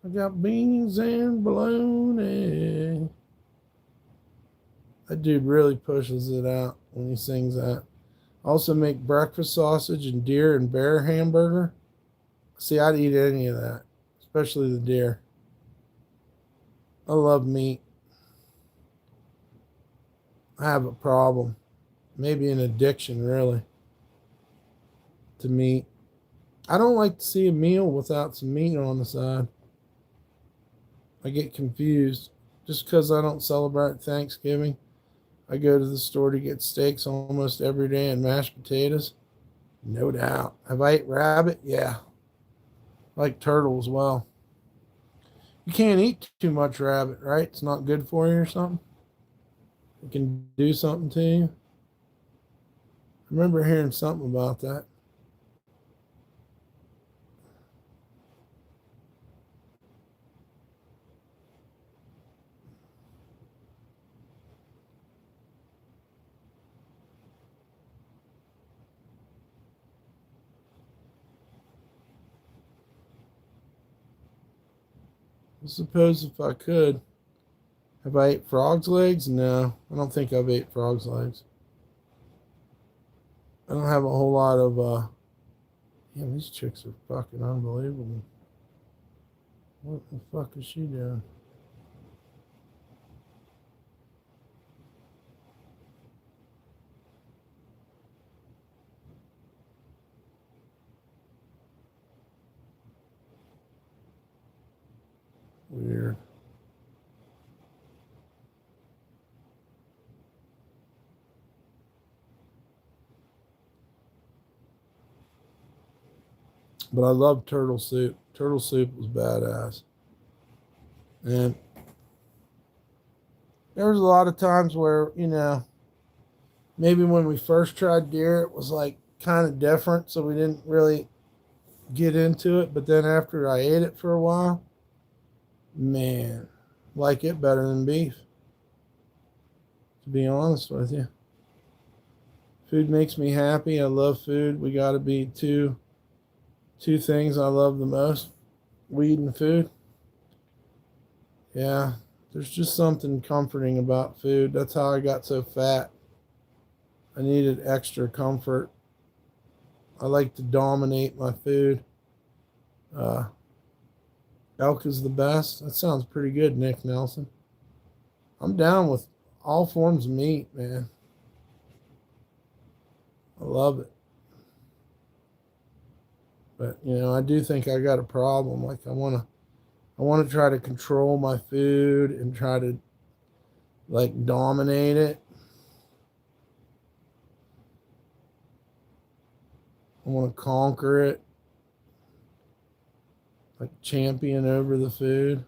I got beans and bologna. That dude really pushes it out when he sings that. Also make breakfast sausage and deer and bear hamburger. See, I'd eat any of that, especially the deer. I love meat. I have a problem, maybe an addiction, really, to meat. I don't like to see a meal without some meat on the side. I get confused. Just because I don't celebrate Thanksgiving, I go to the store to get steaks almost every day and mashed potatoes. No doubt. Have I ate rabbit? Yeah. I like turtle as well. You can't eat too much rabbit, right? It's not good for you or something. It can do something to you. I remember hearing something about that. I suppose if I could. Have I ate frog's legs? No, I don't think I've ate frog's legs. I don't have a whole lot of, damn, these chicks are fucking unbelievable. What the fuck is she doing? Weird. But I love turtle soup. Turtle soup was badass. And there was a lot of times where, maybe when we first tried deer, it was like kind of different, so we didn't really get into it. But then after I ate it for a while, man, like it better than beef, to be honest with you. Food makes me happy. I love food. We got to be two things I love the most: weed and food. Yeah, there's just something comforting about food. That's how I got so fat. I needed extra comfort. I like to dominate my food. Elk is the best. That sounds pretty good, Nick Nelson. I'm down with all forms of meat, man. I love it. But, I do think I got a problem. Like I want to try to control my food and try to like dominate it. I want to conquer it. Like champion over the food.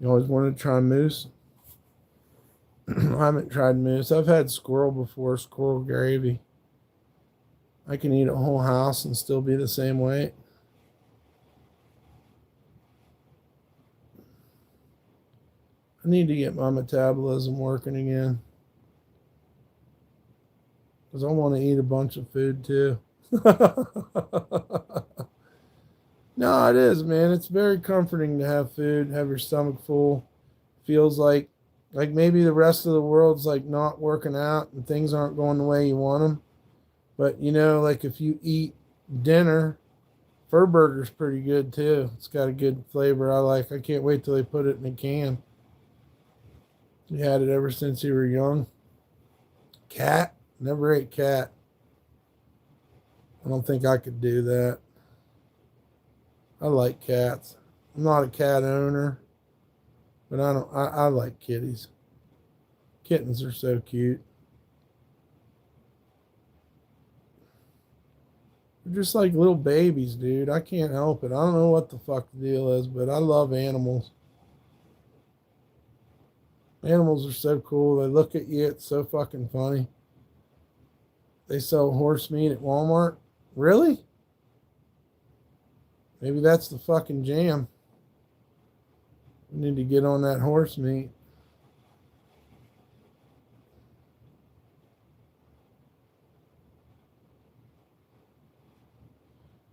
You always wanted to try moose? I haven't tried moose. I've had squirrel before, squirrel gravy. I can eat a whole house and still be the same weight. I need to get my metabolism working again, because I want to eat a bunch of food too. No, it is, man. It's very comforting to have food, have your stomach full. Feels like maybe the rest of the world's like not working out and things aren't going the way you want them. But like if you eat dinner, fur burger's pretty good too. It's got a good flavor I like. I can't wait till they put it in a can. We had it ever since you were young. Cat? Never ate cat. I don't think I could do that. I like cats. I'm not a cat owner, but I like kitties. Kittens are so cute. They're just like little babies, dude. I can't help it. I don't know what the fuck the deal is, but I love animals. Animals are so cool. They look at you. It's so fucking funny. They sell horse meat at Walmart. Really? Maybe that's the fucking jam. We need to get on that horse meat.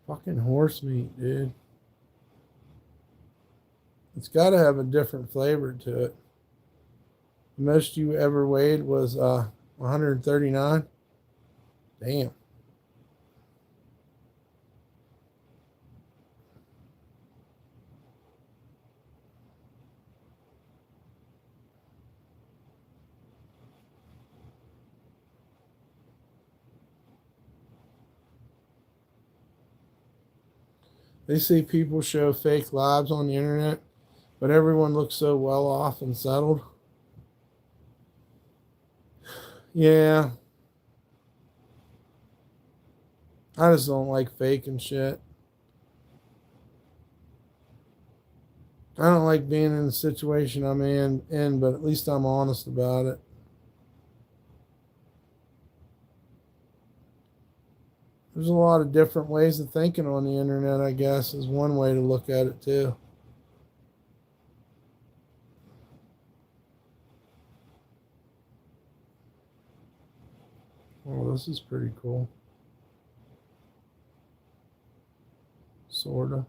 Fucking horse meat, dude. It's got to have a different flavor to it. The most you ever weighed was 139. Damn. They see people show fake lives on the internet, but everyone looks so well off and settled. Yeah. I just don't like faking shit. I don't like being in the situation I'm in, but at least I'm honest about it. There's a lot of different ways of thinking on the internet, I guess, is one way to look at it too. Oh, this is pretty cool. Sorta.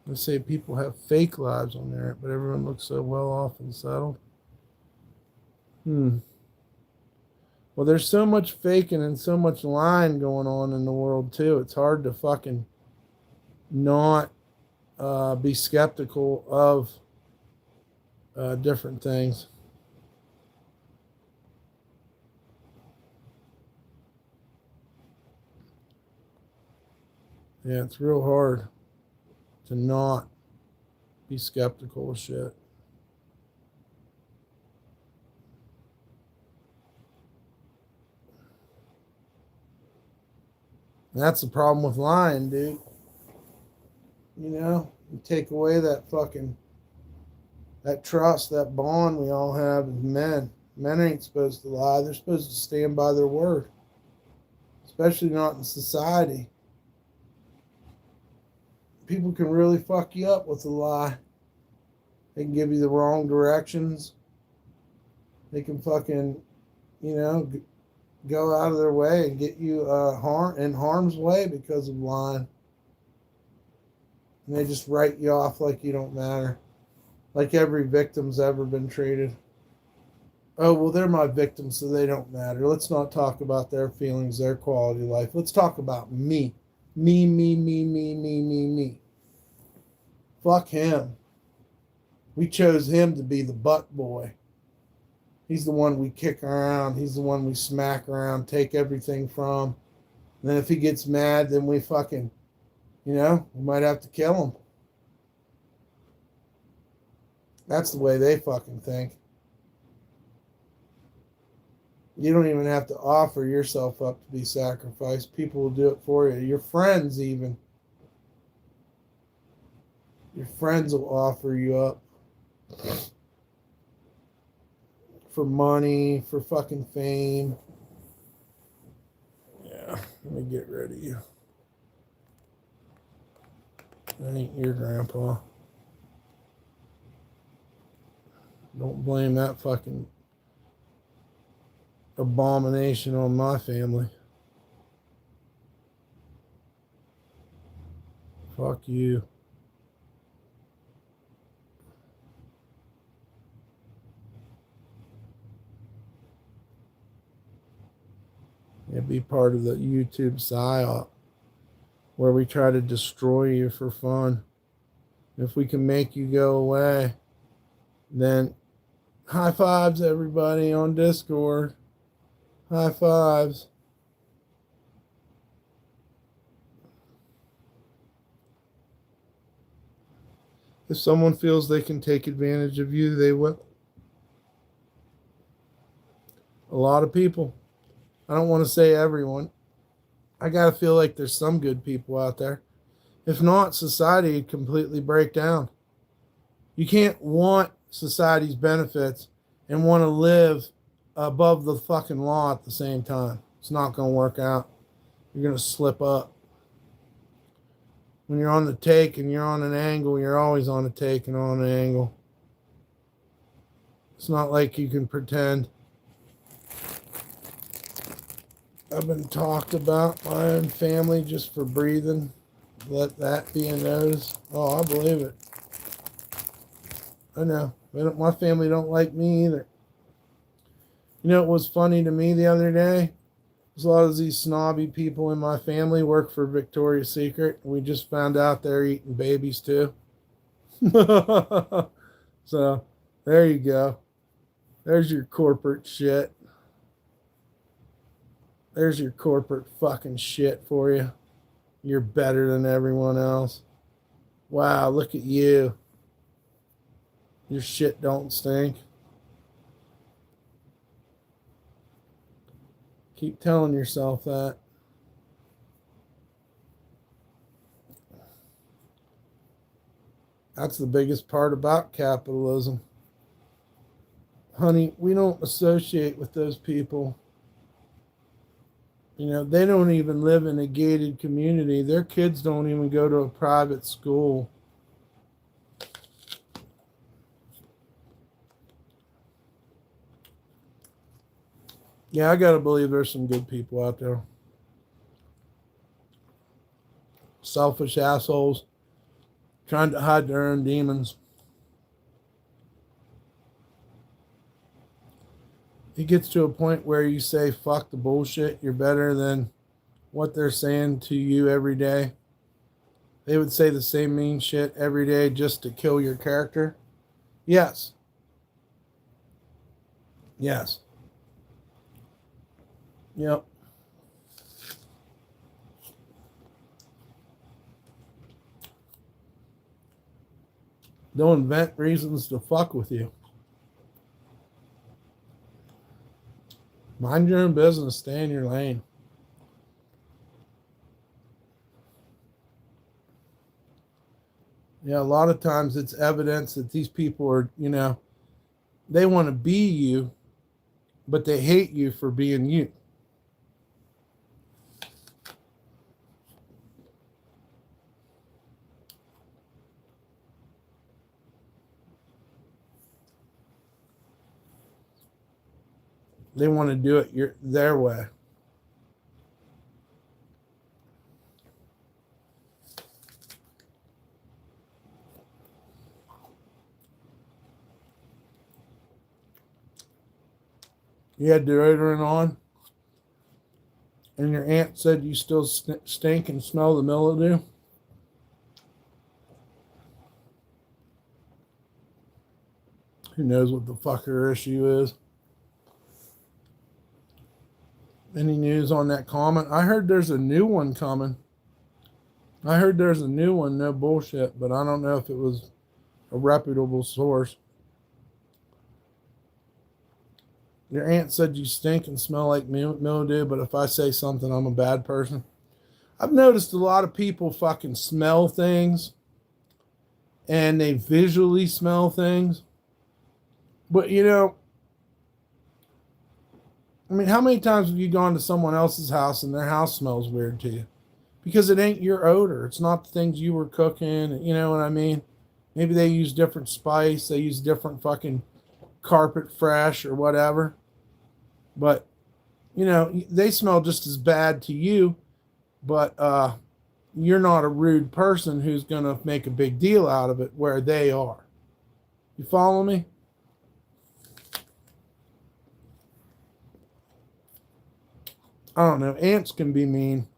They say people have fake lives on there, but everyone looks so well off and settled. Well, there's so much faking and so much lying going on in the world too. It's hard to fucking not be skeptical of different things. Yeah, it's real hard to not be skeptical of shit. And that's the problem with lying, dude. You know, you take away that trust, that bond we all have as men. Men ain't supposed to lie. They're supposed to stand by their word. Especially not in society. People can really fuck you up with a lie. They can give you the wrong directions. They can fucking, go out of their way and get you in harm's way because of lying. And they just write you off like you don't matter. Like every victim's ever been treated. Oh, well, they're my victims, so they don't matter. Let's not talk about their feelings, their quality of life. Let's talk about me. Me. Fuck him. We chose him to be the butt boy. He's the one we kick around. He's the one we smack around, take everything from. And then if he gets mad, then we fucking, we might have to kill him. That's the way they fucking think. You don't even have to offer yourself up to be sacrificed. People will do it for you. Your friends even. Your friends will offer you up. For money, for fucking fame. Yeah, let me get rid of you. That ain't your grandpa. Don't blame that fucking abomination on my family. Fuck you. It'd be part of the YouTube psyop where we try to destroy you for fun. If we can make you go away, then high fives, everybody on Discord. High fives. If someone feels they can take advantage of you, they will. A lot of people. I don't want to say everyone. I got to feel like there's some good people out there. If not, society would completely break down. You can't want society's benefits and want to live above the fucking law at the same time. It's not going to work out. You're going to slip up. When you're on the take and you're on an angle, you're always on a take and on an angle. It's not like you can pretend. I've been talked about my own family just for breathing. Let that be a notice. Oh, I believe it. I know. My family don't like me either. You know what was funny to me the other day? There's a lot of these snobby people in my family work for Victoria's Secret. We just found out they're eating babies too. So, there you go. There's your corporate shit. There's your corporate fucking shit for you. You're better than everyone else. Wow, look at you. Your shit don't stink. Keep telling yourself that. That's the biggest part about capitalism. Honey, we don't associate with those people. You know, they don't even live in a gated community. Their kids don't even go to a private school. Yeah, I gotta believe there's some good people out there. Selfish assholes trying to hide their own demons. It gets to a point where you say, fuck the bullshit. You're better than what they're saying to you every day. They would say the same mean shit every day just to kill your character. Yes. Yes. Yep. They'll invent reasons to fuck with you. Mind your own business. Stay in your lane. Yeah, a lot of times it's evidence that these people are, you know, they want to be you, but they hate you for being you. They want to do it their way. You had deodorant on, and your aunt said you still stink and smell the mildew. Who knows what the fuck her issue is? Any news on that comment? I heard there's a new one coming. I heard there's a new one, no bullshit, but I don't know if it was a reputable source. Your aunt said you stink and smell like mildew, but if I say something, I'm a bad person. I've noticed a lot of people fucking smell things and they visually smell things. But, you know, I mean, how many times have you gone to someone else's house and their house smells weird to you? Because it ain't your odor. It's not the things you were cooking. You know what I mean? Maybe they use different spice. They use different fucking carpet fresh or whatever. But, you know, they smell just as bad to you. But you're not a rude person who's going to make a big deal out of it where they are. You follow me? I don't know. Aunts can be mean.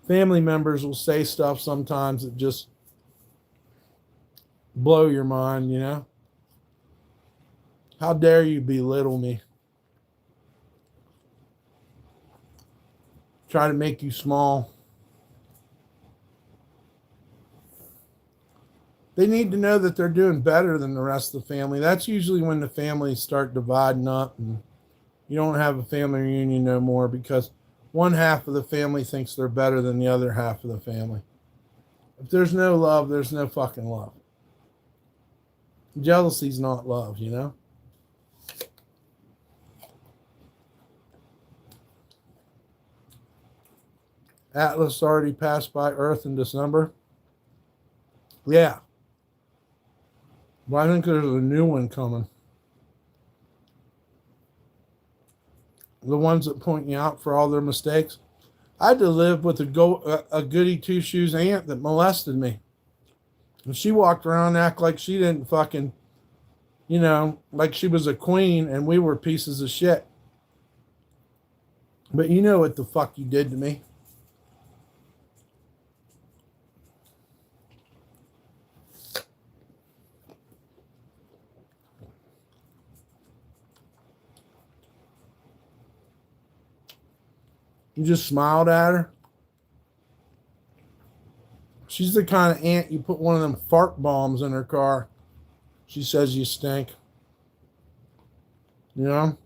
Family members will say stuff sometimes that just blow your mind, you know? How dare you belittle me? Try to make you small. They need to know that they're doing better than the rest of the family. That's usually when the families start dividing up and you don't have a family reunion no more because one half of the family thinks they're better than the other half of the family. If there's no love, there's no fucking love. Jealousy's not love, you know? Atlas already passed by Earth in December. Yeah. But I think there's a new one coming. The ones that point you out for all their mistakes. I had to live with a goody two-shoes aunt that molested me. And she walked around and act like she didn't fucking, you know, like she was a queen and we were pieces of shit. But you know what the fuck you did to me. You just smiled at her. She's the kind of aunt you put one of them fart bombs in her car. She says you stink. You know?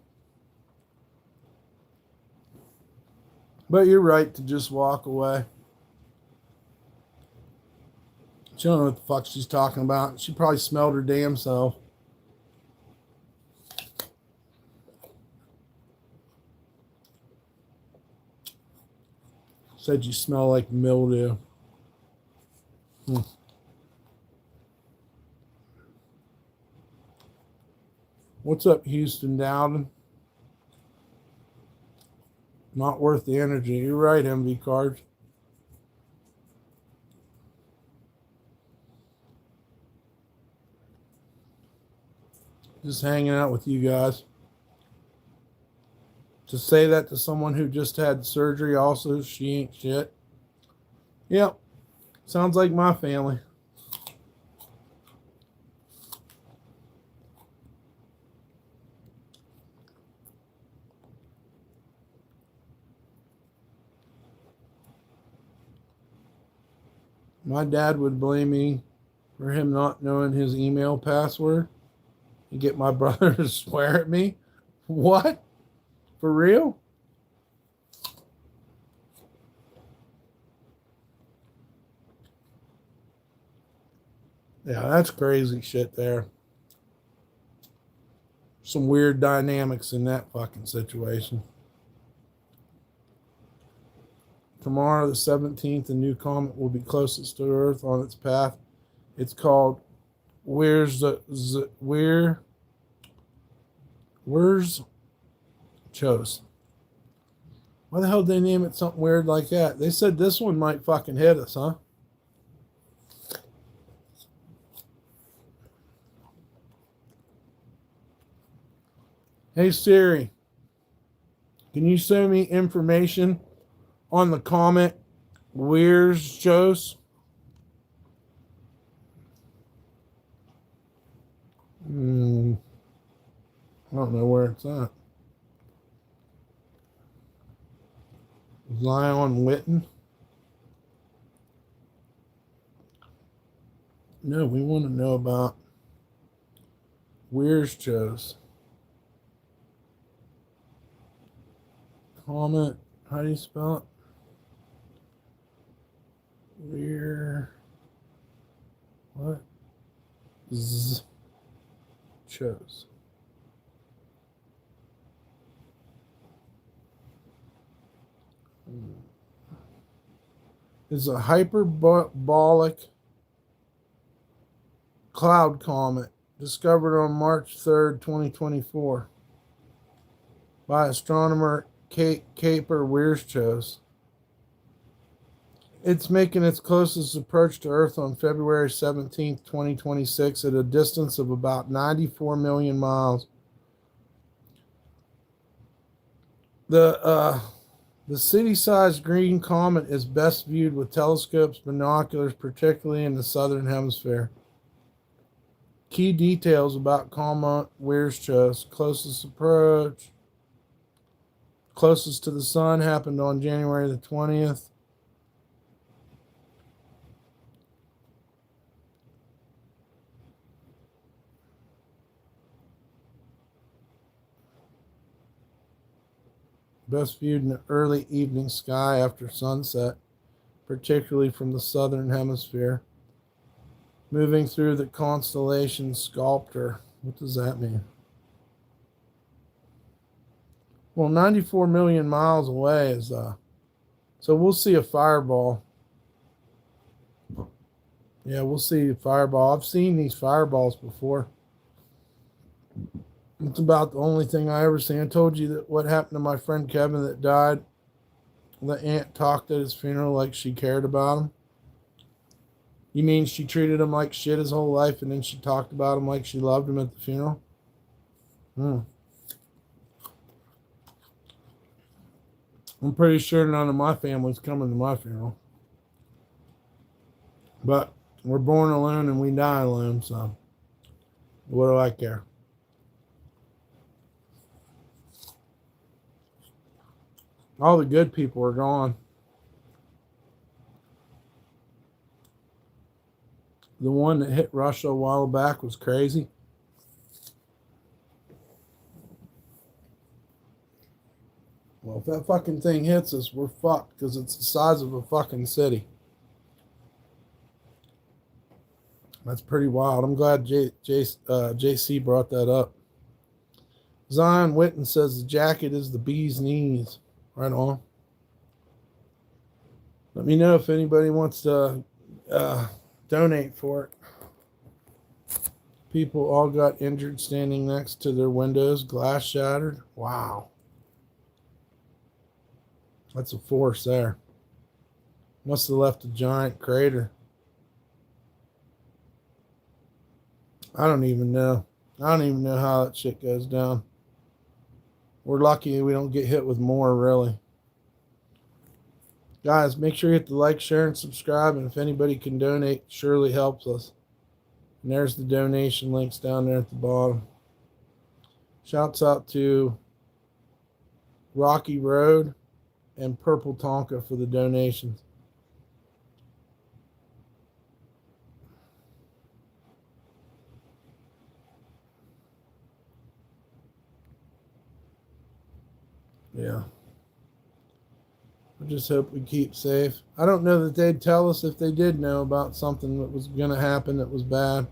But you're right to just walk away. She don't know what the fuck she's talking about. She probably smelled her damn self. Said you smell like mildew. What's up, Houston Dowden? Not worth the energy. You're right, MV Cards. Just hanging out with you guys. To say that to someone who just had surgery also, she ain't shit. Yep. Sounds like my family. My dad would blame me for him not knowing his email password and get my brother to swear at me. What? For real? Yeah, that's crazy shit there. Some weird dynamics in that fucking situation. Tomorrow, the 17th, a new comet will be closest to Earth on its path. It's called Where's Chose. Why the hell did they name it something weird like that? They said this one might fucking hit us, huh? Hey Siri, can you send me information on the comet Where's Chose? I don't know where it's at. Zion Witten? No, we want to know about Where's Chose. Comet, how do you spell it? Where? What? Chose. It's a hyperbolic cloud comet discovered on March 3rd, 2024 by astronomer Caper Weirschos. It's making its closest approach to Earth on February 17th, 2026 at a distance of about 94 million miles. The city-sized green comet is best viewed with telescopes, binoculars, particularly in the southern hemisphere. Key details about comet Weirschos. Closest approach. Closest to the sun happened on January the 20th. Best viewed in the early evening sky after sunset, particularly from the southern hemisphere. Moving through the constellation Sculptor. What does that mean? Well, 94 million miles away is, so we'll see a fireball. Yeah, we'll see a fireball. I've seen these fireballs before. It's about the only thing I ever seen. I told you that what happened to my friend Kevin that died. The aunt talked at his funeral like she cared about him. You mean she treated him like shit his whole life and then she talked about him like she loved him at the funeral? I'm pretty sure none of my family's coming to my funeral. But we're born alone and we die alone, so what do I care? All the good people are gone. The one that hit Russia a while back was crazy. Well, if that fucking thing hits us, we're fucked because it's the size of a fucking city. That's pretty wild. I'm glad JC brought that up. Zion Witten says the jacket is the bee's knees. Right on. Let me know if anybody wants to donate for it. People all got injured standing next to their windows, glass shattered. Wow. That's a force there. Must have left a giant crater. I don't even know. I don't even know how that shit goes down. We're lucky we don't get hit with more, really. Guys, make sure you hit the like, share, and subscribe. And if anybody can donate, it surely helps us. And there's the donation links down there at the bottom. Shouts out to Rocky Road and Purple Tonka for the donations. Yeah. I just hope we keep safe. I don't know that they'd tell us if they did know about something that was going to happen that was bad.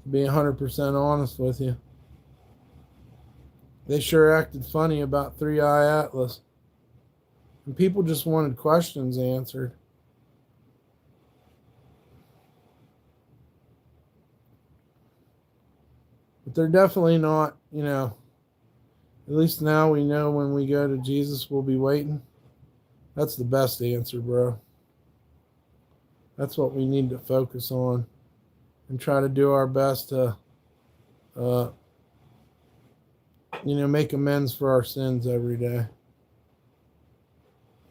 To be 100% honest with you. They sure acted funny about 3i Atlas. And people just wanted questions answered. But they're definitely not, at least now we know when we go to Jesus, we'll be waiting. That's the best answer, bro. That's what we need to focus on and try to do our best to, make amends for our sins every day.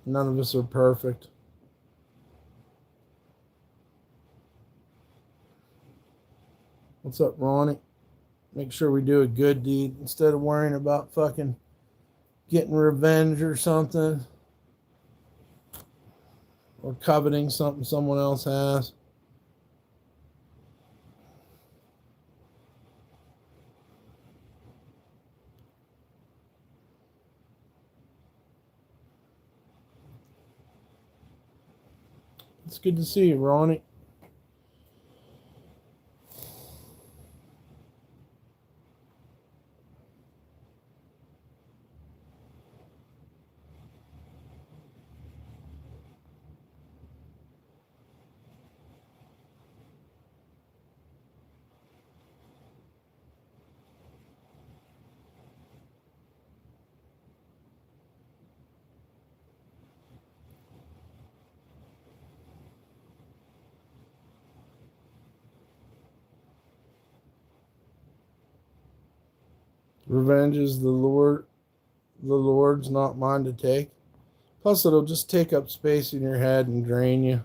None of us are perfect. What's up, Ronnie? Make sure we do a good deed instead of worrying about fucking getting revenge or something. Or coveting something someone else has. It's good to see you, Ronnie. Revenge is the Lord's, not mine to take. Plus, it'll just take up space in your head and drain you.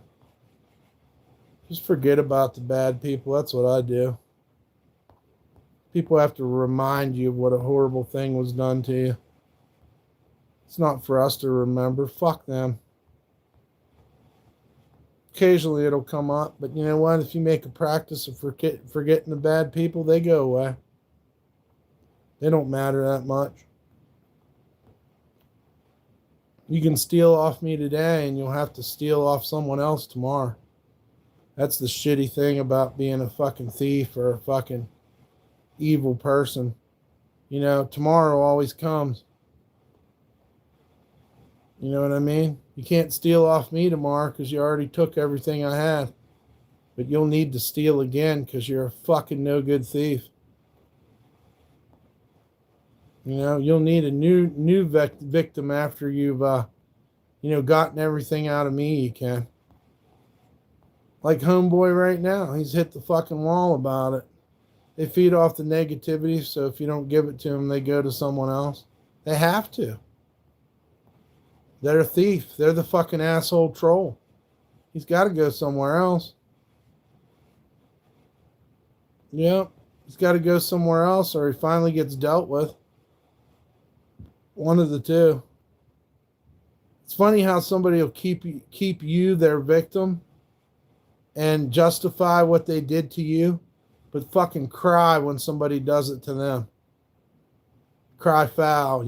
Just forget about the bad people. That's what I do. People have to remind you of what a horrible thing was done to you. It's not for us to remember. Fuck them. Occasionally it'll come up, but you know what? If you make a practice of forgetting the bad people, they go away. They don't matter that much. You can steal off me today and you'll have to steal off someone else tomorrow. That's the shitty thing about being a fucking thief or a fucking evil person. Tomorrow always comes. You know what I mean? You can't steal off me tomorrow because you already took everything I had. But you'll need to steal again because you're a fucking no good thief. You'll need a new victim after you've, gotten everything out of me you can. Like homeboy right now, he's hit the fucking wall about it. They feed off the negativity, so if you don't give it to them, they go to someone else. They have to. They're a thief. They're the fucking asshole troll. He's got to go somewhere else. Yep. He's got to go somewhere else or he finally gets dealt with. One of the two. It's funny how somebody will keep you their victim and justify what they did to you, but fucking cry when somebody does it to them. Cry foul,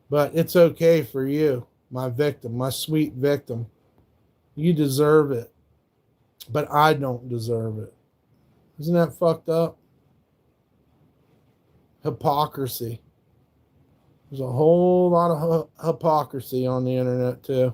But it's okay for you, my victim, my sweet victim. You deserve it, but I don't deserve it. Isn't that fucked up? Hypocrisy. There's a whole lot of hypocrisy on the internet too.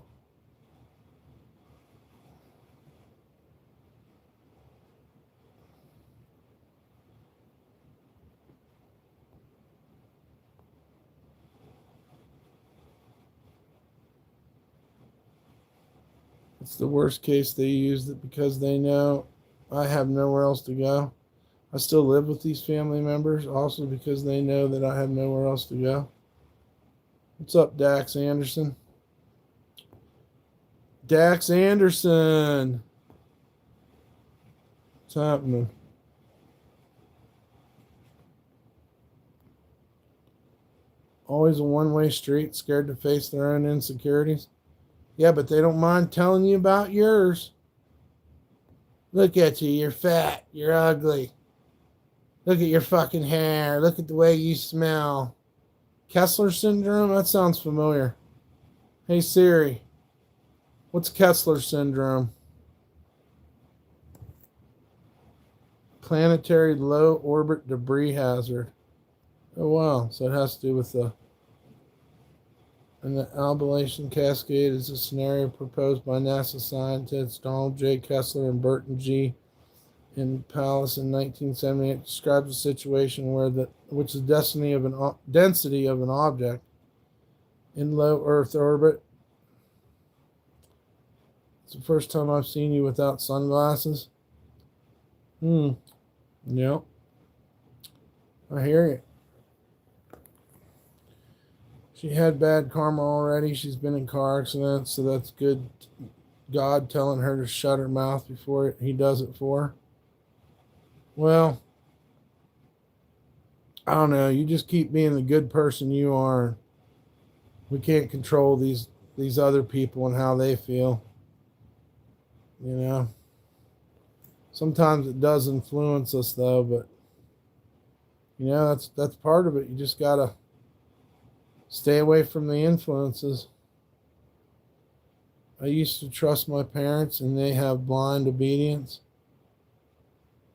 It's the worst case. They use it because they know I have nowhere else to go. I still live with these family members also because they know that I have nowhere else to go. What's up, Dax Anderson? Dax Anderson. What's happening? Always a one-way street, scared to face their own insecurities. Yeah, but they don't mind telling you about yours. Look at you, you're fat, you're ugly. Look at your fucking hair, look at the way you smell. Kessler syndrome? That sounds familiar. Hey Siri, what's Kessler syndrome? Planetary low orbit debris hazard. Oh wow, so it has to do with the Appalachian Cascade is a scenario proposed by NASA scientists Donald J. Kessler and Burton G. in Palace in 1978. Describes a situation where which is density of an object in low Earth orbit. It's the first time I've seen you without sunglasses. Yep. I hear you. She had bad karma already. She's been in car accidents, so that's good. God telling her to shut her mouth before he does it for her. Well, I don't know. You just keep being the good person you are. We can't control these other people and how they feel. You know. Sometimes it does influence us though, but you know, that's part of it. You just gotta stay away from the influences. I used to trust my parents and they have blind obedience.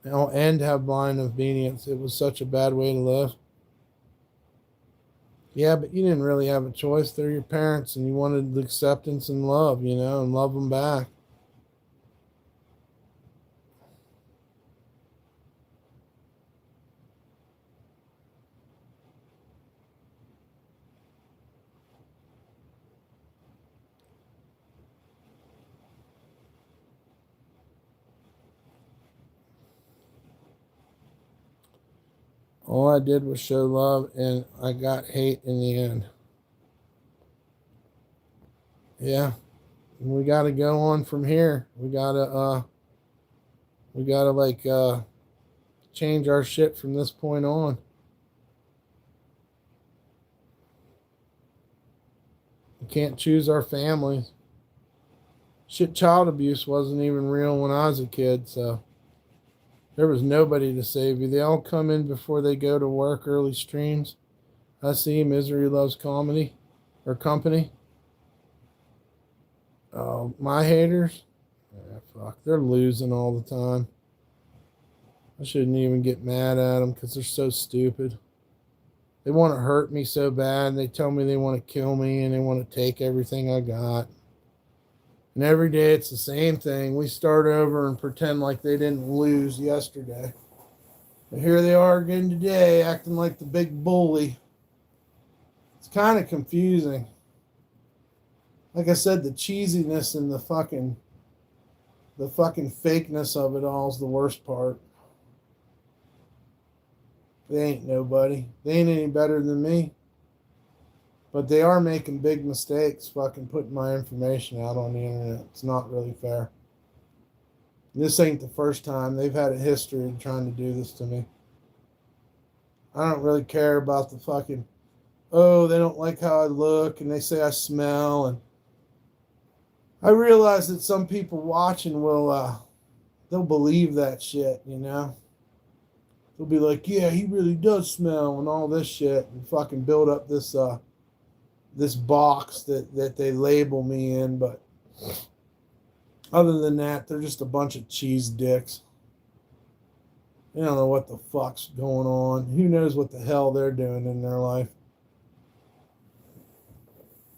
And have blind obedience. It was such a bad way to live. Yeah, but you didn't really have a choice. They're your parents and you wanted the acceptance and love, you know, and love them back. All I did was show love and I got hate in the end. Yeah. We got to go on from here. We got to change our shit from this point on. We can't choose our families. Shit, child abuse wasn't even real when I was a kid, so there was nobody to save you. They all come in before they go to work, early streams. I see Misery Loves Comedy or Company. My haters, fuck, they're losing all the time. I shouldn't even get mad at them because they're so stupid. They want to hurt me so bad. They tell me they want to kill me and they want to take everything I got. And every day it's the same thing. We start over and pretend like they didn't lose yesterday. But here they are again today, acting like the big bully. It's kind of confusing. Like I said, the cheesiness and the fucking fakeness of it all is the worst part. They ain't nobody. They ain't any better than me. But they are making big mistakes fucking putting my information out on the internet. It's not really fair. This ain't the first time. They've had a history of trying to do this to me. I don't really care about the fucking, oh, they don't like how I look and they say I smell. And I realize that some people watching will, they'll believe that shit, you know? They'll be like, yeah, he really does smell and all this shit and fucking build up this, this box that they label me in, but other than that, they're just a bunch of cheese dicks. They don't know what the fuck's going on. Who knows what the hell they're doing in their life.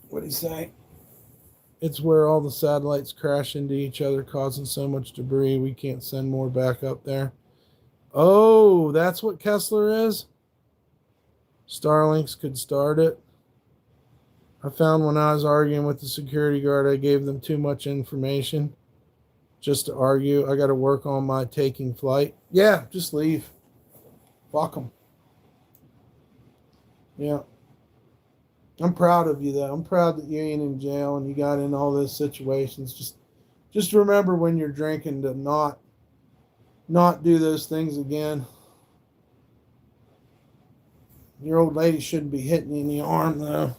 What'd he say? It's where all the satellites crash into each other, causing so much debris we can't send more back up there. Oh, that's what Kessler is? Starlinks could start it. I found when I was arguing with the security guard, I gave them too much information just to argue. I got to work on my taking flight. Yeah, just leave. Fuck them. Yeah. I'm proud of you, though. I'm proud that you ain't in jail and you got in all those situations. Just remember when you're drinking to not do those things again. Your old lady shouldn't be hitting you in the arm, though.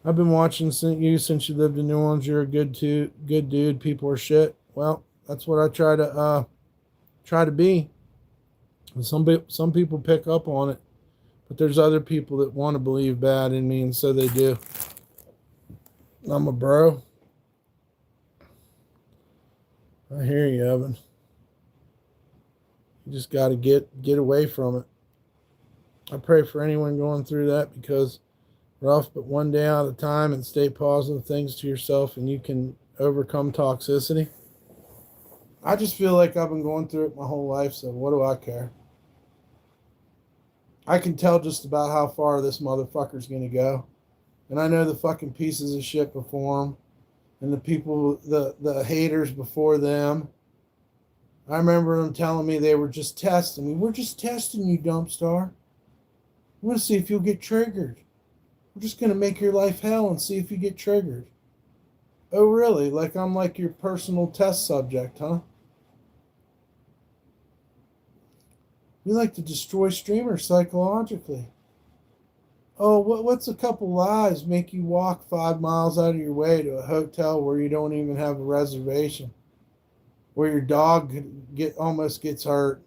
I've been watching you since you lived in New Orleans. You're a good dude. People are shit. Well, that's what I try to be. And some people pick up on it, but there's other people that want to believe bad in me, and so they do. I'm a bro. I hear you, Evan. You just got to get away from it. I pray for anyone going through that, because rough, but one day at a time, and stay positive things to yourself, and you can overcome toxicity. I just feel like I've been going through it my whole life, so what do I care? I can tell just about how far this motherfucker's going to go. And I know the fucking pieces of shit before him, and the people, the haters before them. I remember them telling me they were just testing me. We're just testing you, DumpStarr. We want to see if you'll get triggered. We're just going to make your life hell and see if you get triggered. Oh, really? Like I'm like your personal test subject, huh? We like to destroy streamers psychologically. Oh, what's a couple lies make you walk 5 miles out of your way to a hotel where you don't even have a reservation, where your dog almost gets hurt?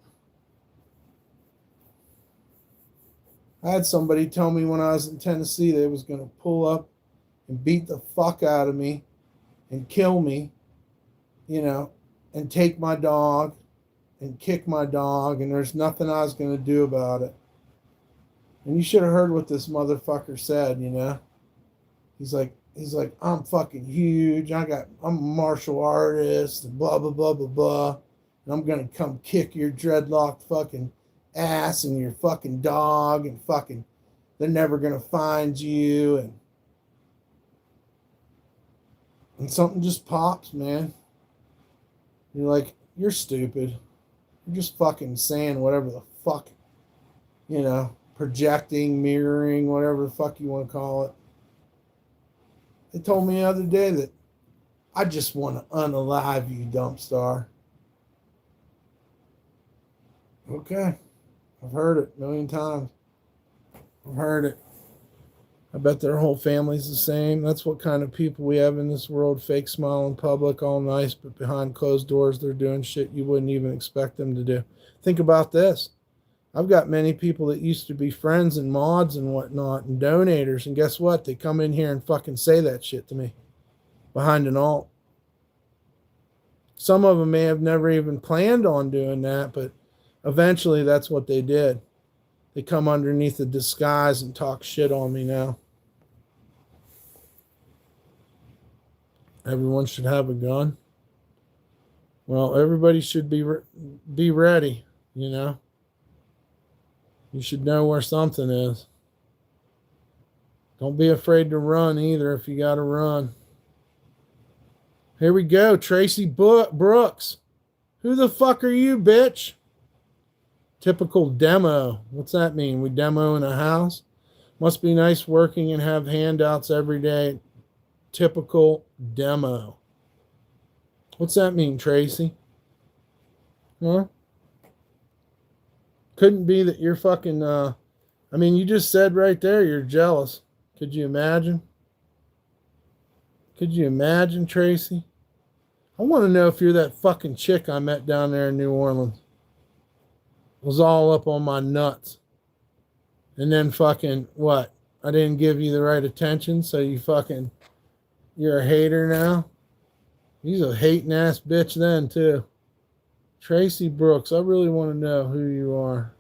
I had somebody tell me when I was in Tennessee they was going to pull up and beat the fuck out of me and kill me, and take my dog and kick my dog, and there's nothing I was going to do about it. And you should have heard what this motherfucker said, He's like, I'm fucking huge. I'm a martial artist, and blah, blah, blah, blah, blah. And I'm going to come kick your dreadlocked fucking ass and your fucking dog, and fucking, they're never going to find you. And something just pops, man. You're like, you're stupid. You're just fucking saying whatever the fuck, projecting, mirroring, whatever the fuck you want to call it. They told me the other day that I just want to unalive you, DumpStarr. Okay. I've heard it a million times. I've heard it. I bet their whole family's the same. That's what kind of people we have in this world. Fake smile in public, all nice, but behind closed doors, they're doing shit you wouldn't even expect them to do. Think about this. I've got many people that used to be friends and mods and whatnot and donators, and guess what? They come in here and fucking say that shit to me behind an alt. Some of them may have never even planned on doing that, but eventually that's what they did. They come underneath the disguise and talk shit on me now. Everyone should have a gun. Well, everybody should be ready, You should know where something is. Don't be afraid to run either if you got to run. Here we go, Tracy Brooks. Who the fuck are you, bitch? Typical demo. What's that mean? We demo in a house? Must be nice working and have handouts every day. Typical demo. What's that mean, Tracy? Huh? Couldn't be that you're fucking, you just said right there you're jealous. Could you imagine? Could you imagine, Tracy? I want to know if you're that fucking chick I met down there in New Orleans. Was all up on my nuts. And then fucking, what? I didn't give you the right attention, so you're a hater now? He's a hating ass bitch then, too. Tracy Brooks, I really want to know who you are.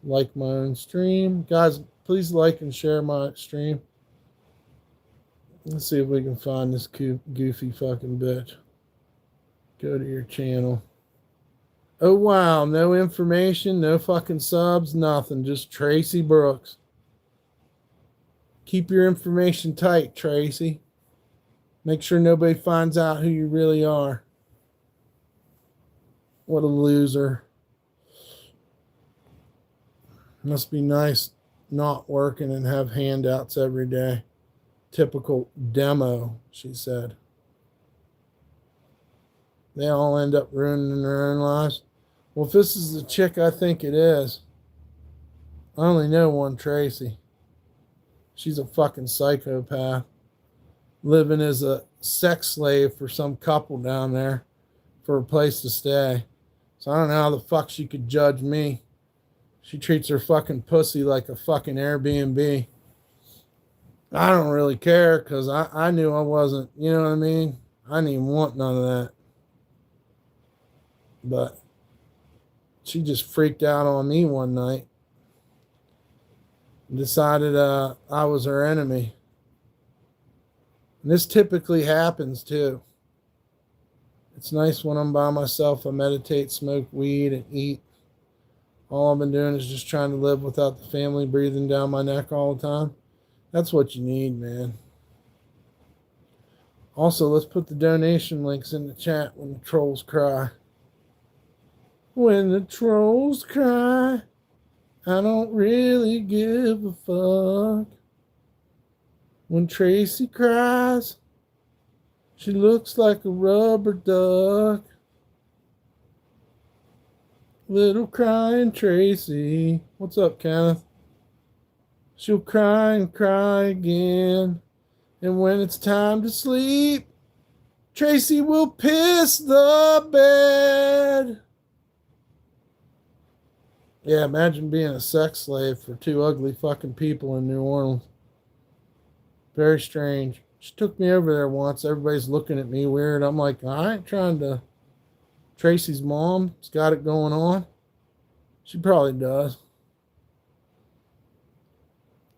Like my own stream. Guys, please like and share my stream. Let's see if we can find this goofy fucking bitch. Go to your channel. Oh, wow. No information, no fucking subs, nothing. Just Tracy Brooks. Keep your information tight, Tracy. Make sure nobody finds out who you really are. What a loser. Must be nice not working and have handouts every day. Typical demo, she said. They all end up ruining their own lives. Well, if this is the chick I think it is, I only know one Tracy. She's a fucking psychopath. Living as a sex slave for some couple down there for a place to stay. So I don't know how the fuck she could judge me. She treats her fucking pussy like a fucking Airbnb. I don't really care because I knew I wasn't, you know what I mean? I didn't even want none of that. But she just freaked out on me one night. Decided I was her enemy. And this typically happens too. It's nice when I'm by myself. I meditate, smoke weed, and eat. All I've been doing is just trying to live without the family breathing down my neck all the time. That's what you need, man. Also, let's put the donation links in the chat when the trolls cry. When the trolls cry, I don't really give a fuck. When Tracy cries, she looks like a rubber duck. Little crying Tracy. What's up, Kenneth? She'll cry and cry again. And when it's time to sleep, Tracy will piss the bed. Yeah, imagine being a sex slave for two ugly fucking people in New Orleans. Very strange. She took me over there once. Everybody's looking at me weird. I'm like, I ain't trying to. Tracy's mom's got it going on. She probably does.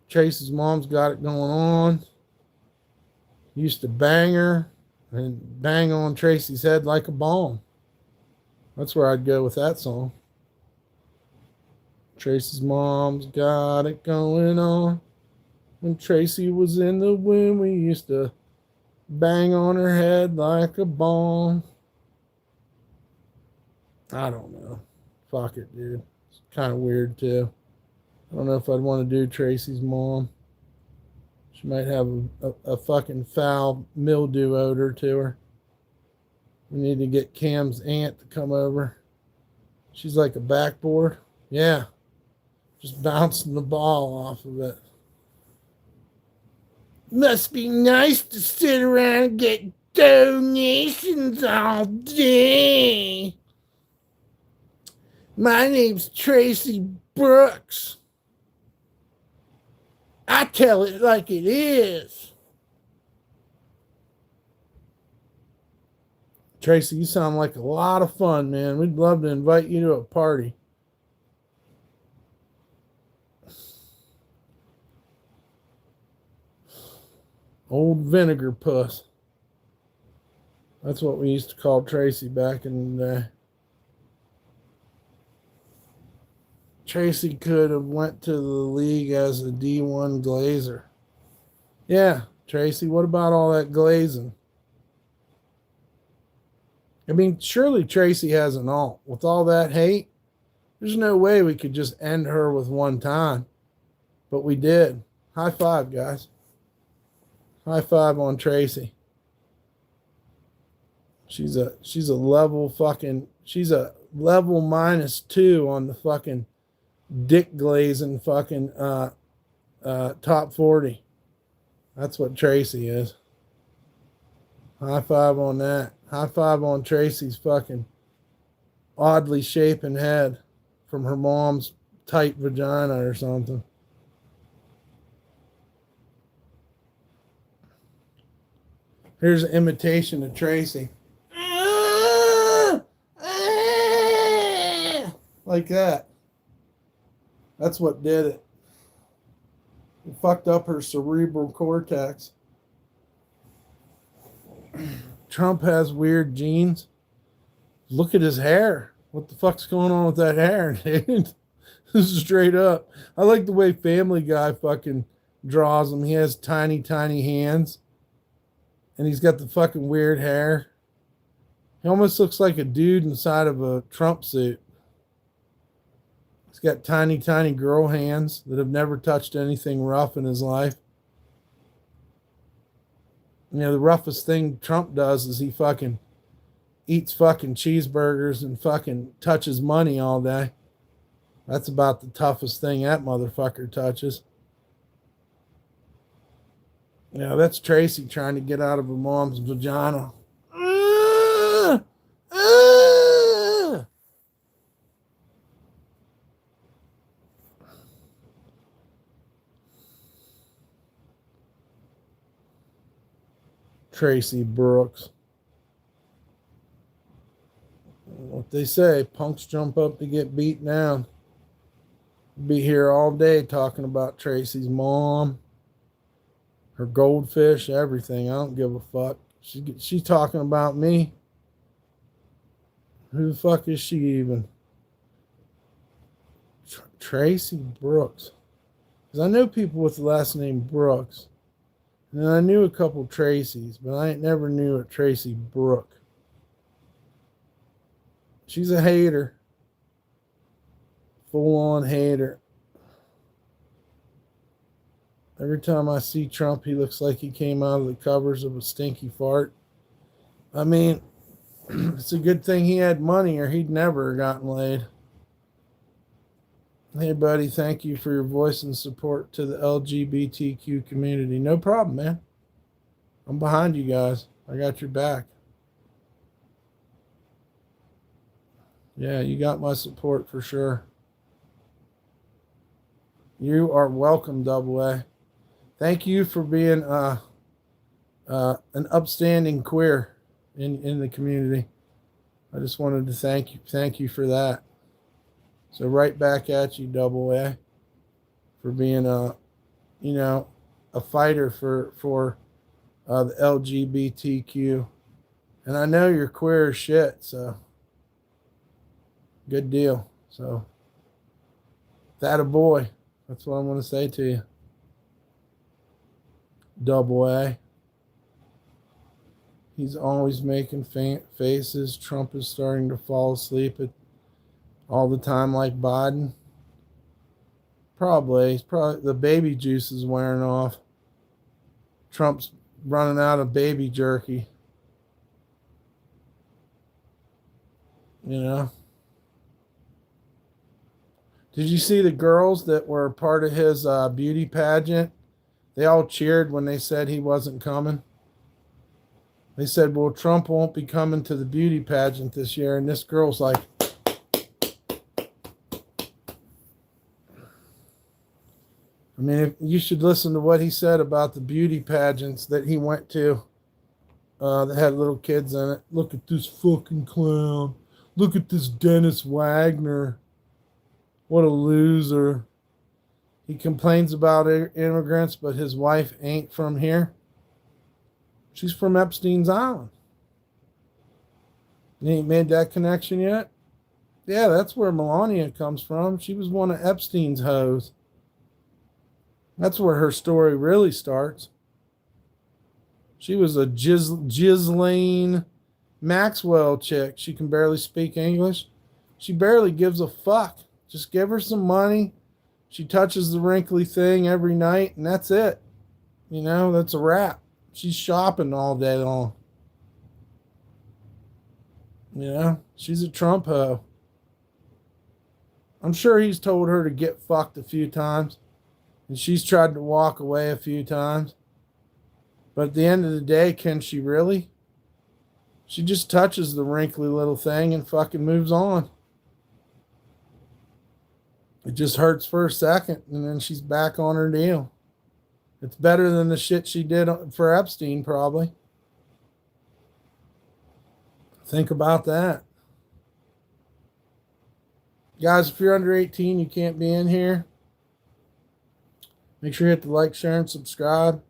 Tracy's mom's got it going on. Used to bang her and bang on Tracy's head like a bomb. That's where I'd go with that song. Tracy's mom's got it going on. When Tracy was in the womb, we used to bang on her head like a bomb. I don't know. Fuck it, dude. It's kind of weird, too. I don't know if I'd want to do Tracy's mom. She might have a fucking foul mildew odor to her. We need to get Cam's aunt to come over. She's like a backboard. Yeah. Just bouncing the ball off of it. Must be nice to sit around and get donations all day. My name's Tracy Brooks. I tell it like it is. Tracy, you sound like a lot of fun, man. We'd love to invite you to a party. Old vinegar puss. That's what we used to call Tracy back in the day. Tracy could have went to the league as a D1 glazer. Yeah, Tracy, what about all that glazing? I mean, surely Tracy has an alt. With all that hate, there's no way we could just end her with one time. But we did. High five, guys. High five on Tracy. She's a level fucking, she's a level -2 on the fucking dick glazing fucking top 40. That's what Tracy is. High five on that. High five on Tracy's fucking oddly shapen head from her mom's tight vagina or something. Here's an imitation of Tracy. Like that. That's what did it. It fucked up her cerebral cortex. Trump has weird genes. Look at his hair. What the fuck's going on with that hair, dude? This is straight up. I like the way Family Guy fucking draws him. He has tiny, tiny hands. And he's got the fucking weird hair. He almost looks like a dude inside of a Trump suit. He's got tiny, tiny girl hands that have never touched anything rough in his life. You know, the roughest thing Trump does is he fucking eats fucking cheeseburgers and fucking touches money all day. That's about the toughest thing that motherfucker touches. You know, that's Tracy trying to get out of her mom's vagina. Tracy Brooks. What they say, punks jump up to get beat down. Be here all day talking about Tracy's mom, her goldfish, everything. I don't give a fuck. She's talking about me. Who the fuck is she even? Tracy Brooks. Because I know people with the last name Brooks. And I knew a couple Tracys, but I ain't never knew a Tracy Brooke. She's a hater. Full-on hater. Every time I see Trump, he looks like he came out of the covers of a stinky fart. I mean, it's a good thing he had money or he'd never gotten laid. Hey, buddy, thank you for your voice and support to the LGBTQ community. No problem, man. I'm behind you guys. I got your back. Yeah, you got my support for sure. You are welcome, Double A. Thank you for being an upstanding queer in the community. I just wanted to thank you for that. So right back at you, Double A, for being a fighter for the LGBTQ. And I know you're queer as shit, so good deal. So that a boy. That's what I'm going to say to you. Double A. He's always making faces. Trump is starting to fall asleep all the time like Biden. Probably the baby juice is wearing off. Trump's running out of baby jerky. You know. Did you see the girls that were part of his beauty pageant? They all cheered when they said he wasn't coming. They said, well, Trump won't be coming to the beauty pageant this year. And this girl's like, I mean, you should listen to what he said about the beauty pageants that he went to that had little kids in it. Look at this fucking clown. Look at this Dennis Wagner. What a loser. He complains about immigrants, but his wife ain't from here. She's from Epstein's Island. You ain't made that connection yet? Yeah, that's where Melania comes from. She was one of Epstein's hoes. That's where her story really starts. She was a Ghislaine Maxwell chick. She can barely speak English. She barely gives a fuck. Just give her some money. She touches the wrinkly thing every night, and that's it. You know, that's a wrap. She's shopping all day long. You know, she's a Trump hoe. I'm sure he's told her to get fucked a few times. And she's tried to walk away a few times. But at the end of the day, can she really? She just touches the wrinkly little thing and fucking moves on. It just hurts for a second, and then she's back on her deal. It's better than the shit she did for Epstein, probably. Think about that. Guys, if you're under 18, you can't be in here. Make sure you hit the like, share, and subscribe.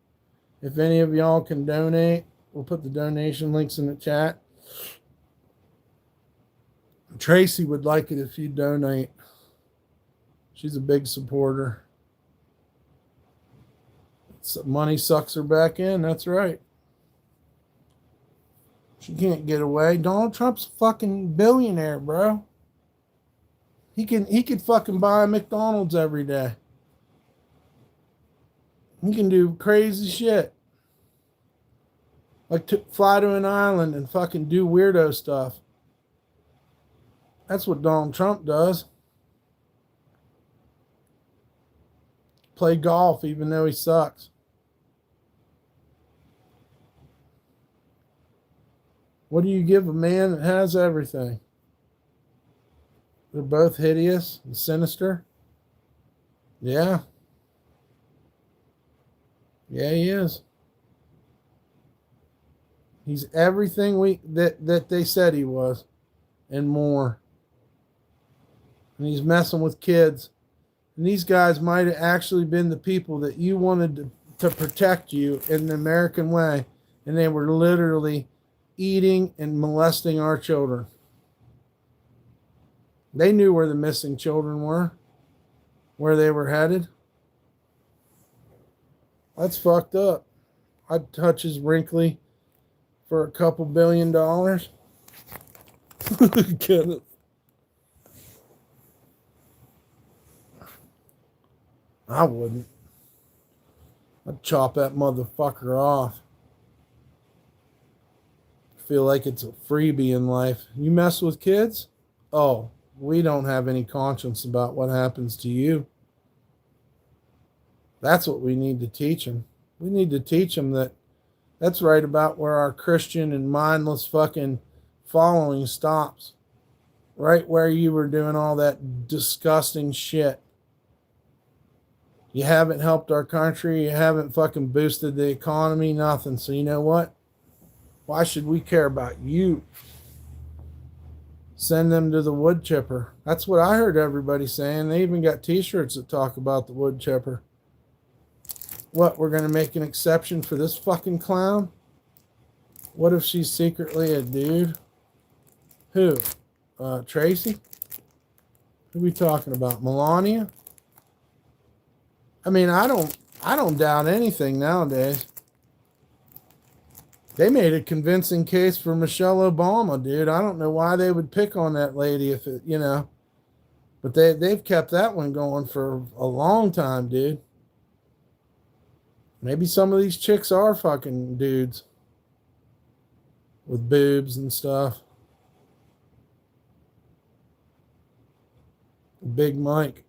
If any of y'all can donate, we'll put the donation links in the chat. Tracy would like it if you donate. She's a big supporter. Money sucks her back in. That's right. She can't get away. Donald Trump's a fucking billionaire, bro. He could fucking buy a McDonald's every day. He can do crazy shit. Like fly to an island and fucking do weirdo stuff. That's what Donald Trump does. Play golf even though he sucks. What do you give a man that has everything? They're both hideous and sinister. Yeah. Yeah, he is. He's everything that they said he was and more. And he's messing with kids. And these guys might have actually been the people that you wanted to protect you in the American way. And they were literally eating and molesting our children. They knew where the missing children were, where they were headed. That's fucked up. I'd touch his wrinkly for a couple $1 billion. Get it? I wouldn't. I'd chop that motherfucker off. Feel like it's a freebie in life. You mess with kids? Oh, we don't have any conscience about what happens to you. That's what we need to teach them. We need to teach them that that's right about where our Christian and mindless fucking following stops. Right where you were doing all that disgusting shit. You haven't helped our country. You haven't fucking boosted the economy. Nothing. So you know what? Why should we care about you? Send them to the wood chipper. That's what I heard everybody saying. They even got t-shirts that talk about the wood chipper. What, we're going to make an exception for this fucking clown? What if she's secretly a dude? Who? Tracy? Who are we talking about? Melania? I mean, I don't doubt anything nowadays. They made a convincing case for Michelle Obama, dude. I don't know why they would pick on that lady if it, but they've kept that one going for a long time, dude. Maybe some of these chicks are fucking dudes with boobs and stuff. Big Mike.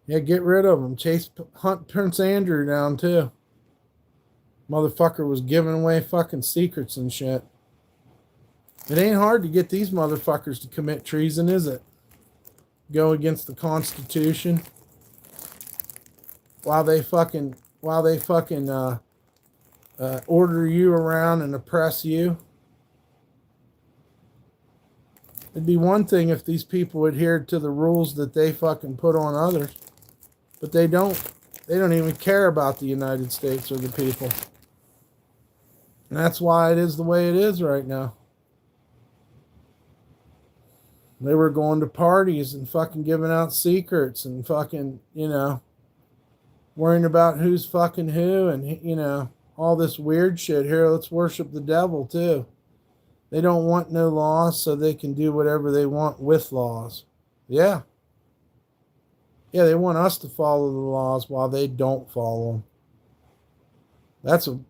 Yeah, get rid of him. Hunt Prince Andrew down too. Motherfucker was giving away fucking secrets and shit. It ain't hard to get these motherfuckers to commit treason, is it? Go against the Constitution while they fucking order you around and oppress you. It'd be one thing if these people adhered to the rules that they fucking put on others. But they don't. They don't even care about the United States or the people. And that's why it is the way it is right now. They were going to parties and fucking giving out secrets and fucking, worrying about who's fucking who and, all this weird shit. Here, let's worship the devil too. They don't want no laws so they can do whatever they want with laws. Yeah. Yeah, they want us to follow the laws while they don't follow them.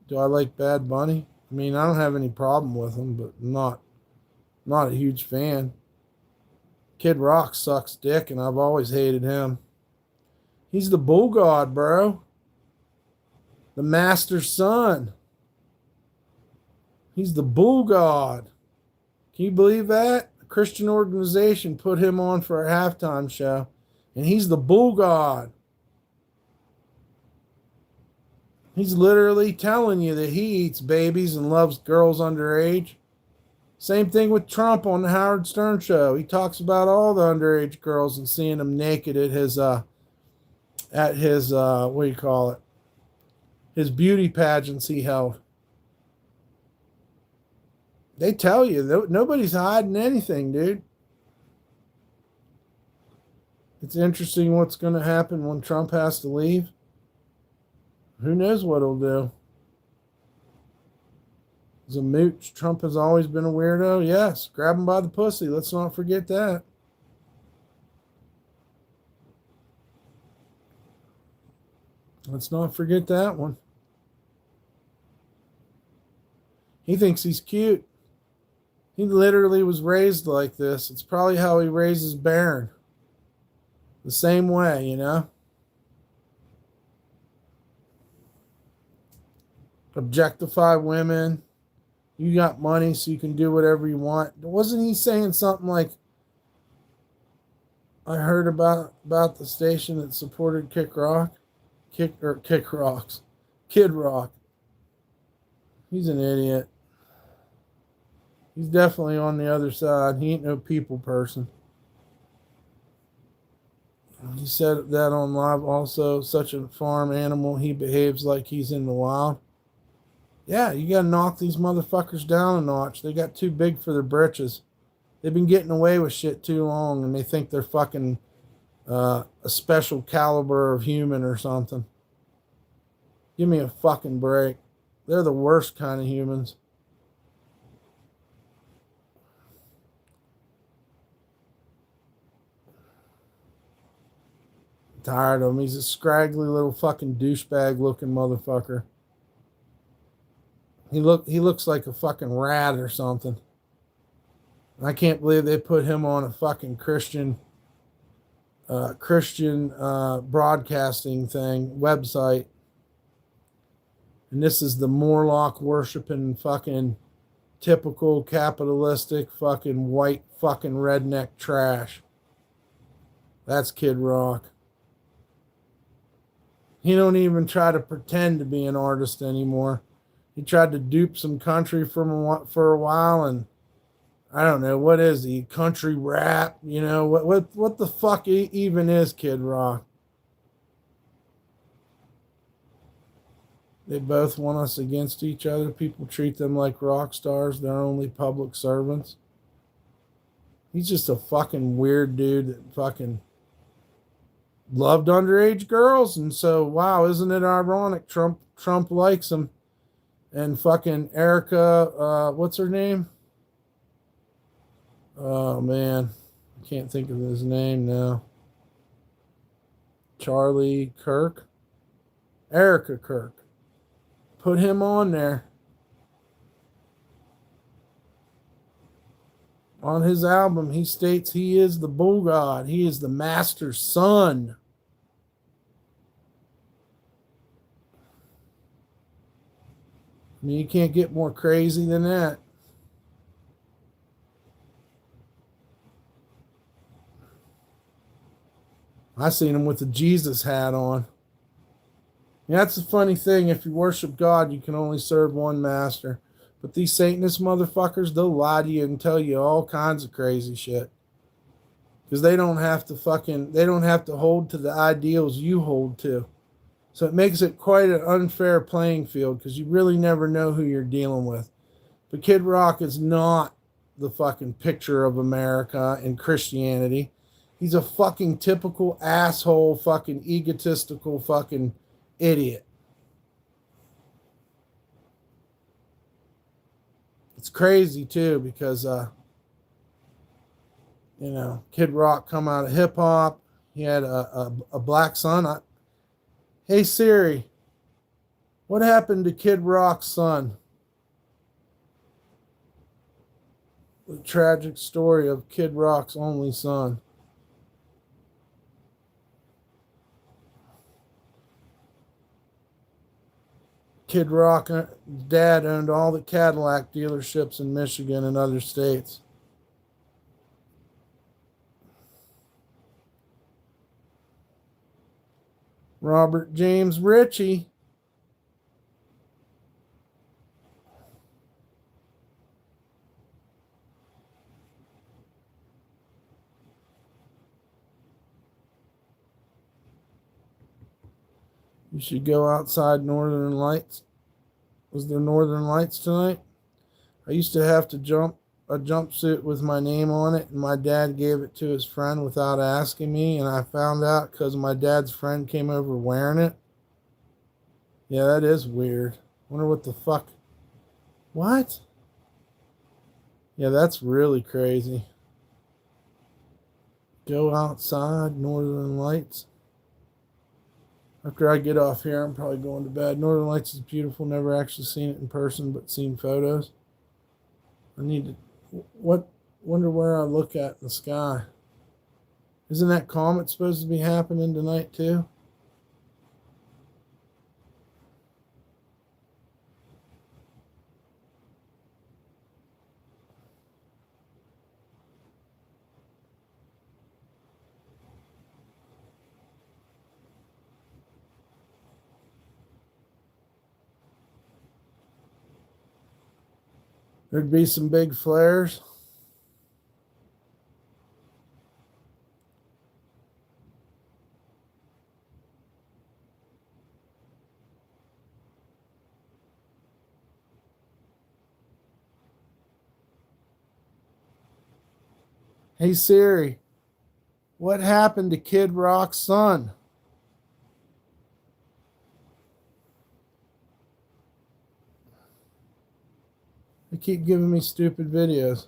Do I like Bad Bunny? I mean, I don't have any problem with him, but not a huge fan. Kid Rock sucks dick, and I've always hated him. He's the bull god, bro. The master's son. He's the bull god. Can you believe that? A Christian organization put him on for a halftime show, and he's the bull god. He's literally telling you that he eats babies and loves girls underage. Same thing with Trump on the Howard Stern show. He talks about all the underage girls and seeing them naked at his his beauty pageants he held. They tell you, nobody's hiding anything, dude. It's interesting what's going to happen when Trump has to leave. Who knows what he'll do? He's a mooch. Trump has always been a weirdo. Yes, grab him by the pussy. Let's not forget that. Let's not forget that one. He thinks he's cute. He literally was raised like this. It's probably how he raises Barron. The same way, you know? Objectify women. You got money, so you can do whatever you want. Wasn't he saying something like, I heard about the station that supported Kid Rock? Kid Rock. He's an idiot. He's definitely on the other side. He ain't no people person. He said that on live also. Such a farm animal. He behaves like he's in the wild. Yeah, you gotta knock these motherfuckers down a notch. They got too big for their britches. They've been getting away with shit too long, and they think they're fucking a special caliber of human or something. Give me a fucking break. They're the worst kind of humans. Tired of him. He's a scraggly little fucking douchebag looking motherfucker. He looks like a fucking rat or something. I can't believe they put him on a fucking Christian broadcasting thing website. And this is the Morlock worshiping fucking typical capitalistic fucking white fucking redneck trash. That's Kid Rock. He don't even try to pretend to be an artist anymore. He tried to dupe some country for a while, and I don't know, what is he? Country rap? You know, what the fuck even is Kid Rock? They both want us against each other. People treat them like rock stars. They're only public servants. He's just a fucking weird dude that fucking loved underage girls, and so wow, isn't it ironic? Trump likes him, and fucking Erica, what's her name? Oh man, I can't think of his name now. Charlie Kirk, Erica Kirk, put him on there. On his album, he states he is the bull god. He is the master's son. I mean, you can't get more crazy than that. I seen him with the Jesus hat on. Yeah, that's the funny thing. If you worship God, you can only serve one master. But these Satanist motherfuckers, they'll lie to you and tell you all kinds of crazy shit. Because they don't have to hold to the ideals you hold to. So it makes it quite an unfair playing field because you really never know who you're dealing with. But Kid Rock is not the fucking picture of America and Christianity. He's a fucking typical asshole, fucking egotistical fucking idiot. It's crazy too because, Kid Rock come out of hip hop. He had a black son. Hey Siri, what happened to Kid Rock's son? The tragic story of Kid Rock's only son. Kid Rock's dad owned all the Cadillac dealerships in Michigan and other states. Robert James Ritchie. You should go outside Northern Lights. Was there Northern Lights tonight? I used to have to jump a jumpsuit with my name on it, and my dad gave it to his friend without asking me, and I found out because my dad's friend came over wearing it. Yeah, that is weird. Wonder what the fuck. What? Yeah, that's really crazy. Go outside, Northern Lights. After I get off here, I'm probably going to bed. Northern Lights is beautiful. Never actually seen it in person, but seen photos. I need to. What? Wonder where I look at in the sky. Isn't that comet supposed to be happening tonight too? There'd be some big flares. Hey Siri, what happened to Kid Rock's son? They keep giving me stupid videos.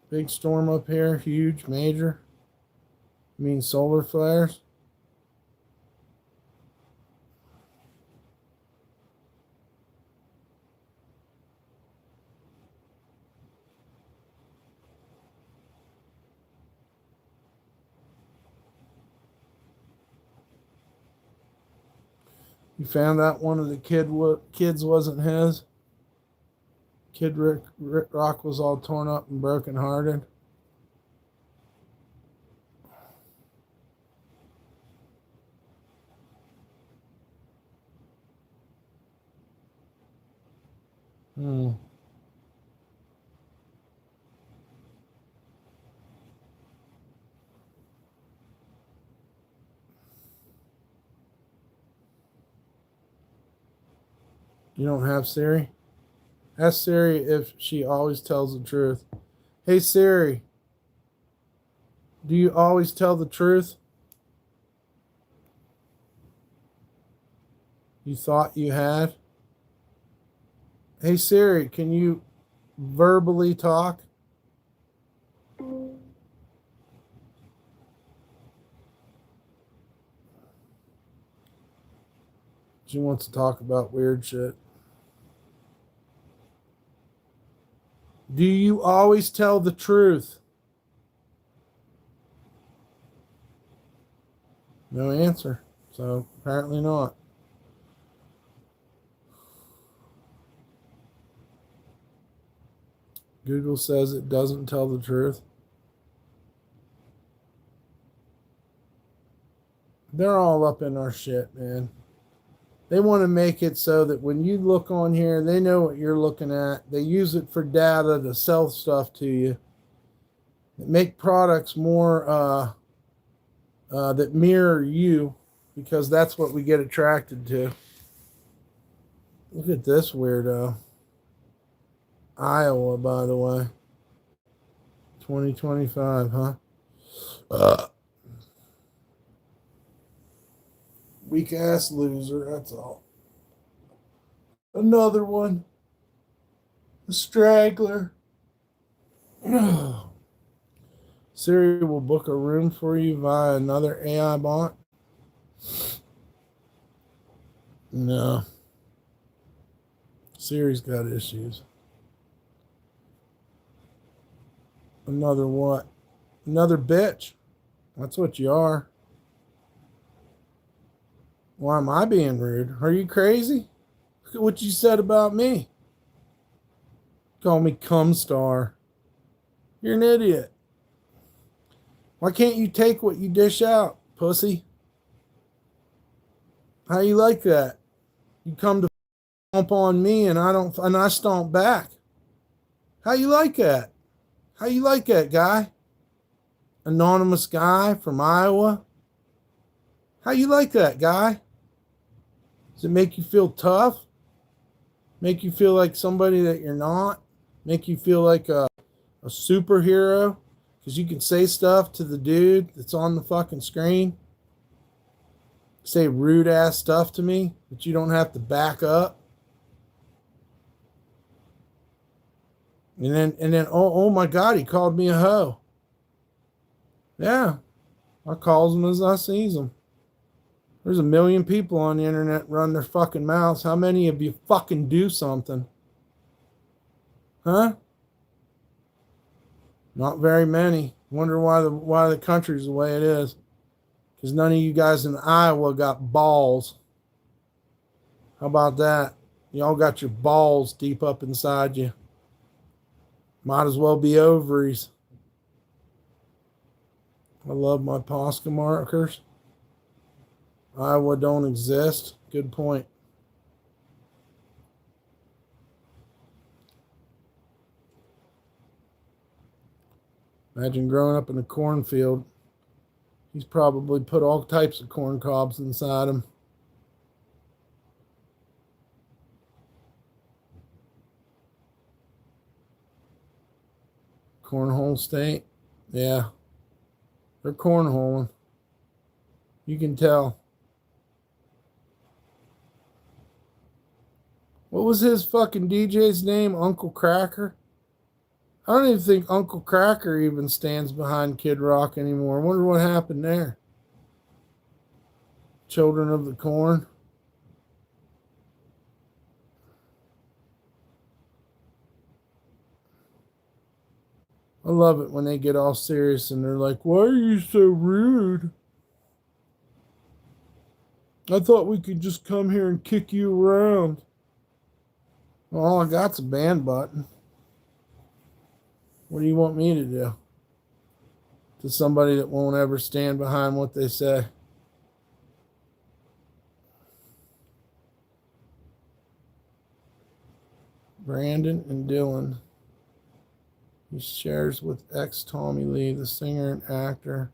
Big storm up here, huge, major. I mean solar flares. You found out one of the kids wasn't his. Kid Rick Rock was all torn up and broken hearted. Hmm. You don't have Siri? Ask Siri if she always tells the truth. Hey Siri, do you always tell the truth? You thought you had? Hey Siri, can you verbally talk? She wants to talk about weird shit. Do you always tell the truth? No answer. So apparently not. Google says it doesn't tell the truth. They're all up in our shit, man. They want to make it so that when you look on here, they know what you're looking at. They use it for data to sell stuff to you. They make products more that mirror you, because that's what we get attracted to. Look at this weirdo. Iowa, by the way. 2025, huh? Weak ass loser, that's all. Another one. A straggler. Siri will book a room for you via another AI bot. No. Siri's got issues. Another what? Another bitch. That's what you are. Why am I being rude? Are you crazy? Look at what you said about me. Call me DumpStarr. You're an idiot. Why can't you take what you dish out, pussy? How you like that? You come to stomp on me and I stomp back. How you like that? How you like that, guy? Anonymous guy from Iowa. How you like that, guy? Does it make you feel tough? Make you feel like somebody that you're not? Make you feel like a superhero? Because you can say stuff to the dude that's on the fucking screen. Say rude ass stuff to me that you don't have to back up. And then oh my God, he called me a hoe. Yeah, I calls them as I sees them. There's a million people on the internet run their fucking mouths. How many of you fucking do something? Huh? Not very many. Wonder why the country's the way it is. Because none of you guys in Iowa got balls. How about that? Y'all got your balls deep up inside you. Might as well be ovaries. I love my Posca markers. Iowa don't exist. Good point. Imagine growing up in a cornfield. He's probably put all types of corn cobs inside him. Cornhole state. Yeah. They're cornholing. You can tell. What was his fucking DJ's name? Uncle Cracker? I don't even think Uncle Cracker even stands behind Kid Rock anymore. I wonder what happened there. Children of the Corn. I love it when they get all serious and they're like, why are you so rude? I thought we could just come here and kick you around. Well, all I got's a ban button. What do you want me to do? To somebody that won't ever stand behind what they say. Brandon and Dylan. He shares with ex-Tommy Lee, the singer and actor,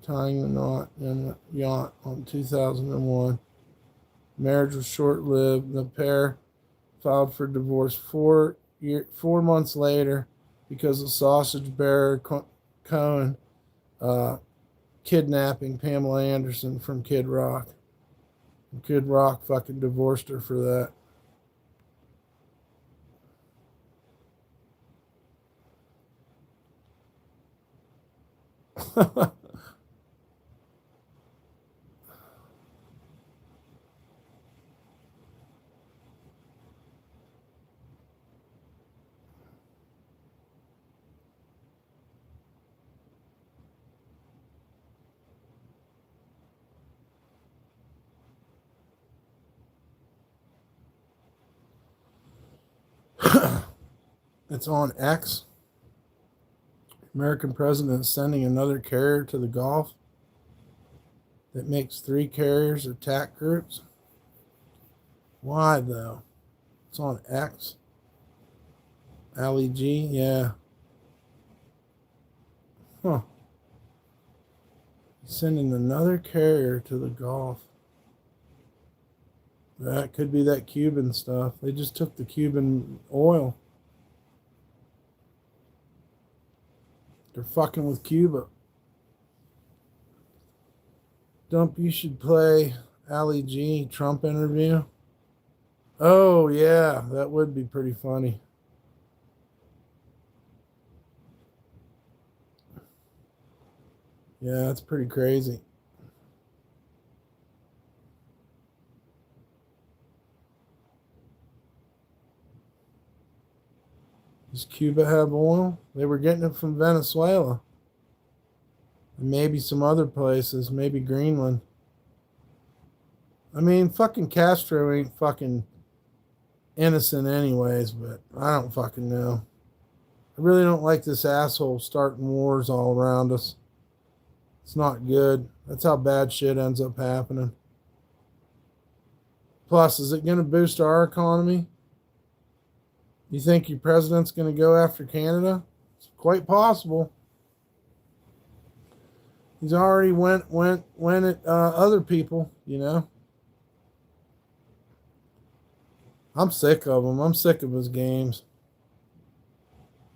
tying the knot in the yacht on 2001. Marriage was short-lived. The pair filed for divorce 4 months later because of Sausage Bearer Cohen kidnapping Pamela Anderson from Kid Rock. And Kid Rock fucking divorced her for that. It's on X. American president is sending another carrier to the Gulf that makes 3 carriers attack groups. Why though? It's on X. Ali G, yeah. Huh. He's sending another carrier to the Gulf. That could be that Cuban stuff. They just took the Cuban oil. They're fucking with Cuba. Dump, you should play Ali G Trump interview. Oh, yeah, that would be pretty funny. Yeah, that's pretty crazy. Does Cuba have oil? They were getting it from Venezuela. And maybe some other places, maybe Greenland. I mean, fucking Castro ain't fucking innocent anyways, but I don't fucking know. I really don't like this asshole starting wars all around us. It's not good. That's how bad shit ends up happening. Plus, is it going to boost our economy? You think your president's going to go after Canada? It's quite possible. He's already went at other people, you know. I'm sick of him. I'm sick of his games.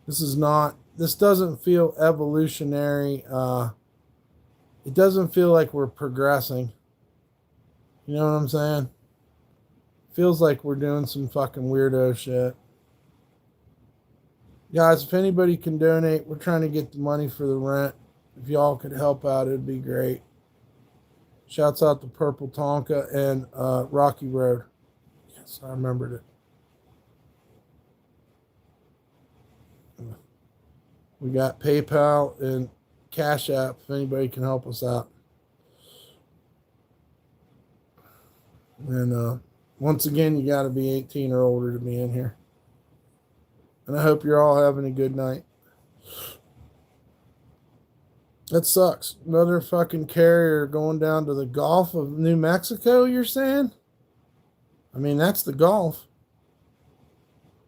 This doesn't feel evolutionary. It doesn't feel like we're progressing. You know what I'm saying? Feels like we're doing some fucking weirdo shit. Guys, if anybody can donate, we're trying to get the money for the rent. If y'all could help out, it'd be great. Shouts out to Purple Tonka and Rocky Road. Yes, I remembered it. We got PayPal and Cash App if anybody can help us out. And once again, you got to be 18 or older to be in here. And I hope you're all having a good night. That sucks. Another fucking carrier going down to the Gulf of New Mexico, you're saying? I mean, that's the Gulf.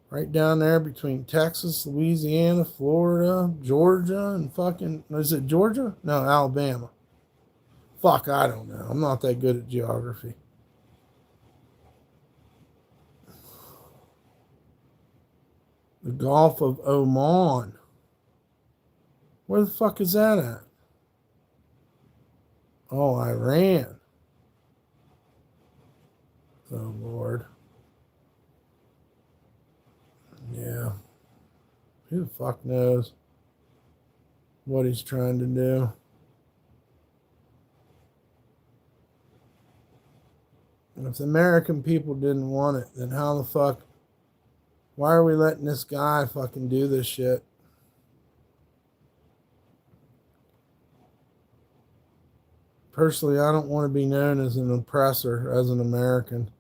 Right down there between Texas, Louisiana, Florida, Georgia, and fucking... Is it Georgia? No, Alabama. Fuck, I don't know. I'm not that good at geography. The Gulf of Oman. Where the fuck is that at? Oh, Iran. Oh, Lord. Yeah. Who the fuck knows what he's trying to do? And if the American people didn't want it, then how the fuck... Why are we letting this guy fucking do this shit? Personally, I don't want to be known as an oppressor, as an American.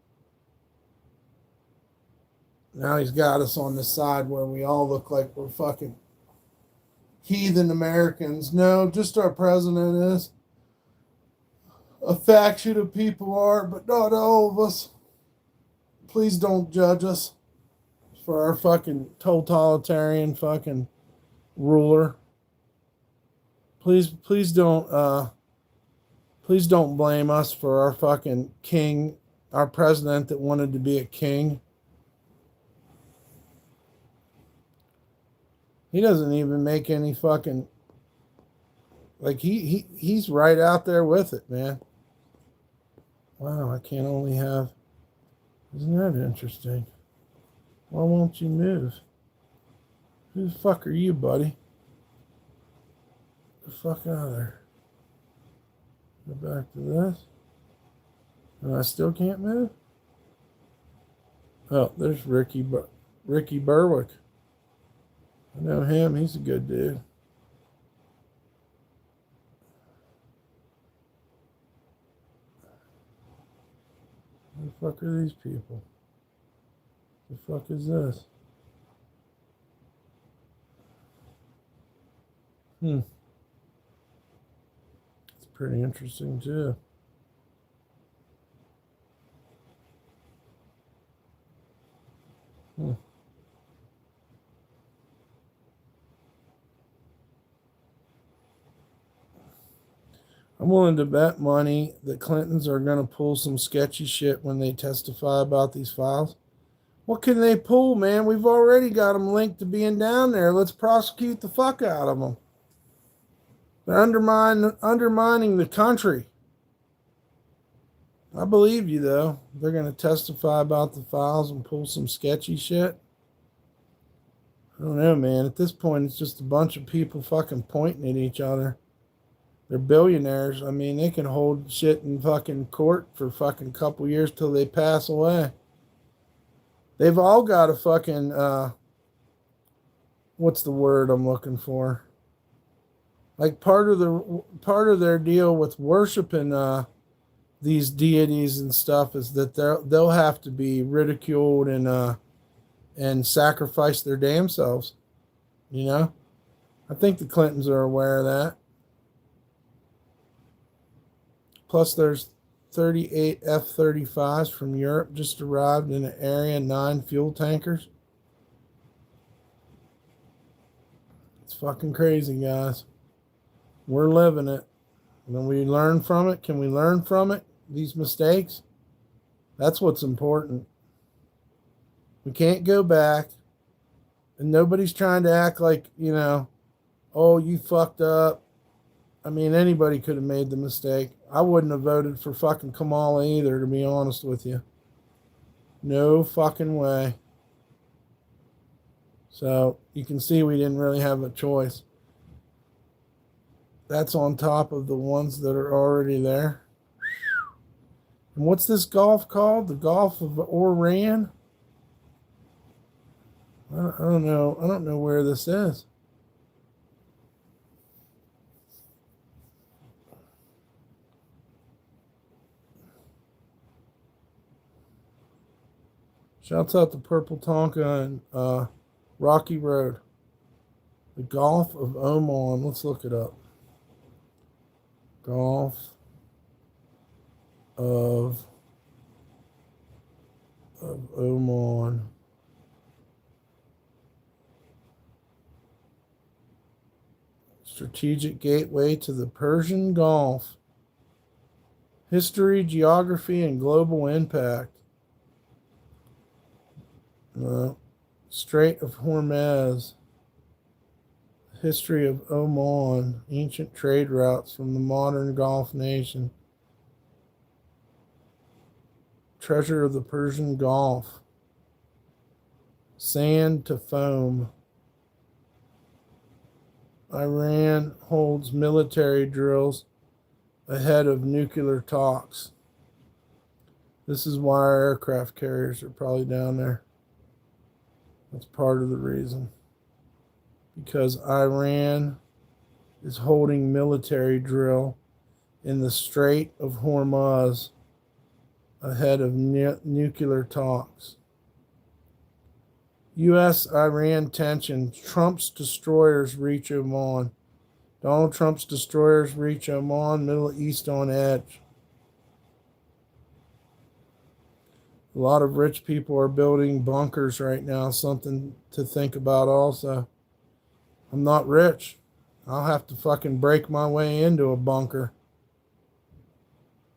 Now he's got us on the side where we all look like we're fucking heathen Americans. No, just our president is. A faction of people are, but not all of us. Please don't judge us for our fucking totalitarian fucking ruler. Please don't blame us for our fucking king, our president that wanted to be a king. He doesn't even make any fucking, like he's right out there with it, man. Wow, I can't only have, isn't that interesting? Why won't you move? Who the fuck are you, buddy? Get the fuck out of there. Go back to this. And I still can't move? Oh, there's Ricky Berwick. I know him. He's a good dude. Who the fuck are these people? The fuck is this? It's pretty interesting too. I'm willing to bet money that Clintons are going to pull some sketchy shit when they testify about these files. What can they pull, man? We've already got them linked to being down there. Let's prosecute the fuck out of them. They're undermining the country. I believe you, though. They're going to testify about the files and pull some sketchy shit. I don't know, man. At this point, it's just a bunch of people fucking pointing at each other. They're billionaires. I mean, they can hold shit in fucking court for fucking couple years till they pass away. They've all got a fucking, what's the word I'm looking for? Like part of their deal with worshiping these deities and stuff is that they'll have to be ridiculed and sacrifice their damn selves. You know? I think the Clintons are aware of that. Plus, there's 38 F-35s from Europe just arrived in the area, 9 fuel tankers. fucking crazy, guys. We're living it. And then we learn from it. Can we learn from it? These mistakes? That's what's important. We can't go back. And nobody's trying to act like, oh, you fucked up. I mean, anybody could have made the mistake. I wouldn't have voted for fucking Kamala either, to be honest with you. No fucking way. So you can see we didn't really have a choice. That's on top of the ones that are already there. And what's this Gulf called? The Gulf of Oran? I don't know. I don't know where this is. Shouts out to Purple Tonka and Rocky Road. The Gulf of Oman. Let's look it up. Gulf of Oman. Strategic gateway to the Persian Gulf. History, geography, and global impact. Strait of Hormuz. History of Oman. Ancient trade routes from the modern Gulf nation. Treasure of the Persian Gulf. Sand to foam. Iran holds military drills ahead of nuclear talks. This is why our aircraft carriers are probably down there. That's part of the reason. Because Iran is holding military drill in the Strait of Hormuz ahead of nuclear talks. U.S.-Iran tension. Trump's destroyers reach Oman. Donald Trump's destroyers reach Oman. Middle East on edge. A lot of rich people are building bunkers right now. Something to think about also. I'm not rich. I'll have to fucking break my way into a bunker.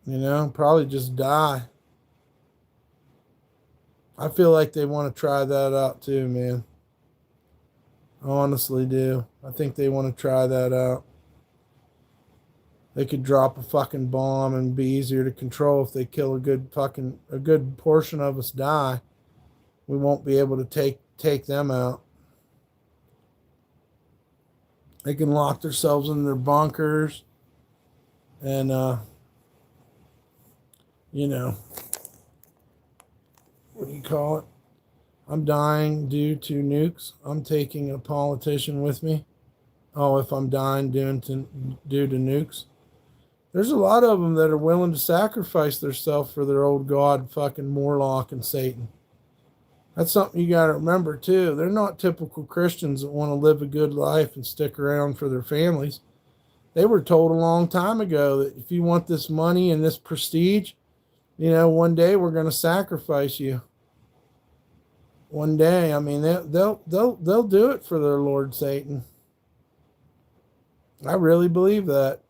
Probably just die. I feel like they want to try that out too, man. I honestly do. I think they want to try that out. They could drop a fucking bomb and be easier to control if they kill a good portion of us die. We won't be able to take them out. They can lock themselves in their bunkers and what do you call it? I'm dying due to nukes. I'm taking a politician with me. Oh, if I'm dying due to nukes. There's a lot of them that are willing to sacrifice themselves for their old god, fucking Morlock and Satan. That's something you got to remember, too. They're not typical Christians that want to live a good life and stick around for their families. They were told a long time ago that if you want this money and this prestige, one day we're going to sacrifice you. One day, I mean, they'll do it for their Lord Satan. I really believe that.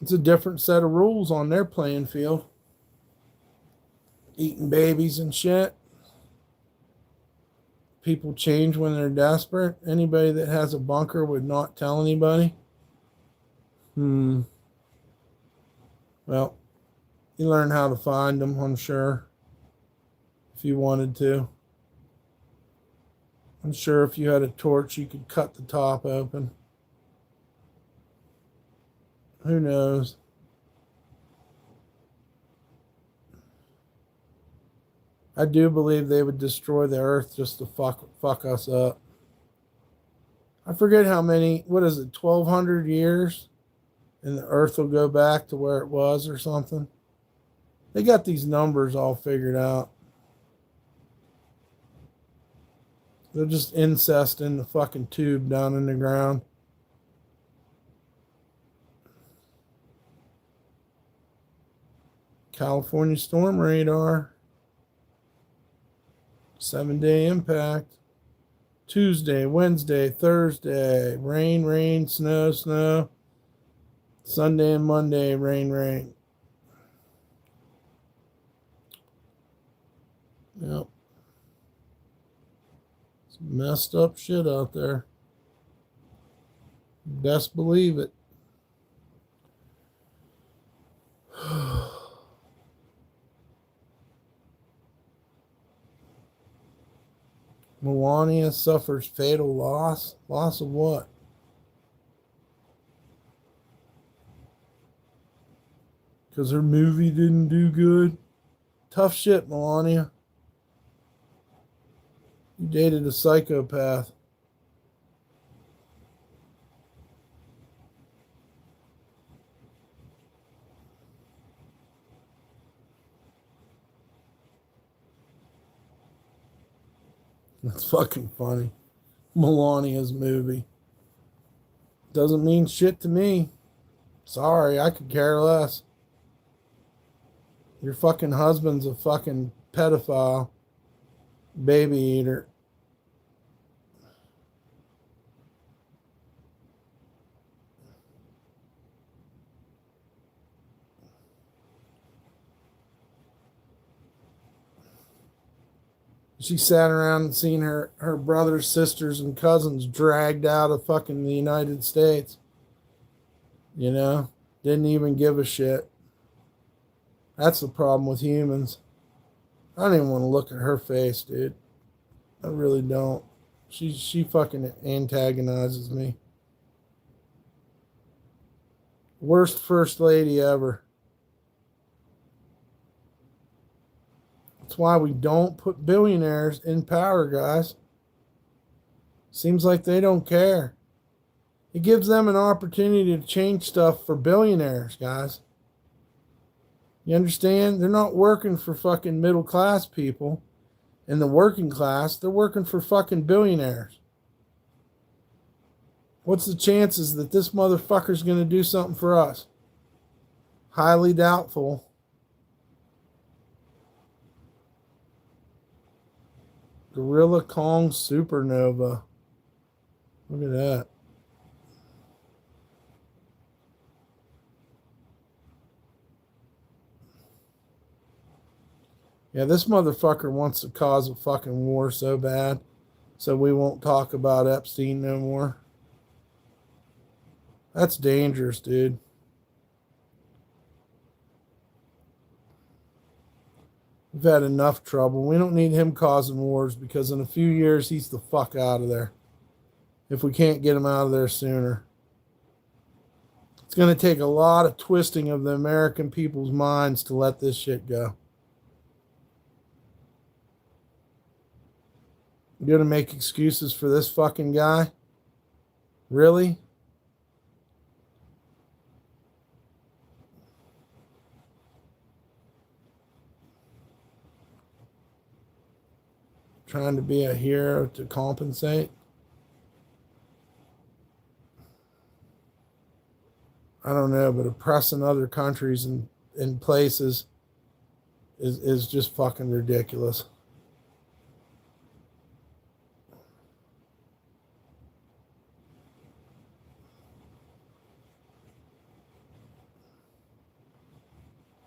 It's a different set of rules on their playing field. Eating babies and shit. People change when they're desperate. Anybody that has a bunker would not tell anybody. Well, you learn how to find them, I'm sure. If you wanted to. I'm sure if you had a torch, you could cut the top open. Who knows? I do believe they would destroy the earth just to fuck us up. I forget how many, 1,200 years? And the earth will go back to where it was or something. They got these numbers all figured out. They're just incest in the fucking tube down in the ground. California storm radar. 7-day impact. Tuesday, Wednesday, Thursday, rain, rain, snow, snow. Sunday and Monday, rain, rain. Yep. Some messed up shit out there. Best believe it. Melania suffers fatal loss. Loss of what? Because her movie didn't do good. Tough shit, Melania. You dated a psychopath. That's fucking funny. Melania's movie. Doesn't mean shit to me. Sorry, I could care less. Your fucking husband's a fucking pedophile. Baby eater. She sat around and seen her brothers, sisters, and cousins dragged out of fucking the United States. You know? Didn't even give a shit. That's the problem with humans. I don't even want to look at her face, dude. I really don't. She fucking antagonizes me. Worst first lady ever. That's why we don't put billionaires in power, guys. Seems like they don't care. It gives them an opportunity to change stuff for billionaires, guys. You understand? They're not working for fucking middle class people in the working class. They're working for fucking billionaires. What's the chances that this motherfucker's going to do something for us? Highly doubtful. Gorilla Kong Supernova. Look at that. Yeah, this motherfucker wants to cause a fucking war so bad, so we won't talk about Epstein no more. That's dangerous, dude. We've had enough trouble. We don't need him causing wars because in a few years, he's the fuck out of there. If we can't get him out of there sooner. It's going to take a lot of twisting of the American people's minds to let this shit go. You're going to make excuses for this fucking guy? Really? Trying to be a hero to compensate? I don't know, but oppressing other countries and places is just fucking ridiculous.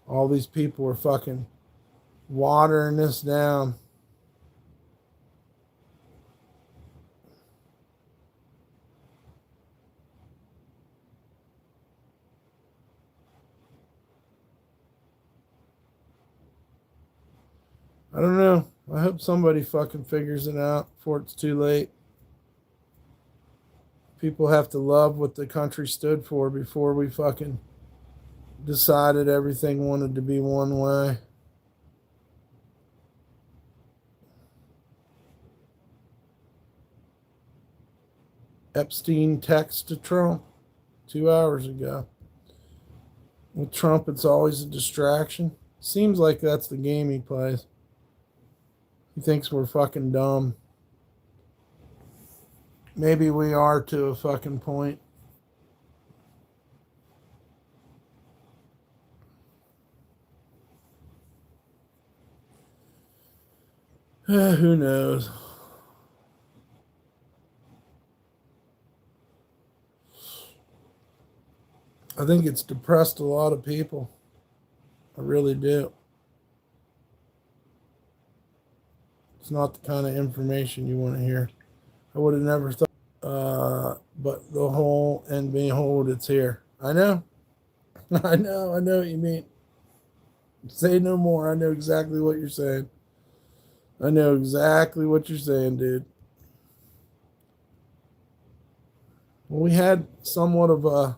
All these people are fucking watering this down. I don't know. I hope somebody fucking figures it out before it's too late. People have to love what the country stood for before we fucking decided everything wanted to be one way. Epstein text to Trump 2 hours ago. With Trump, it's always a distraction. Seems like that's the game he plays. He thinks we're fucking dumb. Maybe we are to a fucking point. Who knows? I think it's depressed a lot of people. I really do. It's not the kind of information you want to hear. I would have never thought. But the whole and behold, it's here. I know. I know what you mean. Say no more. I know exactly what you're saying. I know exactly what you're saying, dude. Well, we had somewhat of a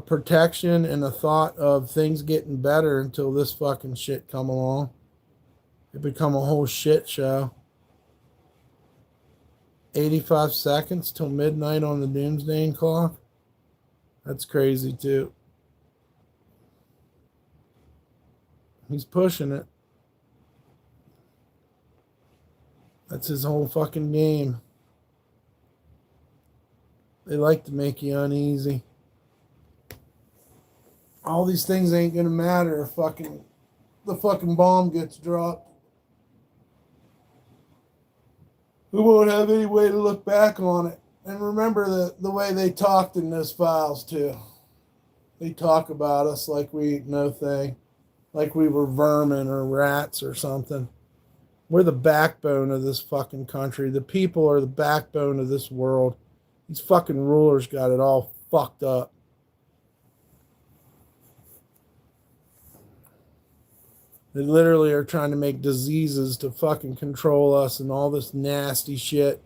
protection and a thought of things getting better until this fucking shit come along. It become a whole shit show. 85 seconds till midnight on the doomsday clock. That's crazy too. He's pushing it. That's his whole fucking game. They like to make you uneasy. All these things ain't gonna matter if the fucking bomb gets dropped. We won't have any way to look back on it. And remember the way they talked in those files too. They talk about us like we ain't no thing. Like we were vermin or rats or something. We're the backbone of this fucking country. The people are the backbone of this world. These fucking rulers got it all fucked up. They literally are trying to make diseases to fucking control us and all this nasty shit.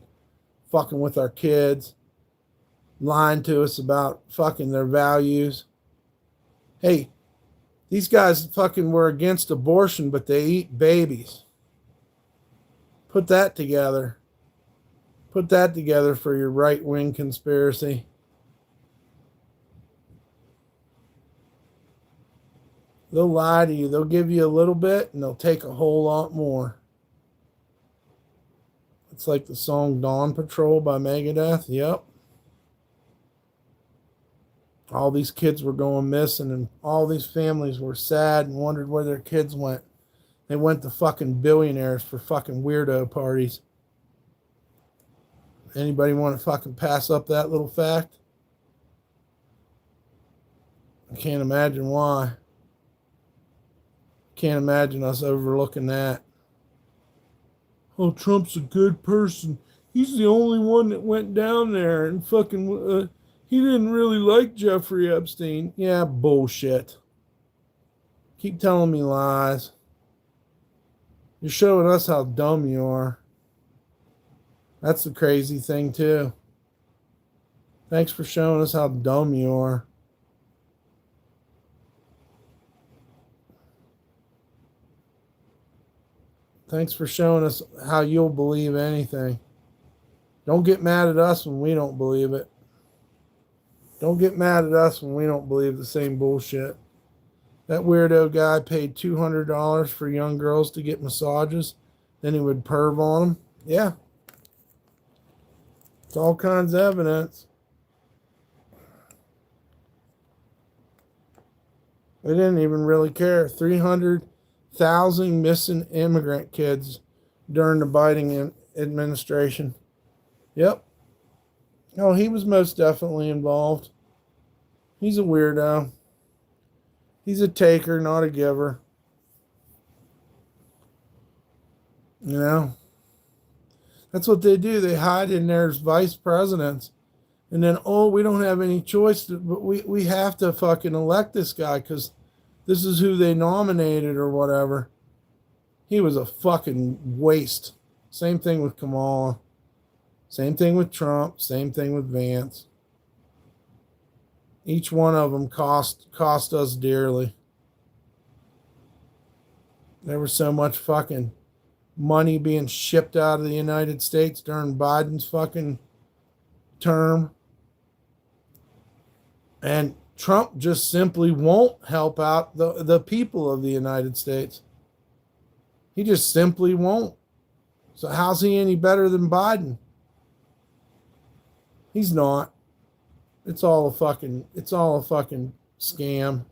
Fucking with our kids. Lying to us about fucking their values. Hey, these guys fucking were against abortion, but they eat babies. Put that together. Put that together for your right-wing conspiracy. They'll lie to you. They'll give you a little bit and they'll take a whole lot more. It's like the song Dawn Patrol by Megadeth. Yep. All these kids were going missing and all these families were sad and wondered where their kids went. They went to fucking billionaires for fucking weirdo parties. Anybody want to fucking pass up that little fact? I can't imagine why. Can't imagine us overlooking that. Oh, Trump's a good person. He's the only one that went down there and fucking... he didn't really like Jeffrey Epstein. Yeah, bullshit. Keep telling me lies. You're showing us how dumb you are. That's the crazy thing, too. Thanks for showing us how dumb you are. Thanks for showing us how you'll believe anything. Don't get mad at us when we don't believe it. Don't get mad at us when we don't believe the same bullshit. That weirdo guy paid $200 for young girls to get massages. Then he would perv on them. Yeah. It's all kinds of evidence. They didn't even really care. 300,000 missing immigrant kids during the Biden administration. Yep. Oh, he was most definitely involved. He's a weirdo. He's a taker, not a giver. You know? That's what they do. They hide in there as vice presidents. And then, oh, we don't have any choice, but we have to fucking elect this guy because this is who they nominated or whatever. He was a fucking waste. Same thing with Kamala. Same thing with Trump. Same thing with Vance. Each one of them cost us dearly. There was so much fucking money being shipped out of the United States during Biden's fucking term. And Trump just simply won't help out the people of the United States. He just simply won't. So how's he any better than Biden? He's not. It's all a fucking scam.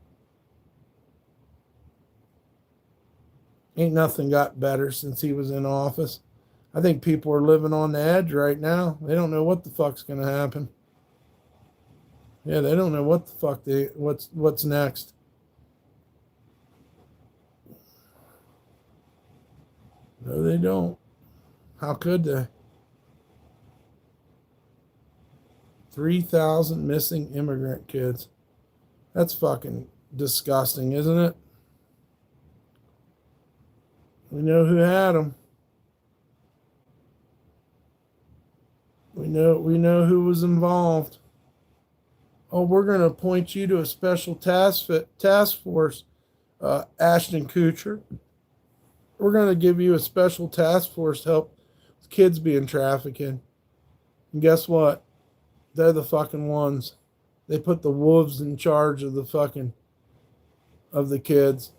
Ain't nothing got better since he was in office. I think people are living on the edge right now. They don't know what the fuck's going to happen. Yeah, they don't know what the fuck what's next. No, they don't. How could they? 3,000 missing immigrant kids. That's fucking disgusting, isn't it? We know who had them. We know who was involved. Oh, we're going to appoint you to a special task force, Ashton Kutcher. We're going to give you a special task force to help kids being trafficked. And guess what? They're the fucking ones. They put the wolves in charge of the kids.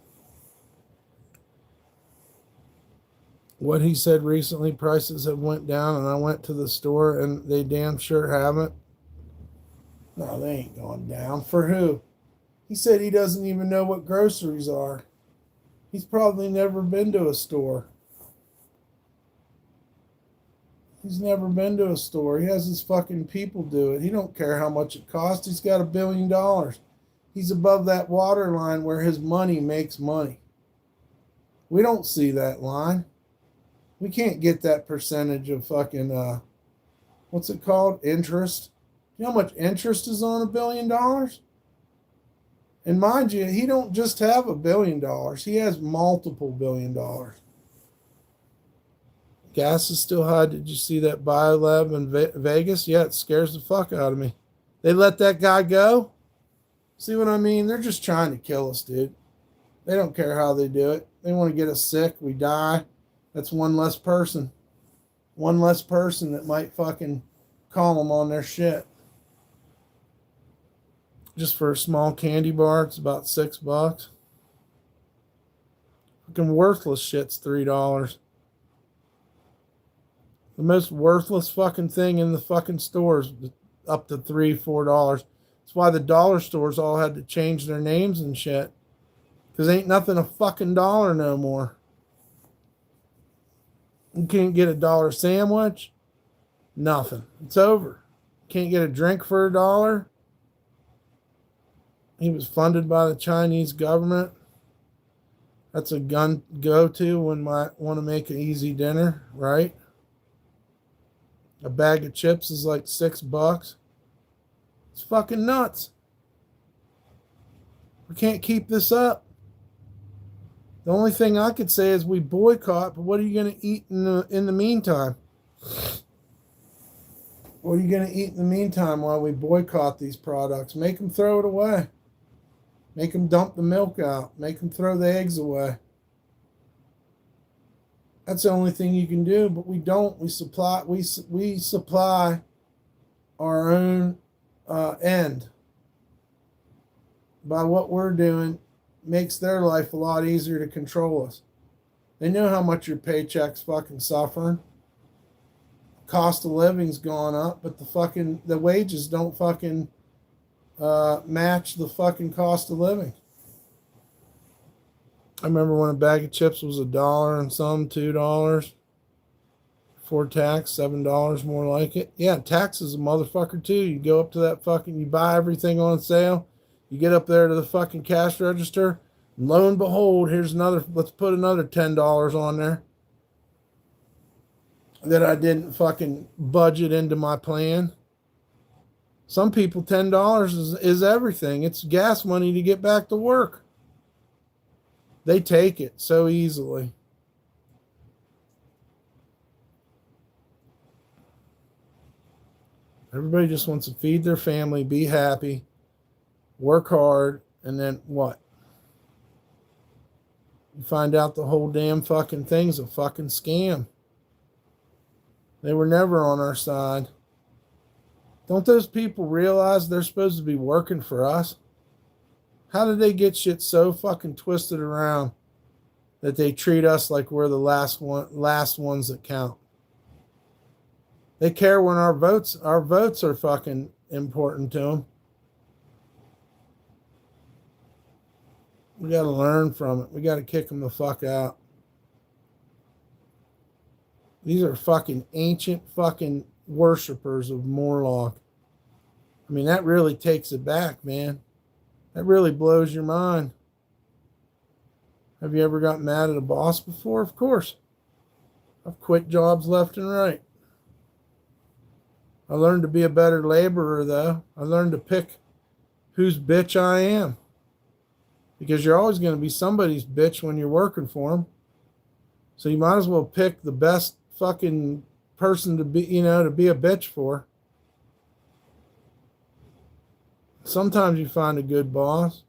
What he said recently, prices have went down, and I went to the store and they damn sure haven't. No, they ain't gone down. For who? He said he doesn't even know what groceries are. He's probably never been to a store. He's never been to a store. He has his fucking people do it. He don't care how much it costs. He's got $1 billion. He's above that water line where his money makes money. We don't see that line. We can't get that percentage of fucking, what's it called? Interest. You know how much interest is on $1 billion? And mind you, he don't just have $1 billion. He has multiple $1 billion. Gas is still high. Did you see that biolab in Vegas? Yeah, it scares the fuck out of me. They let that guy go? See what I mean? They're just trying to kill us, dude. They don't care how they do it. They want to get us sick. We die. That's one less person. One less person that might fucking call them on their shit. Just for a small candy bar, it's about $6. Fucking worthless shit's $3. The most worthless fucking thing in the fucking stores, up to $3, $4. That's why the dollar stores all had to change their names and shit. Because ain't nothing a fucking dollar no more. You can't get a $1 sandwich. Nothing. It's over. Can't get a drink for $1. He was funded by the Chinese government. That's a gun go-to when I want to make an easy dinner, right? A bag of chips is like $6. It's fucking nuts. We can't keep this up. The only thing I could say is we boycott, but what are you going to eat in the meantime? What are you going to eat in the meantime while we boycott these products? Make them throw it away. Make them dump the milk out. Make them throw the eggs away. That's the only thing you can do, but we don't. We supply our own end by what we're doing. Makes their life a lot easier to control us. They know how much your paycheck's fucking suffering. Cost of living's gone up, but the wages don't fucking match the fucking cost of living. I remember when a bag of chips was $1 and some $2 before tax, $7 more like it. Yeah, tax is a motherfucker too. You go up to that fucking, you buy everything on sale. You get up there to the fucking cash register, and lo and behold, here's another, let's put another $10 on there that I didn't fucking budget into my plan. Some people, $10 is everything. It's gas money to get back to work. They take it so easily. Everybody just wants to feed their family, be happy, work hard, and then what? You find out the whole damn fucking thing's a fucking scam. They were never on our side. Don't those people realize they're supposed to be working for us? How did they get shit so fucking twisted around that they treat us like we're the last ones that count? They care when our votes are fucking important to them. We got to learn from it. We got to kick them the fuck out. These are fucking ancient fucking worshipers of Morlock. I mean, that really takes it back, man. That really blows your mind. Have you ever got mad at a boss before? Of course. I've quit jobs left and right. I learned to be a better laborer, though. I learned to pick whose bitch I am. Because you're always going to be somebody's bitch when you're working for them. So you might as well pick the best fucking person to be, to be a bitch for. Sometimes you find a good boss.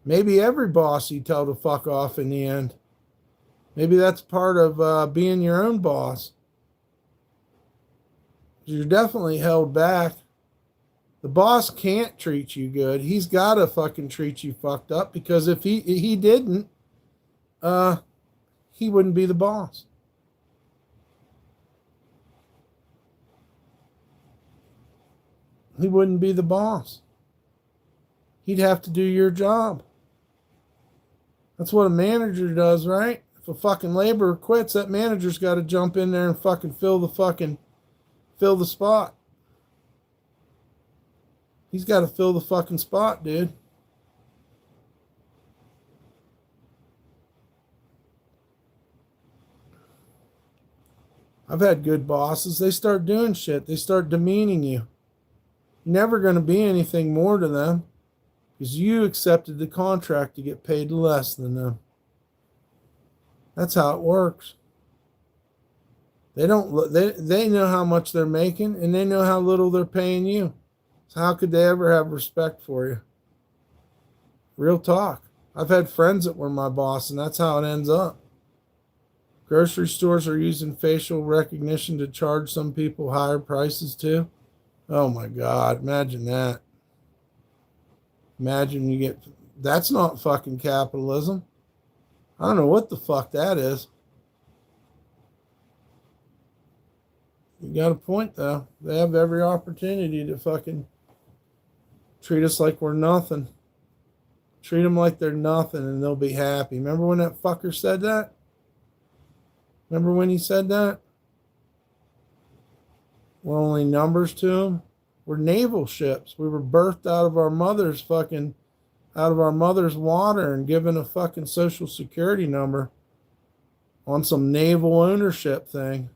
Maybe every boss you tell to fuck off in the end. Maybe that's part of being your own boss. You're definitely held back. The boss can't treat you good. He's got to fucking treat you fucked up, because if he didn't, he wouldn't be the boss. He wouldn't be the boss. He'd have to do your job. That's what a manager does, right? If a fucking laborer quits, that manager's got to jump in there and fucking fill the spot. He's got to fill the fucking spot, dude. I've had good bosses. They start doing shit. They start demeaning you. You're never going to be anything more to them because you accepted the contract to get paid less than them. That's how it works. They know how much they're making, and they know how little they're paying you. So how could they ever have respect for you? Real talk. I've had friends that were my boss, and that's how it ends up. Grocery stores are using facial recognition to charge some people higher prices too. Oh my God, imagine that. Imagine you get... That's not fucking capitalism. I don't know what the fuck that is. You got a point, though. They have every opportunity to fucking treat us like we're nothing. Treat them like they're nothing and they'll be happy. Remember when that fucker said that? Remember when he said that? We're only numbers to him. We're naval ships. We were birthed out of our mother's water and given a fucking social security number on some naval ownership thing.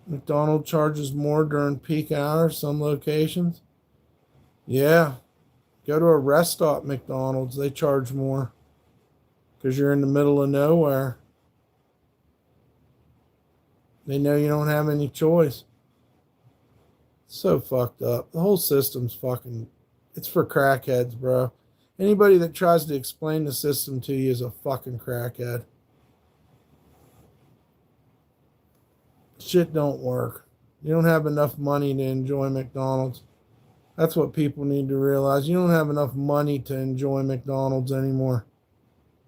McDonald's charges more during peak hours, some locations. Yeah. Go to a rest stop McDonald's. They charge more because you're in the middle of nowhere. They know you don't have any choice. It's so fucked up. The whole system's fucking... It's for crackheads, bro. Anybody that tries to explain the system to you is a fucking crackhead. Shit don't work. You don't have enough money to enjoy McDonald's. That's what people need to realize. You don't have enough money to enjoy McDonald's anymore.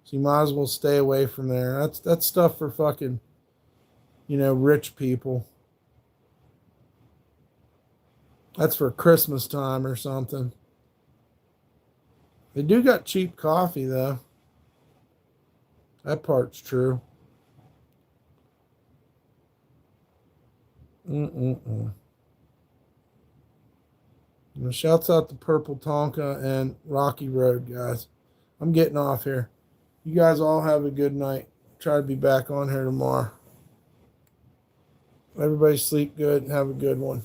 So you might as well stay away from there. That's stuff for fucking, rich people. That's for Christmas time or something. They do got cheap coffee, though. That part's true. Shouts out to Purple Tonka and Rocky Road, guys. I'm getting off here. You guys all have a good night. Try to be back on here tomorrow. Everybody sleep good and have a good one.